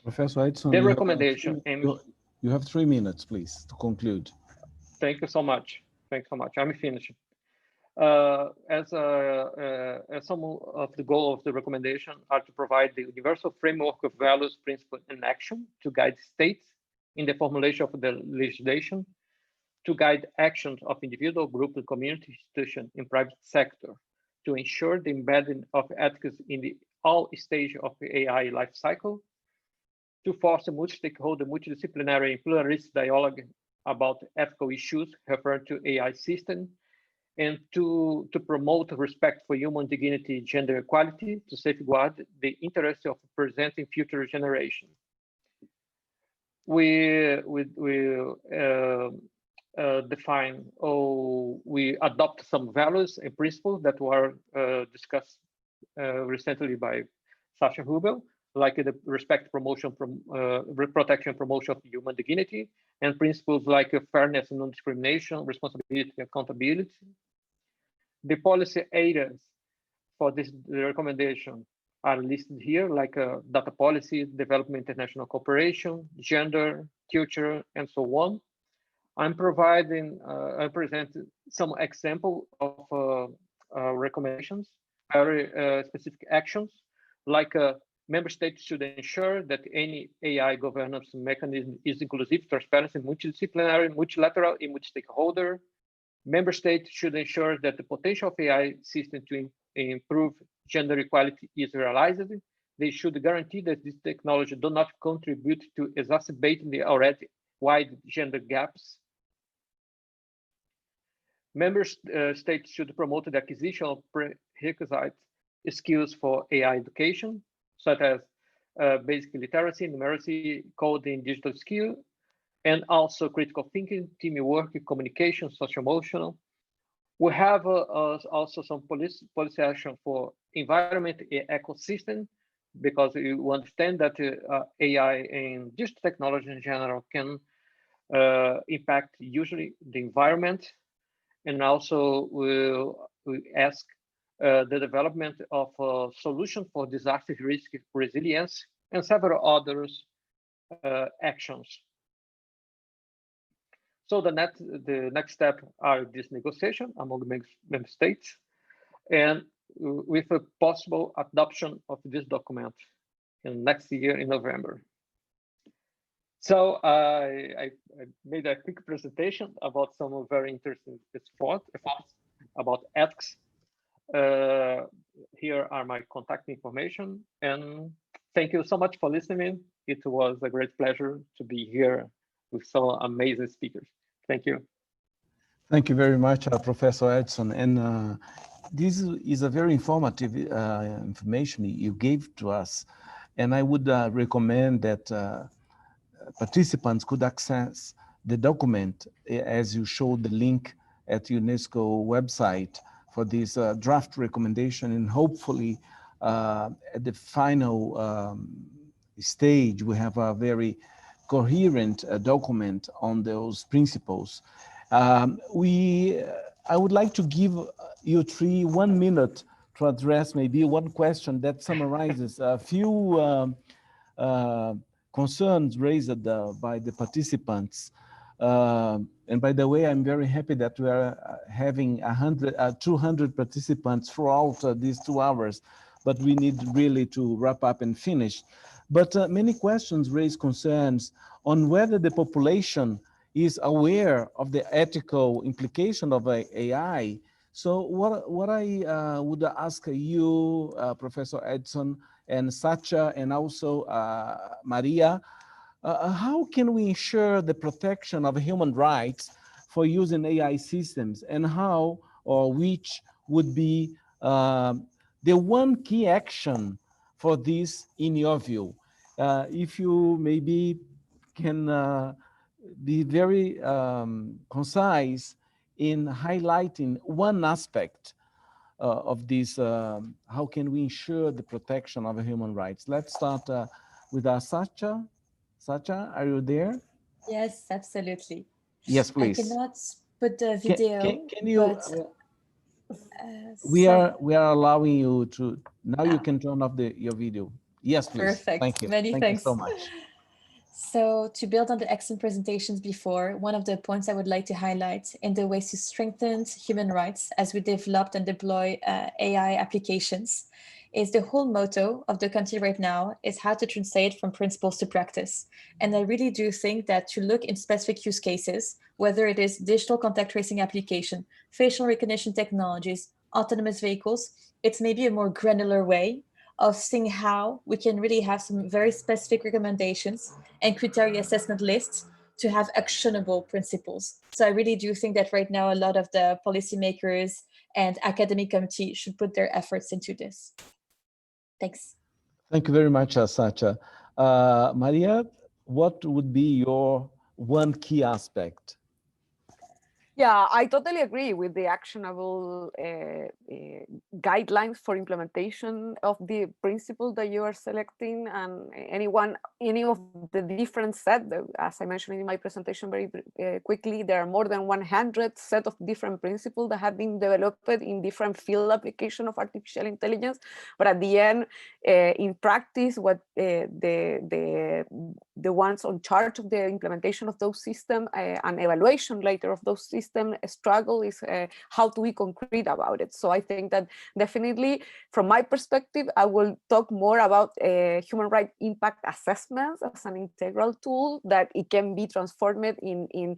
Professor Edson, The recommendation. You have 3 minutes, please, to conclude. Thank you so much. Thanks so much. I'm finished. As some of the goals of the recommendation are to provide the universal framework of values, principles, and action to guide states in the formulation of the legislation, to guide actions of individual, group, and community institutions in private sector, to ensure the embedding of ethics in all stages of the AI life cycle, to foster multi-stakeholder, multidisciplinary, and pluralistic dialogue about ethical issues referring to AI systems, and to promote respect for human dignity, gender equality, to safeguard the interests of present and future generations. We define, we adopt some values and principles that were discussed recently by Sasha Hubel, like the respect, promotion, protection, promotion of human dignity, and principles like fairness and non-discrimination, responsibility, and accountability. The policy areas for this recommendation are listed here, like data policy, development, international cooperation, gender, culture, and so on. I present some example of recommendations, very specific actions, like member states should ensure that any AI governance mechanism is inclusive, transparent, multidisciplinary, multilateral, and multi-stakeholder. Member states should ensure that the potential of AI system to improve gender equality is realized. They should guarantee that this technology do not contribute to exacerbating the already wide gender gaps. Member states should promote the acquisition of prerequisite skills for AI education, such as basic literacy, numeracy, coding, digital skill, and also critical thinking, teamwork, communication, social-emotional. We have also some policy action for environment and ecosystem, because we understand that AI and digital technology in general can impact usually the environment. And also we ask the development of a solution for disaster risk resilience and several others actions. So the next step are this negotiation among member states, and with a possible adoption of this document in next year in November. So I made a quick presentation about some very interesting thoughts about ethics. Here are my contact information, and thank you so much for listening. It was a great pleasure to be here with some amazing speakers. Thank you. Thank you very much, Professor Edson. And this is a very informative information you gave to us. And I would recommend that participants could access the document as you showed the link at UNESCO website for this draft recommendation. And hopefully at the final stage, we have a very coherent document on those principles. I would like to give you 1 minute to address maybe one question that summarizes a few concerns raised by the participants. And by the way, I'm very happy that we are having 200 participants throughout these 2 hours, but we need really to wrap up and finish. But many questions raise concerns on whether the population is aware of the ethical implication of AI. So what I would ask you, Professor Edson and Sacha, and also Maria, how can we ensure the protection of human rights for using AI systems, and how or which would be the one key action for this in your view? If you maybe can be very concise in highlighting one aspect of this, how can we ensure the protection of human rights? Let's start with Sacha. Sacha, are you there? Yes, absolutely. Yes, please. I cannot put the video, can you, but, we are allowing you to, now you can turn off your video. Yes, please. Perfect. Thank you. Many Thank thanks. you so much. So to build on the excellent presentations before, one of the points I would like to highlight in the ways to strengthen human rights as we develop and deploy AI applications is the whole motto of the country right now is how to translate from principles to practice. And I really do think that to look in specific use cases, whether it is digital contact tracing application, facial recognition technologies, autonomous vehicles, it's maybe a more granular way of seeing how we can really have some very specific recommendations and criteria assessment lists to have actionable principles. So I really do think that right now a lot of the policymakers and academic committee should put their efforts into this. Thanks. Thank you very much, Sacha. Maria, what would be your one key aspect? Yeah, I totally agree with the actionable guidelines for implementation of the principle that you are selecting, and any of the different set, as I mentioned in my presentation very quickly, there are more than 100 set of different principles that have been developed in different field application of artificial intelligence. But at the end, in practice, what the ones on charge of the implementation of those systems and evaluation later of those systems struggle is how to be concrete about it. So I think that definitely from my perspective, I will talk more about human rights impact assessments as an integral tool that it can be transformed in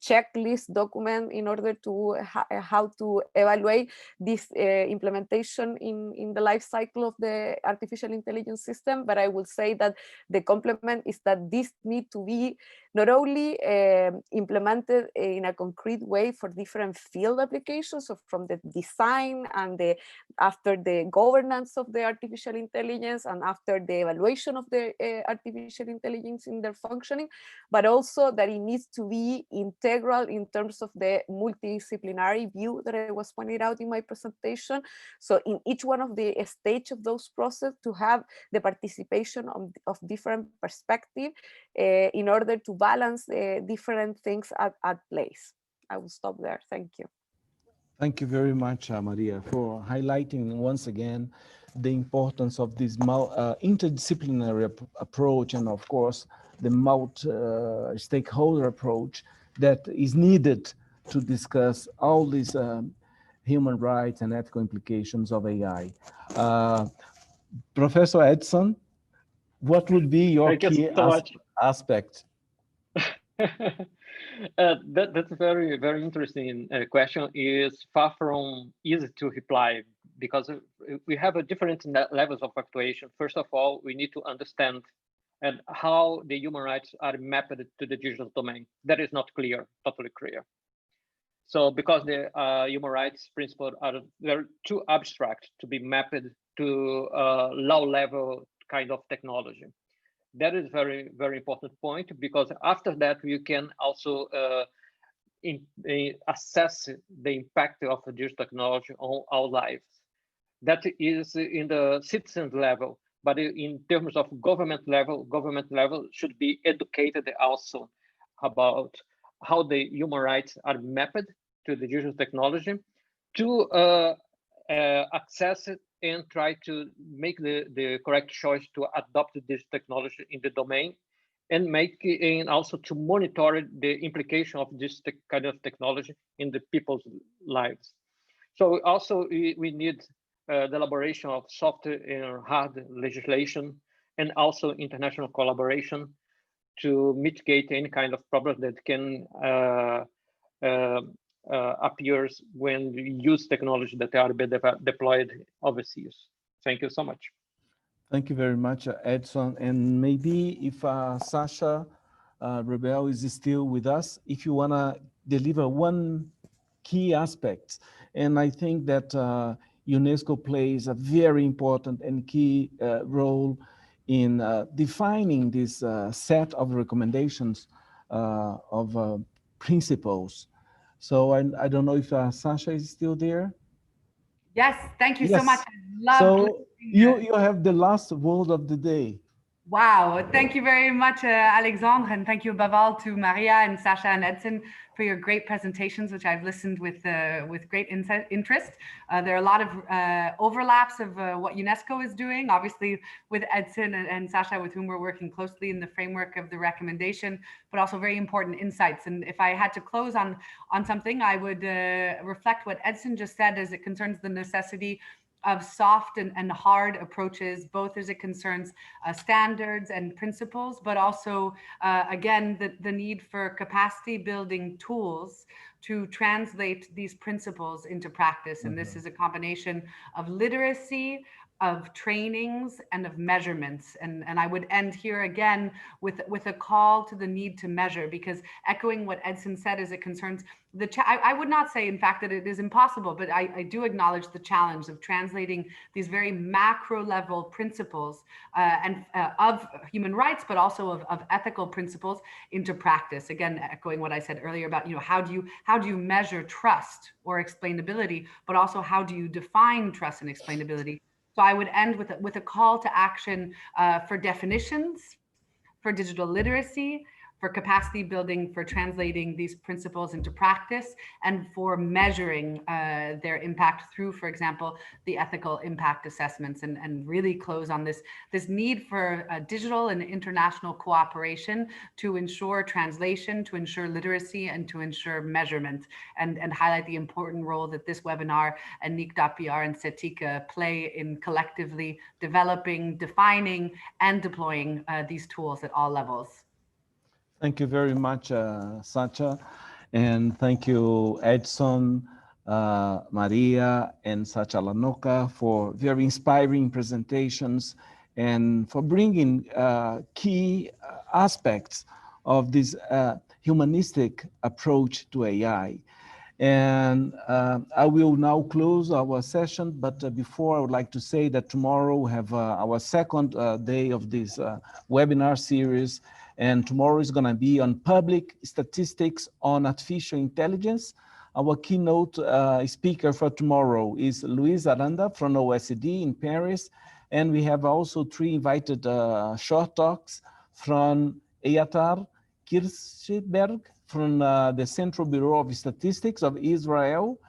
checklist document in order to how to evaluate this implementation in the life cycle of the artificial intelligence system. But I will say that the complement is that this need to be not only implemented in a concrete way for different field applications, so from the design and after the governance of the artificial intelligence and after the evaluation of the artificial intelligence in their functioning, but also that it needs to be integral in terms of the multidisciplinary view that I was pointing out in my presentation. So in each one of the stage of those processes to have the participation of different perspectives in order to balance different things at place. I will stop there. Thank you. Thank you very much, Maria, for highlighting once again the importance of this interdisciplinary approach and, of course, the multi-stakeholder approach that is needed to discuss all these human rights and ethical implications of AI. Professor Edson, what would be your key aspect? That's a very, very interesting question. Is far from easy to reply because we have a different levels of actuation. First of all, we need to understand and how the human rights are mapped to the digital domain. That is not clear, totally clear. So because the human rights principles are too abstract to be mapped to low level kind of technology. That is very, very important point, because after that we can also assess the impact of digital technology on our lives. That is in the citizen level, but in terms of government level should be educated also about how the human rights are mapped to the digital technology to access it and try to make the correct choice to adopt this technology in the domain, and also to monitor the implication of this kind of technology in the people's lives. So also we need the elaboration of soft and hard legislation and also international collaboration to mitigate any kind of problem that can appears when we use technology that are being deployed overseas. Thank you so much. Thank you very much, Edson. And maybe if Sasha Rebel is still with us, if you want to deliver one key aspect. And I think that UNESCO plays a very important and key role in defining this set of recommendations of principles. So I don't know if Sasha is still there. Yes, thank you so much. So you have the last word of the day. Wow, thank you very much, Alexandre, and thank you above all to Maria and Sasha and Edson for your great presentations, which I've listened with great interest. There are a lot of overlaps of what UNESCO is doing, obviously with Edson and Sasha, with whom we're working closely in the framework of the recommendation, but also very important insights. And if I had to close on something, I would reflect what Edson just said as it concerns the necessity of soft and hard approaches, both as it concerns standards and principles, but also, again, the need for capacity building tools to translate these principles into practice. And this is a combination of literacy, of trainings, and of measurements. And I would end here again with a call to the need to measure, because echoing what Edson said as it concerns I would not say, in fact, that it is impossible, but I do acknowledge the challenge of translating these very macro level principles of human rights, but also of ethical principles into practice. Again, echoing what I said earlier about, how do you measure trust or explainability, but also how do you define trust and explainability? So I would end with a call to action for definitions, for digital literacy, for capacity building, for translating these principles into practice, and for measuring their impact through, for example, the ethical impact assessments, and really close on this need for digital and international cooperation to ensure translation, to ensure literacy, and to ensure measurement, and highlight the important role that this webinar and NIC.br and Cetic play in collectively developing, defining, and deploying these tools at all levels. Thank you very much, Sacha, and thank you, Edson, Maria, and Sacha Lanoka for very inspiring presentations and for bringing key aspects of this humanistic approach to AI. And I will now close our session, but before, I would like to say that tomorrow we have our second day of this webinar series. And tomorrow is going to be on public statistics on artificial intelligence. Our keynote speaker for tomorrow is Luis Aranda from OECD in Paris. And we have also 3 invited short talks from Eyatar Kirchberg from the Central Bureau of Statistics of Israel.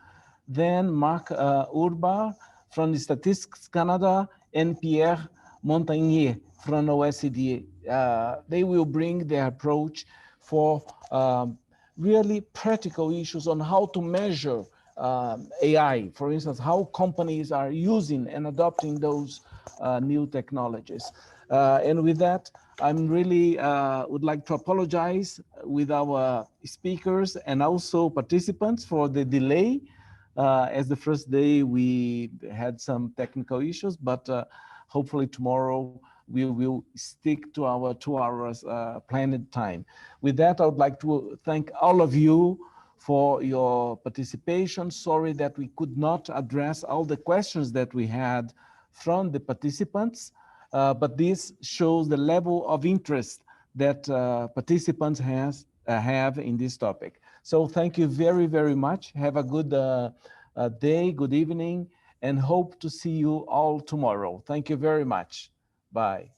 Then Mark Urbar from the Statistics Canada, and Pierre Montagnier from OECD. They will bring their approach for really practical issues on how to measure AI. For instance, how companies are using and adopting those new technologies. And with that, I'm really would like to apologize with our speakers and also participants for the delay. As the first day we had some technical issues, but hopefully tomorrow we will stick to our 2 hours planned time. With that, I would like to thank all of you for your participation. Sorry that we could not address all the questions that we had from the participants, but this shows the level of interest that participants have in this topic. So thank you very, very much. Have a good day, good evening, and hope to see you all tomorrow. Thank you very much. Bye.